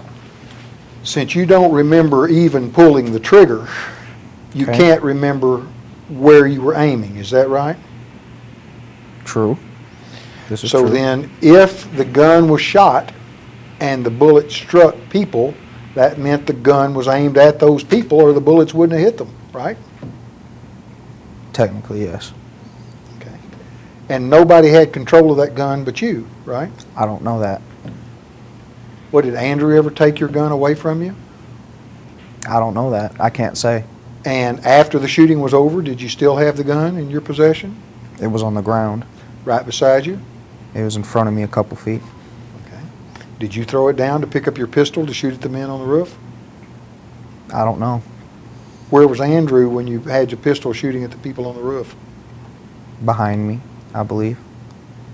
Since you don't remember even pulling the trigger, you Okay. can't remember where you were aiming, is that right? True. This is So true. then, if the gun was shot and the bullet struck people, that meant the gun was aimed at those people or the bullets wouldn't have hit them, right? Technically, yes. Okay. And nobody had control of that gun but you, right? I don't know that. What, did Andrew ever take your gun away from you? I don't know that. I can't say. And after the shooting was over, did you still have the gun in your possession, It was on the ground. right beside you? It was in front of me a couple feet. Okay. Did you throw it down to pick up your pistol to shoot at the men on the roof? I don't know. Where was Andrew when you had your pistol shooting at the people on the roof? Behind me, I believe.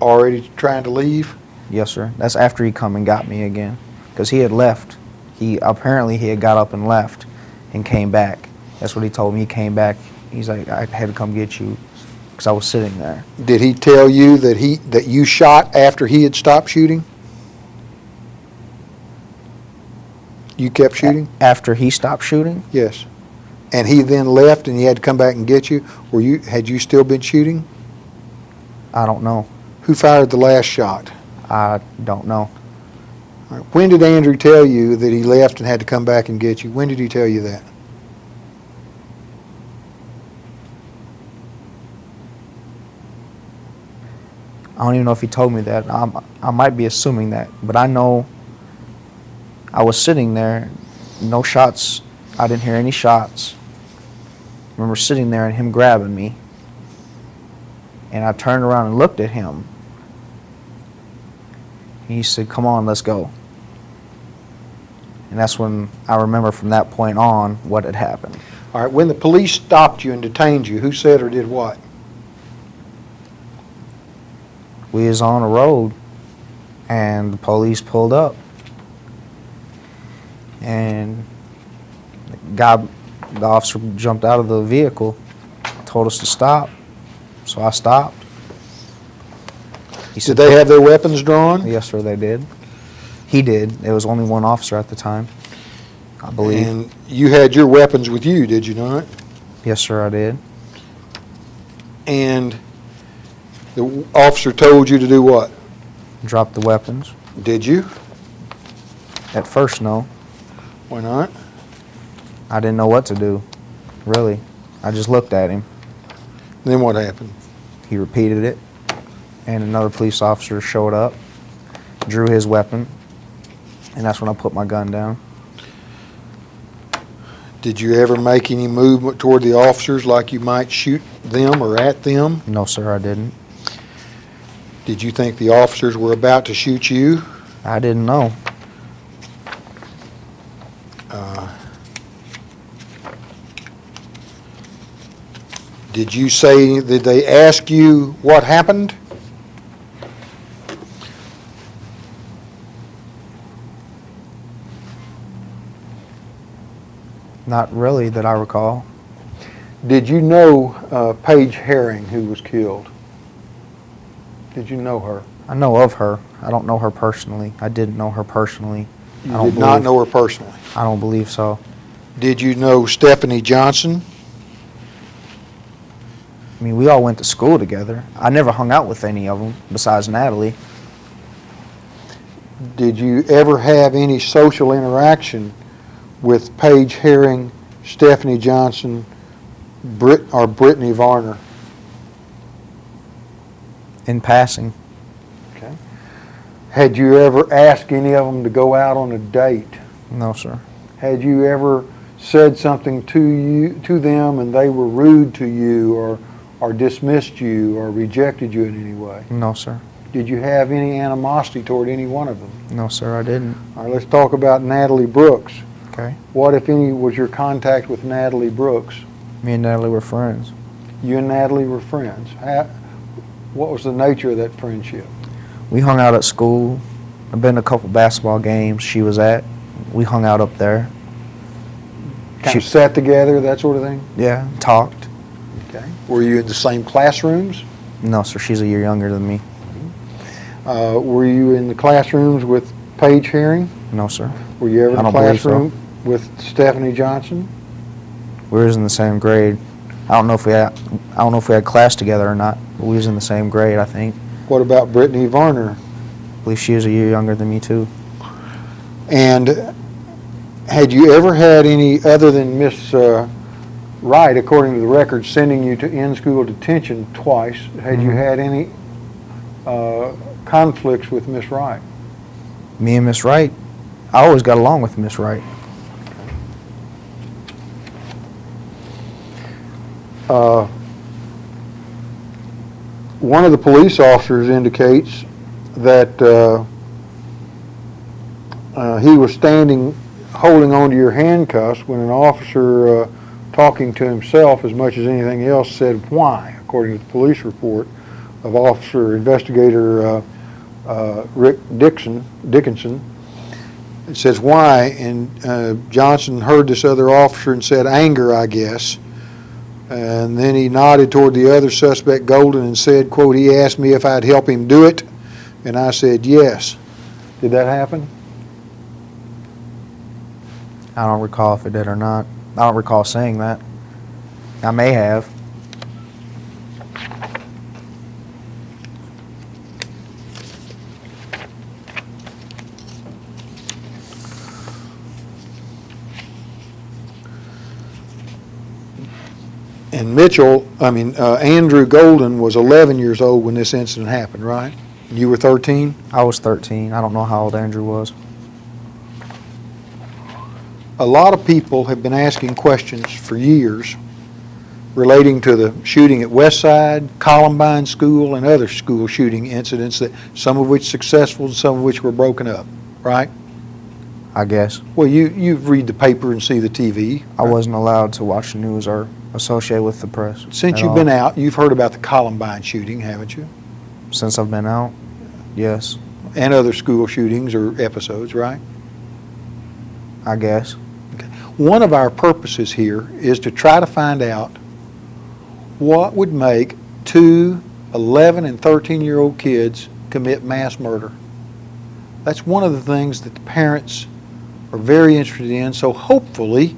Already trying to leave? Yes, sir. That's after he come and got me again, because he had left. He had got up and left, and came back. That's what he told me. He came back. He's like, I had to come get you, because I was sitting there. Did he tell you that you shot after he had stopped shooting? You kept shooting? After he stopped shooting, Yes. And he then left and he had to come back and get you? Had you still been shooting? I don't know. Who fired the last shot? I don't know. All right. When did Andrew tell you that he left and had to come back and get you? When did he tell you that? I don't even know if he told me that. I might be assuming that, but I know I was sitting there, no shots. I didn't hear any shots. I remember sitting there and him grabbing me, and I turned around and looked at him. He said, "Come on, let's go." And that's when I remember from that point on what had happened. All right, when the police stopped you and detained you, who said or did what? We was on a road, and the police pulled up, and the officer jumped out of the vehicle, told us to stop, so I stopped. He Did they have their weapons drawn? Yes, sir, they did. He did. There was only one officer at the time, I believe. And you had your weapons with you, did you not? Yes, sir, I did. And the officer told you to do what? Dropped the weapons. Did you? At first, no. Why not? I didn't know what to do, really. I just looked at him. Then what happened? He repeated it, and another police officer showed up, drew his weapon, and that's when I put my gun down. Did you ever make any movement toward the officers like you might shoot them or at them? No, sir, I didn't. Did you think the officers were about to shoot you? I didn't know. Did they ask you what happened? Not really that I recall. Did you know Paige Herring, who was killed? Did you know her? I know of her. I don't know her personally. I didn't know her personally. You did not know her personally. I don't believe so. Did you know Stephanie Johnson? I mean, we all went to school together. I never hung out with any of them besides Natalie. Did you ever have any social interaction with Paige Herring, Stephanie Johnson, or Brittany Varner? In passing, Okay. Had you ever asked any of them to go out on a date? no, sir. Had you ever said something to them and they were rude to you or dismissed you or rejected you in any way? No, sir. Did you have any animosity toward any one of them? No, sir, I didn't. All right, let's talk about Natalie Brooks. Okay. What, if any, was your contact with Natalie Brooks? Me and Natalie were friends. You and Natalie were friends. What was the nature of that friendship? We hung out at school. I've been to a couple basketball games she was at. We hung out up there. Kind of sat together, that sort of thing? Yeah, talked. Okay. Were you in the same classrooms? No, sir, she's a year younger than me. Were you in the classrooms with Paige Herring? No, sir. Were you ever in I the don't believe so. classroom with Stephanie Johnson? We was in the same grade. I don't know if we had class together or not, but we was in the same grade, I think. What about Brittany Varner? I believe she was a year younger than me too. And had you ever had any, other than Miss Wright, according to the record, sending you to in-school detention twice, had you had any conflicts with Miss Wright? Me and Miss Wright, I always got along with Miss Wright. One of the police officers indicates that he was standing holding onto your handcuffs when an officer talking to himself as much as anything else, said why, according to the police report of Officer Investigator Rick Dickinson. It says why, and Johnson heard this other officer and said anger, I guess. And then he nodded toward the other suspect, Golden, and said, quote, he asked me if I'd help him do it, and I said yes. Did that happen? I don't recall if it did or not. I don't recall saying that. I may have. And Andrew Golden was 11 years old when this incident happened, right? You were 13? I was 13. I don't know how old Andrew was. A lot of people have been asking questions for years relating to the shooting at Westside, Columbine School, and other school shooting incidents, that some of which successful and some of which were broken up, right? I guess. Well, you read the paper and see the TV. I wasn't allowed to watch the news or associate with the press. Since at you've all. been out, you've heard about the Columbine shooting, haven't you? Since I've been out, yes, And other school shootings or episodes, right? I guess. One of our purposes here is to try to find out what would make two 11 and 13-year-old kids commit mass murder. That's one of the things that the parents are very interested in, so hopefully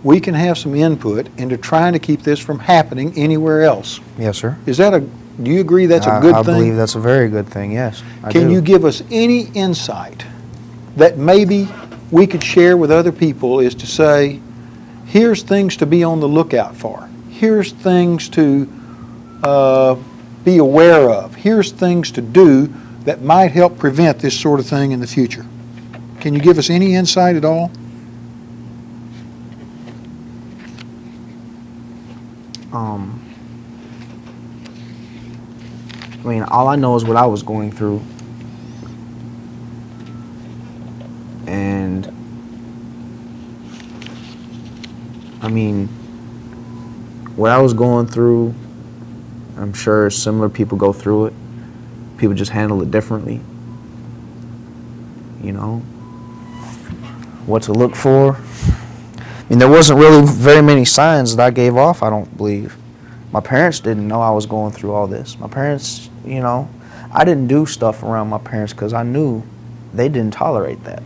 we can have some input into trying to keep this from happening anywhere else. Yes, sir. Do you agree that's a good I thing? believe that's a very good thing, yes. I Can do. you give us any insight that maybe we could share with other people, is to say, here's things to be on the lookout for. Here's things to be aware of. Here's things to do that might help prevent this sort of thing in the future. Can you give us any insight at all? I mean, all I know is what I was going through. And I mean, what I was going through, I'm sure similar people go through it. People just handle it differently. You know, what to look for. I mean, there wasn't really very many signs that I gave off, I don't believe. My parents didn't know I was going through all this. My parents, you know, I didn't do stuff around my parents because I knew they didn't tolerate that.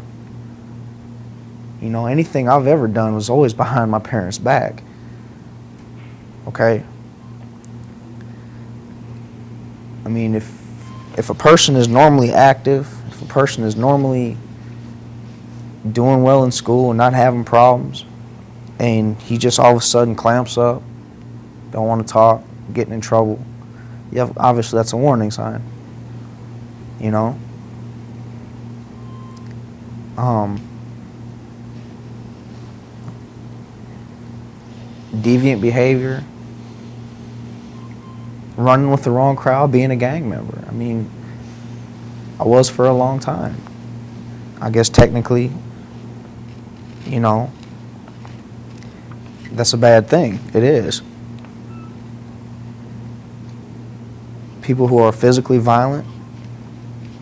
You know, anything I've ever done was always behind my parents' back. Okay? I mean, if a person is normally active, if a person is normally doing well in school and not having problems, and he just all of a sudden clamps up, don't want to talk, getting in trouble, yeah, obviously that's a warning sign. You know? Deviant behavior, running with the wrong crowd, being a gang member. I mean, I was for a long time. I guess technically, you know, that's a bad thing. It is. People who are physically violent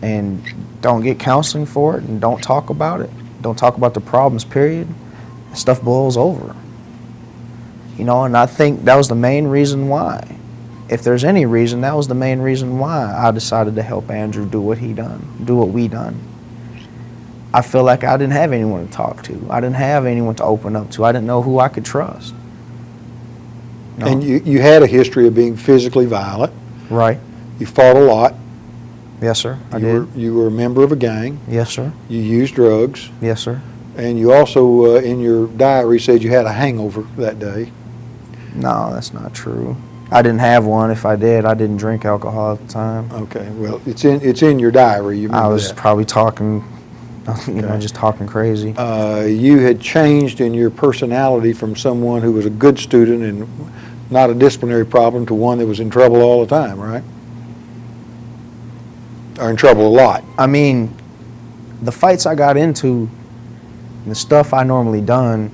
and don't get counseling for it and don't talk about it, don't talk about the problems, period, stuff boils over. You know, and I think that was the main reason why. If there's any reason, that was the main reason why I decided to help Andrew do what he done, do what we done. I feel like I didn't have anyone to talk to. I didn't have anyone to open up to. I didn't know who I could trust. No. And you had a history of being physically violent. Right. You fought a lot. Yes, sir. I did. You were a member of a gang. Yes, sir. You used drugs. Yes, sir. And you also, in your diary, said you had a hangover that day. No, that's not true. I didn't have one. If I did, I didn't drink alcohol at the time. Okay, well, it's in your diary. You remember I was that. probably talking, you know, Okay. just talking crazy. You had changed in your personality from someone who was a good student and not a disciplinary problem to one that was in trouble all the time, right? Or in trouble a lot. I mean, the fights I got into, the stuff I normally done,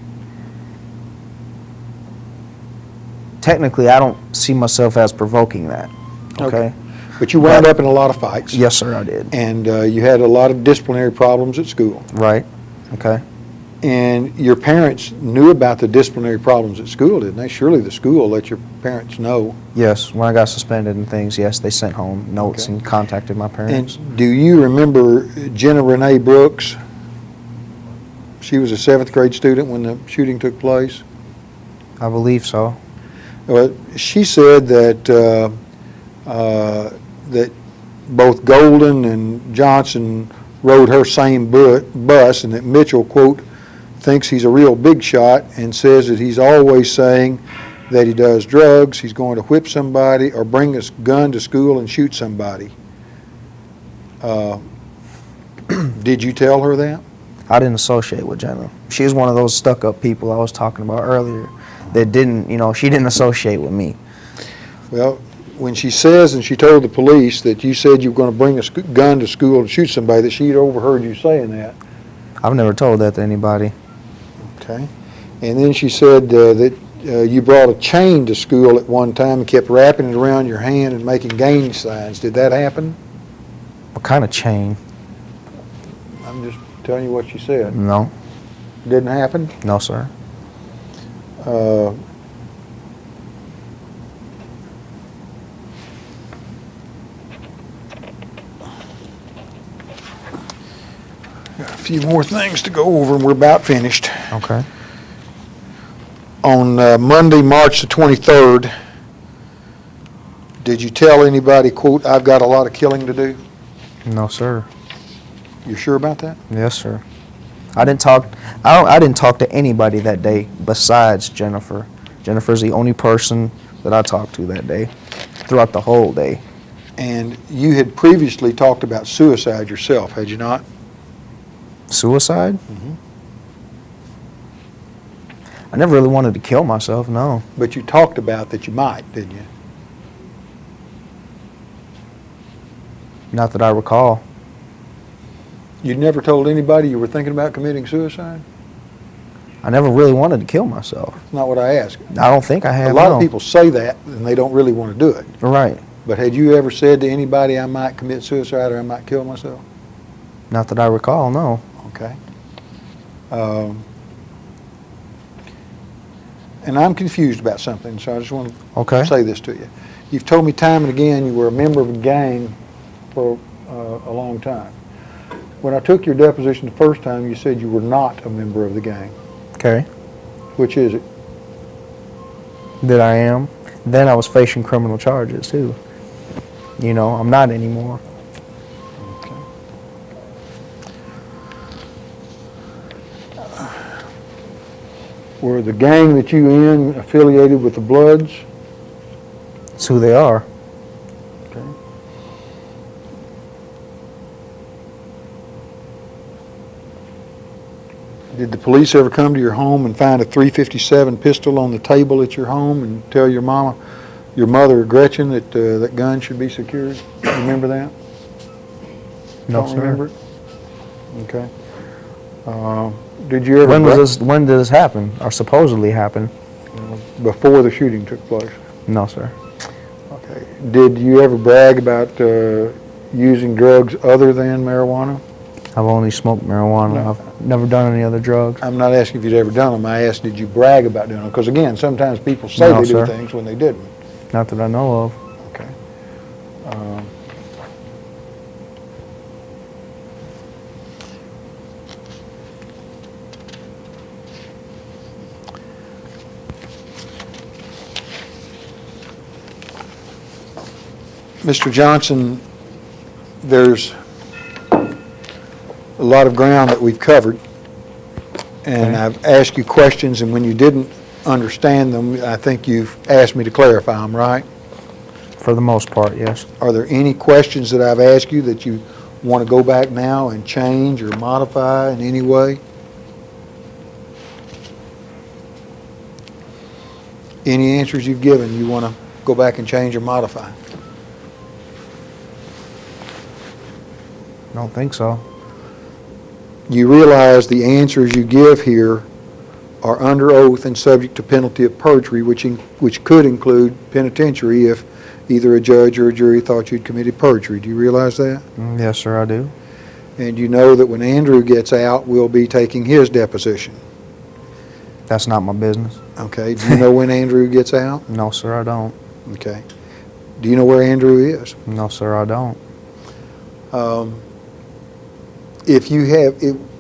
technically, I don't see myself as provoking that. Okay? But you wound up in a lot of fights. Yes, sir, I did. And you had a lot of disciplinary problems at school. Right. Okay. And your parents knew about the disciplinary problems at school, didn't they? Surely the school let your parents know. Yes, when I got suspended and things, yes, they sent home notes Okay. and contacted my parents. And do you remember Jenna Renee Brooks? She was a 7th grade student when the shooting took place. I believe so. Well, she said that that both Golden and Johnson rode her same bus, and that Mitchell, quote, thinks he's a real big shot and says that he's always saying that he does drugs, he's going to whip somebody or bring a gun to school and shoot somebody. Did you tell her that? I didn't associate with Jenna. She's one of those stuck-up people I was talking about earlier that didn't, she didn't associate with me. Well, when she says, and she told the police that you said you were going to bring a gun to school and shoot somebody, that she'd overheard you saying that. I've never told that to anybody. Okay. And then she said that you brought a chain to school at one time and kept wrapping it around your hand and making gang signs. Did that happen? What kind of chain? I'm just telling you what she said. No. Didn't happen? No, sir. Got a few more things to go over and we're about finished. Okay. On Monday, March the 23rd, did you tell anybody, quote, I've got a lot of killing to do? No, sir. You sure about that? Yes, sir. I didn't talk to anybody that day besides Jennifer. Jennifer's the only person that I talked to that day, throughout the whole day. And you had previously talked about suicide yourself, had you not? Suicide? I never really wanted to kill myself, no. But you talked about that you might, didn't you? Not that I recall. You never told anybody you were thinking about committing suicide? I never really wanted to kill myself. That's not what I asked. I don't think I have. A lot no. of people say that and they don't really want to do it. Right. But had you ever said to anybody, I might commit suicide or I might kill myself? Not that I recall, no. Okay. And I'm confused about something, so I just want to Okay. say this to you. You've told me time and again you were a member of a gang for a long time. When I took your deposition the first time, you said you were not a member of the gang. Okay. Which is it? That I am. Then I was facing criminal charges, too. I'm not anymore. Were the gang that you in affiliated with the Bloods? It's who they are. Okay. Did the police ever come to your home and find a .357 pistol on the table at your home and tell your mother Gretchen, that that gun should be secured? You remember that? No, Don't sir. remember it? Okay. Did you ever? When did this happen, or supposedly happen? Before the shooting took place. No, sir. Okay. Did you ever brag about using drugs other than marijuana? I've only smoked marijuana. No. I've never done any other drugs. I'm not asking if you'd ever done them. I asked, did you brag about doing them? Because again, sometimes people say No, they do sir. things when they didn't. Not that I know of. Okay. Mr. Johnson, there's a lot of ground that we've covered, and Okay. I've asked you questions, and when you didn't understand them, I think you've asked me to clarify them, right? For the most part, yes. Are there any questions that I've asked you that you want to go back now and change or modify in any way? Any answers you've given you want to go back and change or modify? I don't think so. You realize the answers you give here are under oath and subject to penalty of perjury, which could include penitentiary if either a judge or a jury thought you'd committed perjury. Do you realize that? Yes, sir, I do. And you know that when Andrew gets out, we'll be taking his deposition. That's not my business. Okay, do you know when Andrew gets out? No, sir, I don't. Okay. Do you know where Andrew is? No, sir, I don't.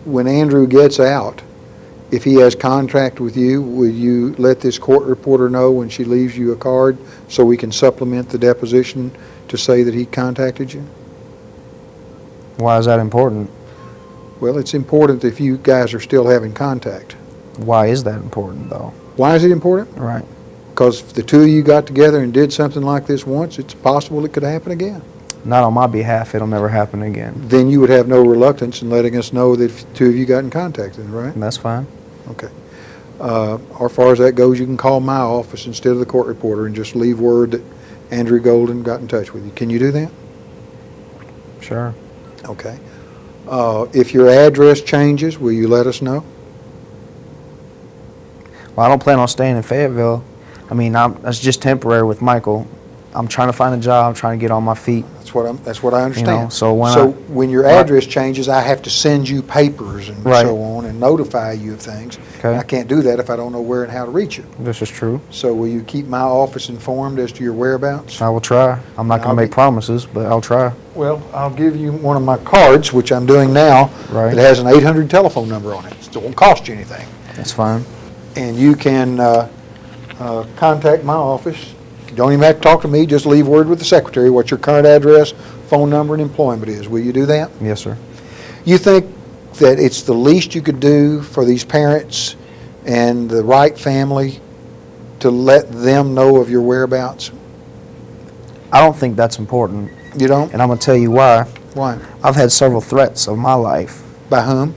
When Andrew gets out, if he has contact with you, will you let this court reporter know when she leaves you a card so we can supplement the deposition to say that he contacted you? Why is that important? Well, it's important if you guys are still having contact. Why is that important, though? Why is it important? Right. Because if the two of you got together and did something like this once, it's possible it could happen again. Not on my behalf. It'll never happen again. Then you would have no reluctance in letting us know that the two of you got in contact, right? And that's fine. Okay. As far as that goes, you can call my office instead of the court reporter and just leave word that Andrew Golden got in touch with you. Can you do that? Sure. Okay. If your address changes, will you let us know? Well, I don't plan on staying in Fayetteville. I mean, that's just temporary with Michael. I'm trying to find a job, trying to get on my feet. That's what I understand. so when your address changes, I have to send you papers and Right. so on and notify you of things. Okay. I can't do that if I don't know where and how to reach you. This is true. So will you keep my office informed as to your whereabouts? I will try. I'm not going I'll to make be- promises, but I'll try. Well, I'll give you one of my cards, which I'm doing now. Right. It has an 800 telephone number on it. It won't cost you anything. That's fine. And you can contact my office. You don't even have to talk to me, just leave word with the secretary what your current address, phone number, and employment is. Will you do that? Yes, sir. You think that it's the least you could do for these parents and the Wright family to let them know of your whereabouts? I don't think that's important, You don't? and I'm going to tell you why. Why? I've had several threats of my life. By whom?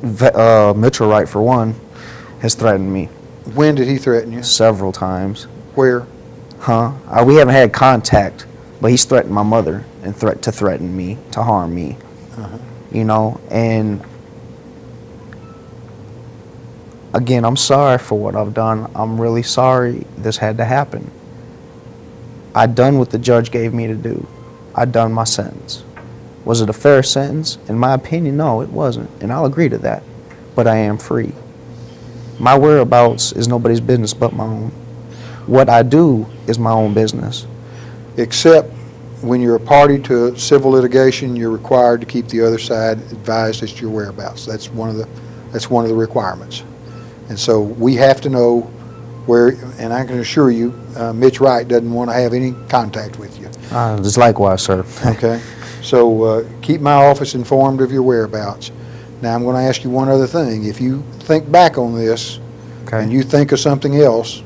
Mitchell Wright, for one, has threatened me When did he threaten you? several times. Where? We haven't had contact, but he's threatened my mother and threaten me, to harm me. You know, and again, I'm sorry for what I've done. I'm really sorry this had to happen. I done what the judge gave me to do. I done my sentence. Was it a fair sentence? In my opinion, no, it wasn't, and I'll agree to that. But I am free. My whereabouts is nobody's business but my own. What I do is my own business. Except when you're a party to civil litigation, you're required to keep the other side advised as to your whereabouts. That's one of the requirements. And so we have to know where, and I can assure you, Mitch Wright doesn't want to have any contact with you. Just likewise, sir. Okay? So keep my office informed of your whereabouts. Now, I'm going to ask you one other thing. If you think back on this Okay. and you think of something else,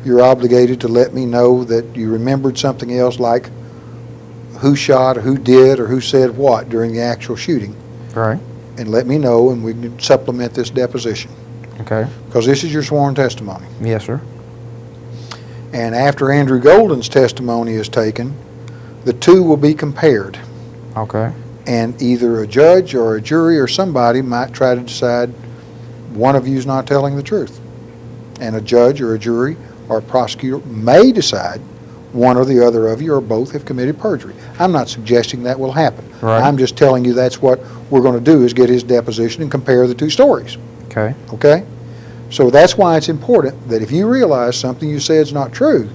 you're obligated to let me know that you remembered something else, like who shot or who did or who said what during the actual shooting, Right. and let me know, and we can supplement this deposition, Okay. because this is your sworn testimony. Yes, sir. And after Andrew Golden's testimony is taken, the two will be compared, Okay. and either a judge or a jury or somebody might try to decide one of you's not telling the truth. And a judge or a jury or a prosecutor may decide one or the other of you or both have committed perjury. I'm not suggesting that will happen. Right. I'm just telling you that's what we're going to do, is get his deposition and compare the two stories, Okay. okay? So that's why it's important that if you realize something you said is not true,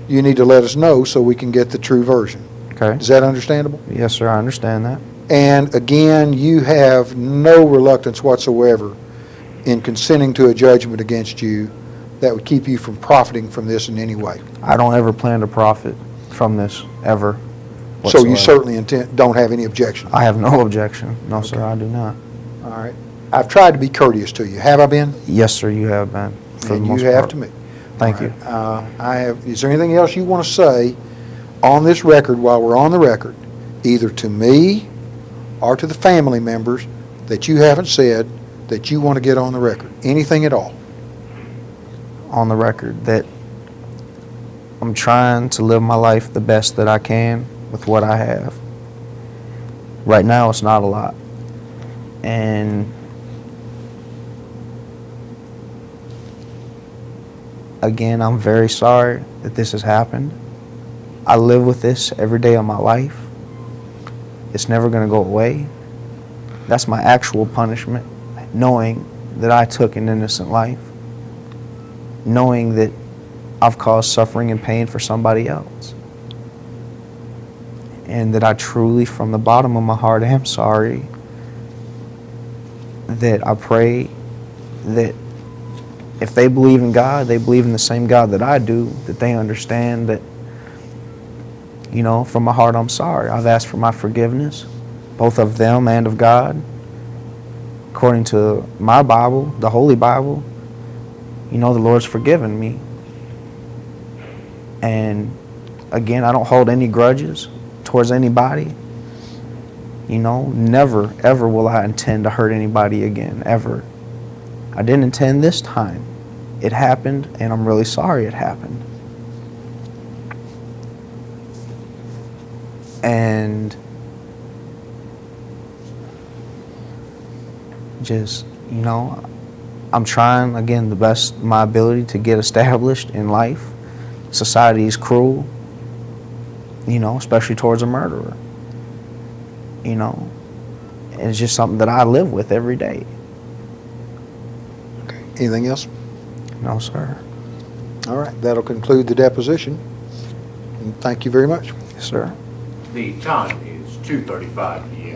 you need to let us know so we can get the true version. Okay. Is that understandable? Yes, sir. I understand that. And again, you have no reluctance whatsoever in consenting to a judgment against you that would keep you from profiting from this in any way. I don't ever plan to profit from this, ever. So you whatsoever. certainly don't have any objection. I have no objection. No, sir, I do not. All right. I've tried to be courteous to you. Have I been? Yes, sir, you have been. For And the you most have part. to me. Thank you. Is there anything else you want to say on this record while we're on the record, either to me or to the family members, that you haven't said that you want to get on the record? Anything at all? On the record that I'm trying to live my life the best that I can with what I have. Right now, it's not a lot. And Again, I'm very sorry that this has happened. I live with this every day of my life. It's never going to go away. That's my actual punishment, knowing that I took an innocent life, knowing that I've caused suffering and pain for somebody else, and that I truly, from the bottom of my heart, am sorry. That I pray that if they believe in God, they believe in the same God that I do, that they understand that, you know, from my heart, I'm sorry. I've asked for my forgiveness, both of them and of God. According to my Bible, the Holy Bible, you know, the Lord's forgiven me. And again, I don't hold any grudges towards anybody. You know, never, ever will I intend to hurt anybody again, ever. I didn't intend this time. It happened, and I'm really sorry it happened. And just, you know, I'm trying, again, the best of my ability to get established in life. Society is cruel, you know, especially towards a murderer. You know, and it's just something that I live with every day. Okay. Anything else? No, sir. All right, that'll conclude the deposition. And thank you very much. Yes, sir. The time is 2:35 p.m.